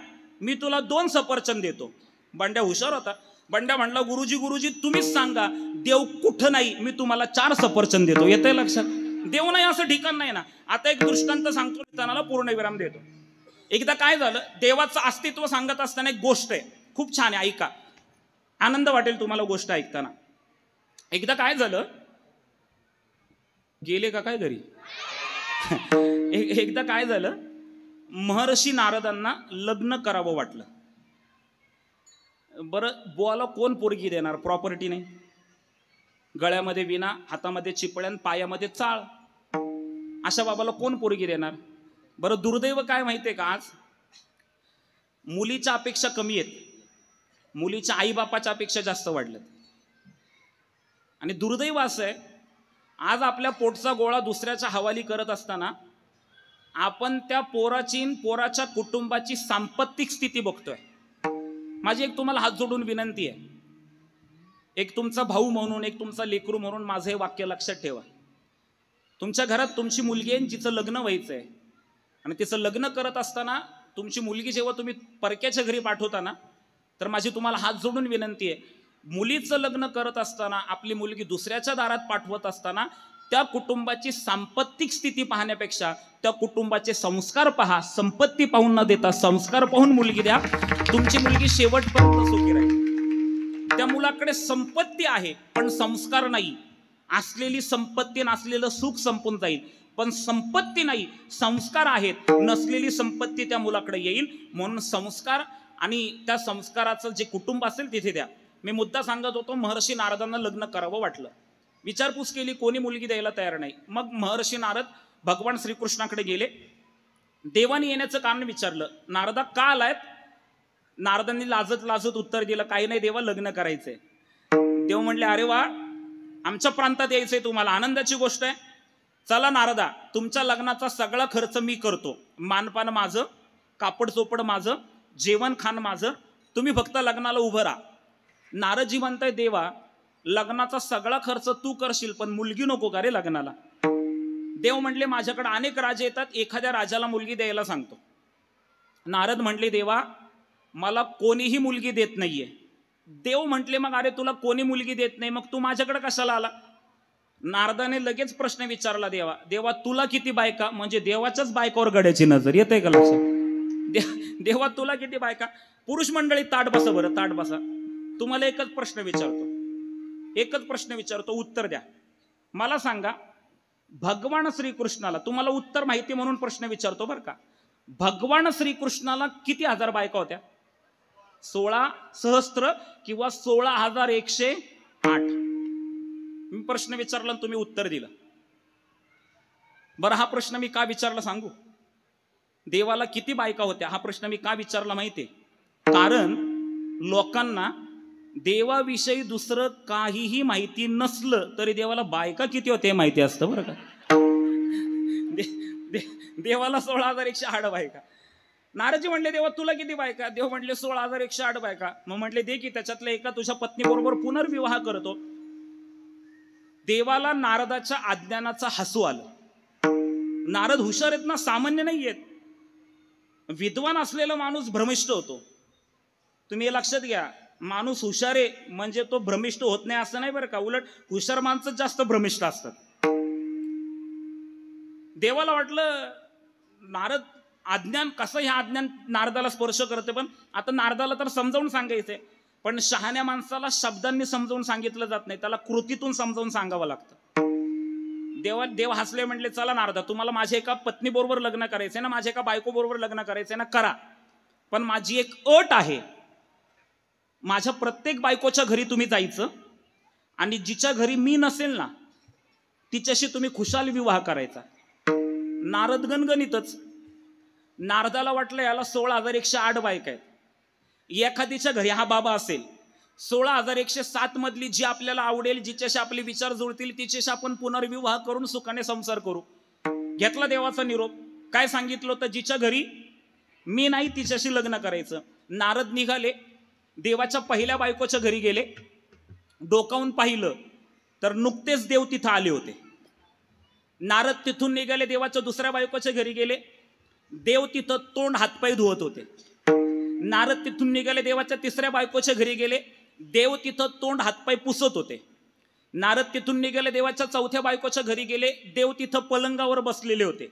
मी तुला 2 सफरचंद देतो. बंड्या हुशार होता. बंड्या म्हणला, गुरुजी तुम्हीच सांगा देव कुठं नाही, मी तुम्हाला 4 सफरचंद देतो. येतंय लक्षात? देव नाही असं ठिकाण नाही ना. आता एक दृष्टांत सांगतो, त्यांना पूर्णविराम देतो. एकदा काय झालं, देवाचं अस्तित्व सांगत असताना एक गोष्ट आहे, खूप छान आहे, ऐका, आनंद वाटेल तुम्हाला गोष्ट ऐकताना. एकदा काय झालं, गेले का काय घरी? एकदा काय झालं, महर्षी नारदांना लग्न करावं वाटलं. बरं, बुवाला कोण पोरगी देणार? प्रॉपर्टी नाही, गळ्यामध्ये विणा, हातामध्ये चिपळ्यान, पायामध्ये चाळ, अशा बाबाला कोण पोरगी देणार? बरं, दुर्दैव काय माहितीये का, आज मुलीच्या अपेक्षा कमी आहेत, मुलीच्या आईबापाच्या अपेक्षा जास्त वाढल्यात. आणि दुर्दैव असं आहे, आज आपल्या पोटचा गोळा दुसऱ्याच्या हवाली करत असताना आपण त्या पोराच्या कुटुंबाची सांपत्तिक स्थिती बघतोय. माझी एक तुम्हाला हात जोडून विनंती आहे, एक तुमचा भाऊ म्हणून, एक तुमचा लेकरू म्हणून माझं हे वाक्य लक्षात ठेवा. तुमच्या घरात तुमची मुलगी आहे, जिचं लग्न व्हायचं आहे, आणि तिचं लग्न करत असताना तुमची मुलगी जेव्हा तुम्ही परक्याच्या घरी पाठवताना, तर माझी तुम्हाला हात जोडून विनंती आहे, मुलीचं लग्न करत असताना आपली मुलगी दुसऱ्याच्या दारात पाठवत असताना त्या कुटुंबाची सांपत्तिक स्थिती पाहण्यापेक्षा त्या कुटुंबाचे संस्कार पहा. संपत्ती पाहून न देता संस्कार पाहून मुलगी द्या. तुमची मुलगी शेवटपर्यंत सुखी राहील. त्या मुलाकडे संपत्ती आहे पण संस्कार नाही. असलेली संपत्ती नसलेलं सुख संपून जाईल, पण संपत्ती नाही, संस्कार आहेत, नसलेली संपत्ती त्या मुलाकडे येईल. म्हणून संस्कार आणि त्या संस्काराचं जे कुटुंब असेल तिथे द्या. मी मुद्दा सांगत होतो, महर्षी नारदांना लग्न करावं वाटलं, विचारपूस केली, कोणी मुलगी द्यायला तयार नाही. मग महर्षी नारद भगवान श्रीकृष्णाकडे गेले. देवाने येण्याचं कारण विचारलं, नारदा का आलायत? नारदांनी लाजत लाजत उत्तर दिलं, काही नाही देवा, लग्न करायचंय. देव म्हणले, अरे वा, आमच्या प्रांतात यायचंय तुम्हाला, आनंदाची गोष्ट आहे. चला नारदा, तुमच्या लग्नाचा सगळा खर्च मी करतो. मानपान माझं, कापड चोपड माझं, जेवण खाण माझं, तुम्ही फक्त लग्नाला उभं राहा. नारदजी म्हणताय, देवा लग्नाचा सगळा खर्च तू करशील, पण मुलगी नको का रे लग्नाला? देव म्हणले, माझ्याकडे अनेक राजे येतात, एखाद्या राजाला मुलगी द्यायला सांगतो. नारद म्हटले, देवा मला कोणीही मुलगी देत नाहीये. देव म्हटले, मग अरे तुला कोणी मुलगी देत नाही, मग तू माझ्याकडे कशाला आला? नारदाने लगेच प्रश्न विचारला, देवा तुला किती बायका? म्हणजे देवाच्याच बायकावर गड्याची नजर. येते का लक्षात? देवा तुला किती बायका? पुरुष मंडळी ताट बसा बरं, ताट बसा. तुम्हाला एकच प्रश्न विचारतो, उत्तर द्या. मला सांगा, भगवान श्रीकृष्णाला, तुम्हाला उत्तर माहिती म्हणून प्रश्न विचारतो बरं का, भगवान श्रीकृष्णाला किती हजार बायका होत्या? 16 सहस्त्र किंवा 16,108. मी प्रश्न विचारला आणि तुम्ही उत्तर दिलं. बरं, हा प्रश्न मी का विचारला सांगू? देवाला किती बायका होत्या हा प्रश्न मी का विचारला माहितीये? कारण लोकांना देवाविषयी दुसरं काहीही माहिती नसलं तरी देवाला बायका किती होते माहिती असतं बरं का. देवाला 16,108 बायका. नारदजी म्हणले, देवा तुला किती बायका? देव म्हटले 16,108 बायका. मग म्हटले, दे की त्याच्यातल्या एका तुझ्या पत्नी बरोबर पुनर्विवाह करतो. देवाला नारदाच्या अज्ञानाचा हसू आलं. नारद हुशार आहेत ना, सामान्य नाही आहेत. विद्वान असलेला माणूस भ्रमिष्ट होतो. तुम्ही हे लक्षात घ्या, माणूस हुशार आहे म्हणजे तो भ्रमिष्ट होत नाही असं नाही बरं का. उलट हुशार माणसं जास्त भ्रमिष्ट असतात. देवाला वाटलं नारद अज्ञान कसं, ह्या अज्ञान नारदाला स्पर्श करते. पण आता नारदाला तर समजावून सांगायचंय, पण शहाण्या माणसाला शब्दांनी समजावून सांगितलं जात नाही, त्याला कृतीतून समजावून सांगावं लागतं. देव हसले, म्हटले चला नारदा, तुम्हाला माझ्या एका पत्नी बरोबर लग्न करायचंय ना, माझ्या एका बायको बरोबर लग्न करायचंय ना, करा. पण माझी एक अट आहे, माझ्या प्रत्येक बायकोच्या घरी तुम्ही जायचं आणि जिच्या घरी मी नसेल ना तिच्याशी तुम्ही खुशाल विवाह करायचा. नारद गणगणितच. नारदाला वाटलं याला 16,108 बायका आहेत. एखादीच्या घरी हा बाबा असेल, 16,107 मधली जी आपल्याला आवडेल, जिच्याशी आपले विचार जुळतील, तिच्याशी आपण पुनर्विवाह करून सुखाने संसार करू. घेतला देवाचा निरोप. काय सांगितलं होतं, जिच्या घरी मी नाही तिच्याशी लग्न करायचं. नारद निघाले, देवाच्या पहिल्या बायकोच्या घरी गेले. डोकावून पाहिलं तर नुकतेच देव तिथं आले होते. नारद तिथून निघाले, देवाच्या दुसऱ्या बायकोच्या घरी गेले. देव तिथं तोंड हातपाय धुवत होते. नारद तिथून निघाले, देवाच्या तिसऱ्या बायकोच्या घरी गेले. देव तिथं तोंड हातपाय पुसत होते. नारद तिथून निघाले, देवाच्या चौथ्या बायकोच्या घरी गेले. देव तिथं पलंगावर बसलेले होते.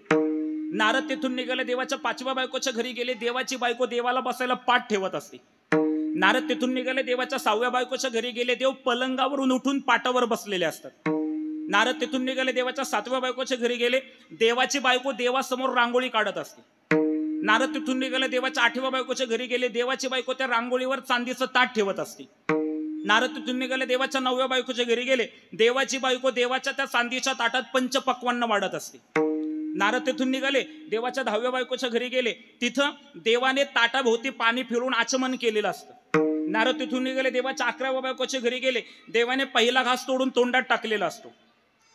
नारद तिथून निघाले, देवाच्या 5व्या बायकोच्या घरी गेले. देवाची बायको देवाला बसायला पाठ ठेवत असते. नारद तिथून निघाले, देवाच्या 6व्या बायकोच्या घरी गेले. देव पलंगावरून उठून पाटावर बसलेले असतात. नारद तिथून निघाले, देवाच्या 7व्या बायकोच्या घरी गेले. देवाची बायको देवासमोर रांगोळी काढत असते. नारद तिथून निघाले, देवाच्या 8व्या बायकोच्या घरी गेले. देवाची बायको त्या रांगोळीवर चांदीचं ताट ठेवत असते. नारद तिथून निघाले, देवाच्या 9व्या बायकोच्या घरी गेले. देवाची बायको देवाच्या त्या चांदीच्या ताटात पंचपक्वान्न वाढत असते. नारद तिथून निघाले, देवाच्या 10व्या बायकोच्या घरी गेले. तिथं देवाने ताटाभोवती पाणी फिरून आचमन केलेलं असतं. नारद तिथून निघाले, देवाच्या 11व्या बायकोच्या घरी गेले. देवाने पहिला घास तोडून तोंडात टाकलेला असतो.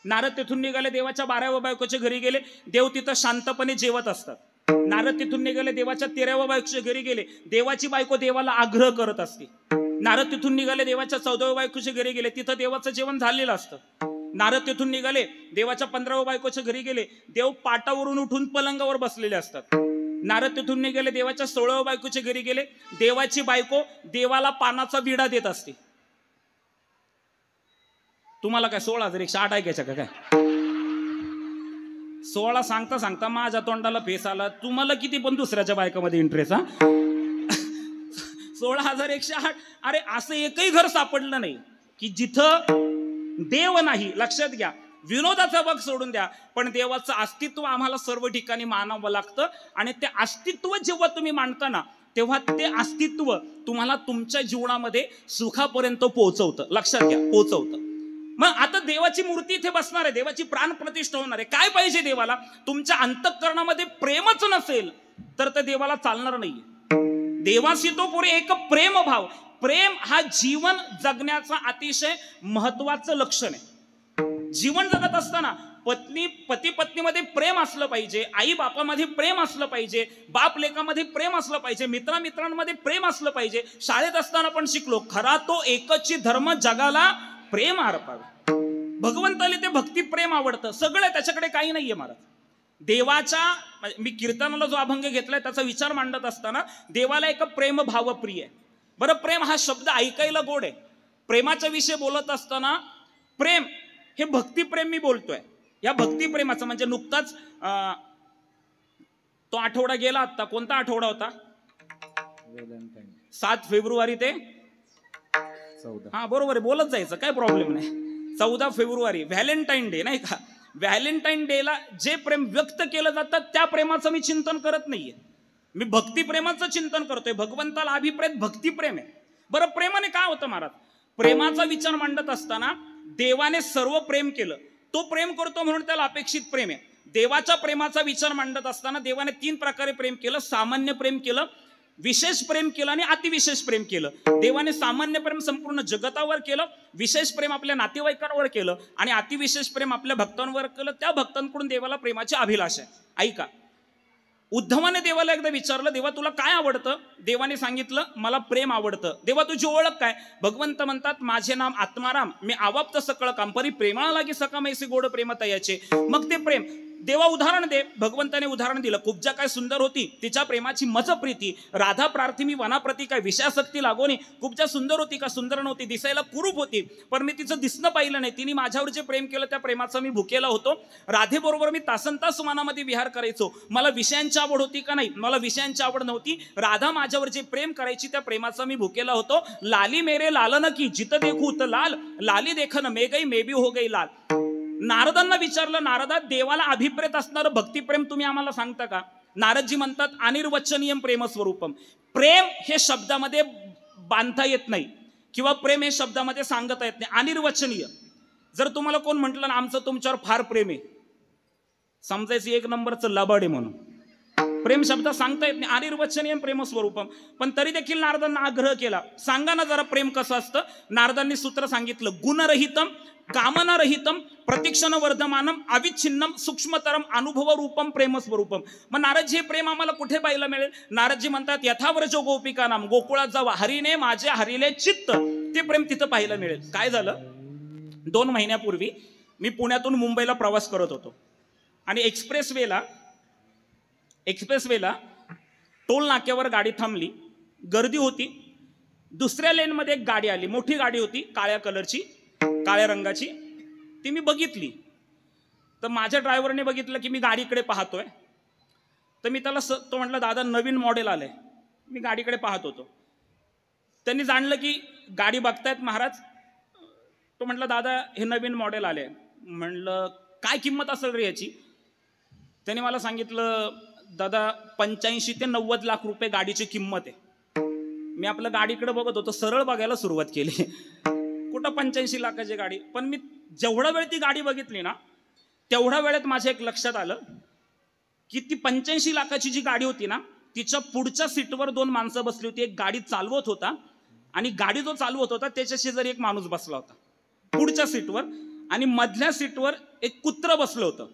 नारद तिथून निघाले, देवाच्या 12व्या बायकोच्या घरी गेले. देव तिथं शांतपणे जेवत असतात. नारद तिथून निघाले, देवाच्या 13व्या बायकोच्या घरी गेले. देवाची बायको देवाला आग्रह करत असते. नारद तिथून निघाले, देवाच्या 14व्या बायकोच्या घरी गेले. तिथं देवाचं जेवण झालेलं असतं. नारद तिथून निघाले, देवाच्या 15व्या बायकोच्या घरी गेले. देव पाटावरून उठून पलंगावर बसलेले असतात. नारद तिथून निघाले, देवाच्या 16व्या बायकोच्या घरी गेले. देवाची बायको देवाला पानाचा विडा देत असते. तुम्हाला काय 16,108 ऐकायचं का काय? 16 सांगता सांगता माझ्या तोंडाला फेस आला. तुम्हाला किती पण दुसऱ्याच्या बायकामध्ये इंटरेस्ट हा? 16,108. अरे असं एकही घर सापडलं नाही की जिथं देव नाही. लक्षात घ्या, विनोदाचा भाग सोडून द्या, पण देवाचं अस्तित्व आम्हाला सर्व ठिकाणी मानावं लागतं. आणि ते अस्तित्व जेव्हा तुम्ही मांडता ना, तेव्हा ते अस्तित्व तुम्हाला तुमच्या जीवनामध्ये सुखापर्यंत पोहोचवतं. लक्षात घ्या, पोहोचवतं. मग आता देवाची मूर्ती इथे बसणार आहे, देवाची प्राण प्रतिष्ठा होणार आहे. काय पाहिजे देवाला? तुमच्या अंतःकरणामध्ये प्रेमच नसेल तर ते देवाला चालणार नाही. देवाशी तो पुरे एक प्रेम भाव. प्रेम हा जीवन जगण्याचा अतिशय महत्वाचं लक्षण आहे. जीवन जगत असताना पती पत्नीमध्ये प्रेम असलं पाहिजे, आई बापामध्ये प्रेम असलं पाहिजे, बाप लेकामध्ये प्रेम असलं पाहिजे, मित्रांमध्ये प्रेम असलं पाहिजे. शाळेत असताना पण शिकलो, खरा तो एकची धर्म जगाला प्रेम अर्पावे. भगवंताला ते भक्ती प्रेम आवडतं. सगळं त्याच्याकडे काही नाहीये महाराज. देवाच्या, मी कीर्तनाला जो अभंग घेतलाय त्याचा विचार मांडत असताना देवाला एक प्रेम भाव प्रिय आहे. बरं, प्रेम हा शब्द ऐकायला गोड आहे. प्रेमाच्या विषयी बोलत असताना प्रेम हे भक्तिप्रेम मी बोलतोय. या भक्तिप्रेमाचं म्हणजे नुकताच तो आठवडा गेला. आता कोणता आठवडा होता? 7 फेब्रुवारी ते 14. हा बरोबर आहे, बोलत जायचं, काय प्रॉब्लेम नाही. 14 फेब्रुवारी व्हॅलेंटाईन डे नाही का? व्हॅलेंटाईन डेला जे प्रेम व्यक्त केलं जातं त्या प्रेमाचं मी चिंतन करत नाहीये. मी भक्तिप्रेमाचं चिंतन करतोय. भगवंताला अभिप्रेत भक्तिप्रेम आहे. बरं, प्रेमाने काय होतं महाराज? प्रेमाचा विचार मांडत असताना देवाने सर्व प्रेम केलं. तो प्रेम करतो म्हणून त्याला अपेक्षित प्रेम आहे. देवाच्या प्रेमाचा विचार मांडत असताना देवाने 3 प्रकारे प्रेम केलं. सामान्य प्रेम केलं, विशेष प्रेम केलं आणि अतिविशेष प्रेम केलं. देवाने सामान्य प्रेम संपूर्ण जगतावर केलं, विशेष प्रेम आपल्या नातेवाईकांवर केलं आणि अतिविशेष प्रेम आपल्या भक्तांवर केलं. त्या भक्तांकडून देवाला प्रेमाची अभिलाषा आहे. ऐका, उद्धवाने देवाला एकदा विचारलं, देवा तुला काय आवडतं? देवाने सांगितलं मला प्रेम आवडतं. देवा तुझी ओळख काय? भगवंत म्हणतात माझे नाम आत्माराम, मी आवाप्त सकळ काम, परी प्रेमाला लागी सकामैसी गोड प्रेम तयाचे. मग ते प्रेम देवा उदाहरण दे. भगवंताने उदाहरण दिलं. कुब्जा काय सुंदर होती, तिच्या प्रेमाची मज प्रीती. राधा प्रार्थी मी वनाप्रती, काय विषयासक्ती लागोनी. कुब्जा सुंदर होती का? सुंदर नव्हती, दिसायला कुरूप होती, पण मी तिचं दिसणं पाहिलं नाही. तिने माझ्यावर जे प्रेम केलं त्या प्रेमाचा मी भुकेला होतो. राधेबरोबर मी तासनतास वनामध्ये विहार करायचो. मला विषयांची आवड होती का? नाही, मला विषयांची आवड नव्हती. राधा माझ्यावर जे प्रेम करायची त्या प्रेमाचा मी भुकेला होतो. लाली मेरे लालन की जित देखू त लाल, लाली देखन मे गई मे बी हो गई लाल. नारदांना विचारलं, नारदा देवाला अभिप्रेत असणारं भक्तिप्रेम तुम्ही आम्हाला सांगता का? नारदजी म्हणतात अनिर्वचनीयम प्रेमस्वरूपम. प्रेम हे शब्दामध्ये बांधता येत नाही किंवा प्रेम हे शब्दामध्ये सांगता येत नाही. अनिर्वचनीय. जर तुम्हाला कोण म्हटलं ना आमचं तुमच्यावर फार प्रेम आहे, समजायचं एक नंबरचं लबाड आहे म्हणून. प्रेम शब्द सांगता येत नाही. अनिर्वचनीय प्रेमस्वरूपम. पण तरी देखील नारदांना आग्रह केला, सांगा ना जरा प्रेम कसं असतं. नारदांनी सूत्र सांगितलं, गुणरहितम कामनारहितम प्रतिक्षण वर्धमानम अविच्छिन्नम सूक्ष्मतरम अनुभव रूपम प्रेमस्वरूपम. मग नारदजी हे प्रेम आम्हाला कुठे पाहायला मिळेल? नारदजी म्हणतात यथावरजो गोपिका नाम, गोकुळात जावा हरीने माझे हरिले चित्त, ते प्रेम तिथं पाहायला मिळेल. काय झालं, 2 महिन्यापूर्वी मी पुण्यातून मुंबईला प्रवास करत होतो आणि एक्सप्रेसवेला टोल नाक्यावर गाडी थांबली, गर्दी होती. दुसऱ्या लेनमध्ये एक गाडी आली, मोठी गाडी होती, काळ्या कलरची, काळ्या रंगाची. ती मी बघितली तर माझ्या ड्रायव्हरने बघितलं की मी गाडीकडे पाहतोय. तर मी त्याला तो म्हटलं दादा नवीन मॉडेल आलंय. मी गाडीकडे पाहत होतो. त्यांनी जाणलं की गाडी बघतायत महाराज. तो म्हटलं दादा हे नवीन मॉडेल आले. म्हणलं काय किंमत असेल रे याची? त्याने मला सांगितलं दादा 85 ते 90 लाख रुपये गाडीची किंमत आहे. मी आपल्या गाडीकडे बघत होतो, सरळ बघायला सुरुवात केली. कुठं 85 लाखाची गाडी? पण मी जेवढा वेळ ती गाडी बघितली ना तेवढ्या वेळेत माझ्या एक लक्षात आलं की ती 85 लाखाची जी गाडी होती ना तिच्या पुढच्या सीटवर 2 माणसं बसली होती. एक गाडी चालवत होता आणि गाडी जो चालवत होता त्याच्या शेजारी एक माणूस बसला होता पुढच्या सीटवर, आणि मधल्या सीटवर एक कुत्र बसलं होतं.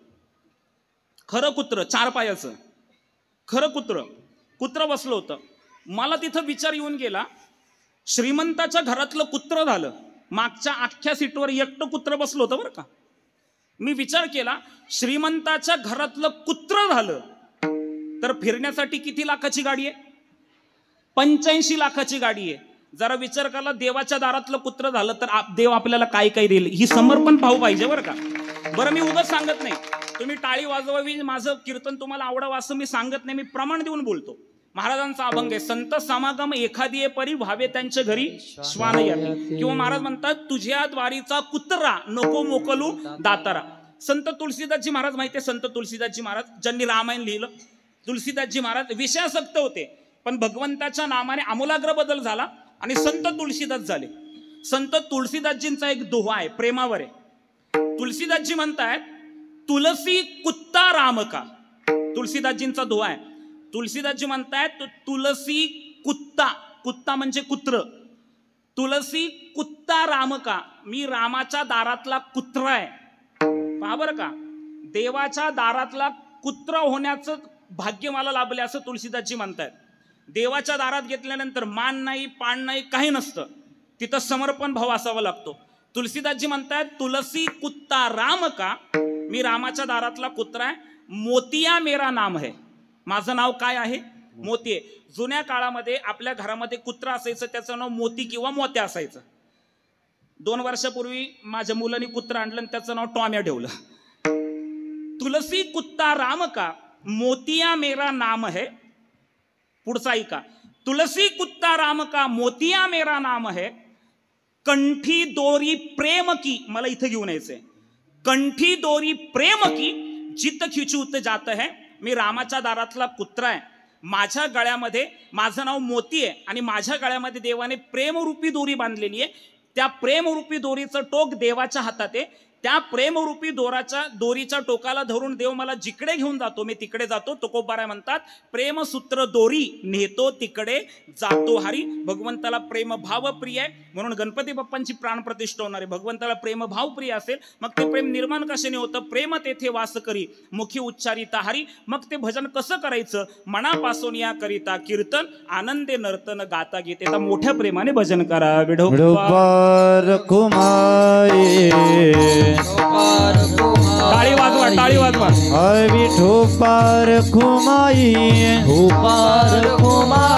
खरं कुत्र, 4 पायाचं खरं कुत्र बसलं होतं. मला तिथं विचार येऊन गेला, श्रीमंताच्या घरातलं कुत्र झालं, मागच्या अख्ख्या सीटवर एकटं कुत्र बसलं होतं बरं का. मी विचार केला श्रीमंताच्या घरातलं कुत्र झालं तर फिरण्यासाठी किती लाखाची गाडी आहे? 85 लाखाची गाडी आहे. जरा विचार करा, देवाच्या दारातलं कुत्र झालं तर देव आपल्याला काय काय देईल, ही समर्पण भाव पाहिजे बरं का. बरं मी उगाच सांगत नाही, तुम्ही टाळी वाजवावी, माझं कीर्तन तुम्हाला आवडावं असं मी सांगत नाही, मी प्रमाण देऊन बोलतो. महाराजांचा अभंग आहे, संत समागम एखादी परी व्हावे त्यांच्या घरी श्वान यावी. किंवा महाराज म्हणतात तुझ्या द्वारीचा कुत्रा नको मोकलू दातारा. संत तुलसीदासजी महाराज माहिती आहे, संत तुलसीदासजी महाराज ज्यांनी रामायण लिहिलं. तुलसीदासजी महाराज विषयासक्त होते, पण भगवंताच्या नामाने आमूलाग्र बदल झाला आणि संत तुलसीदास झाले. संत तुलसीदासजींचा एक दोहा आहे, प्रेमावर आहे. तुलसीदासजी म्हणतायत तुलसी कुत्ता राम का. तुलसीदासजींचा दोहा आहे. तुलसीदासजी म्हणतायत तुलसी कुत्ता म्हणजे कुत्र, तुलसी कुत्ता राम का, मी रामाच्या दारातला कुत्रा आहे. पहा बरं का, देवाच्या दारातला कुत्रा होण्याचं भाग्य मला लाभले असं तुलसीदासजी म्हणतायत. देवाच्या दारात घेतल्यानंतर मान नाही, पान नाही, काही नसतं, तिथं समर्पण भाव असावा लागतो. तुलसीदासजी म्हणतायत तुलसी कुत्ता राम का, मी रामाच्या दारातला कुत्रा आहे. मोतिया मेरा नाम है, माझं नाव काय आहे? मोती आहे. जुन्या काळामध्ये आपल्या घरामध्ये कुत्रा असायचं, त्याचं नाव मोती किंवा मोत्या असायचं. 2 वर्षापूर्वी माझ्या मुलांनी कुत्रा आणलं आणि त्याचं नाव टॉम्या ठेवलं. तुलसी कुत्ता राम का, मोतिया मेरा नाम है. पुढचा ऐका, तुलसी कुत्ता राम का, मोतिया मेरा नाम है. कंठी दोरी प्रेम की, मला इथं घेऊन यायचंय, कंठी दोरी प्रेम की जित खिचूत जात है. मी रामाच्या दारातला कुत्रा आहे. माझ्या गळ्यामध्ये माझं नाव मोती आहे आणि माझ्या गळ्यामध्ये देवाने प्रेमरूपी दोरी बांधलेली आहे. त्या प्रेमरूपी दोरीचं टोक देवाच्या हातात आहे. त्या प्रेमरूपी दोरीच्या टोकाला धरून देव मला जिकडे घेऊन जातो मी तिकडे जातो. तुकोबाराय म्हणतात प्रेमसूत्र दोरी नेतो तिकडे जातो हरी. भगवंताला प्रेमभाव प्रिय आहे म्हणून गणपती बाप्पांची प्राणप्रतिष्ठा होणार आहे. भगवंताला प्रेमभाव प्रिय असेल मग ते प्रेम निर्माण कशाने होतं? प्रेम तेथे वास करी मुखी उच्चारिता हरी. मग ते भजन कसं करायचं? मनापासून या करिता कीर्तन आनंदे नर्तन गाता गीते. मोठ्या प्रेमाने भजन करा. विठोबा कुमारी टाळी वाजवा टाळी वाजवा. विठोबा कुमाई उपार कुमार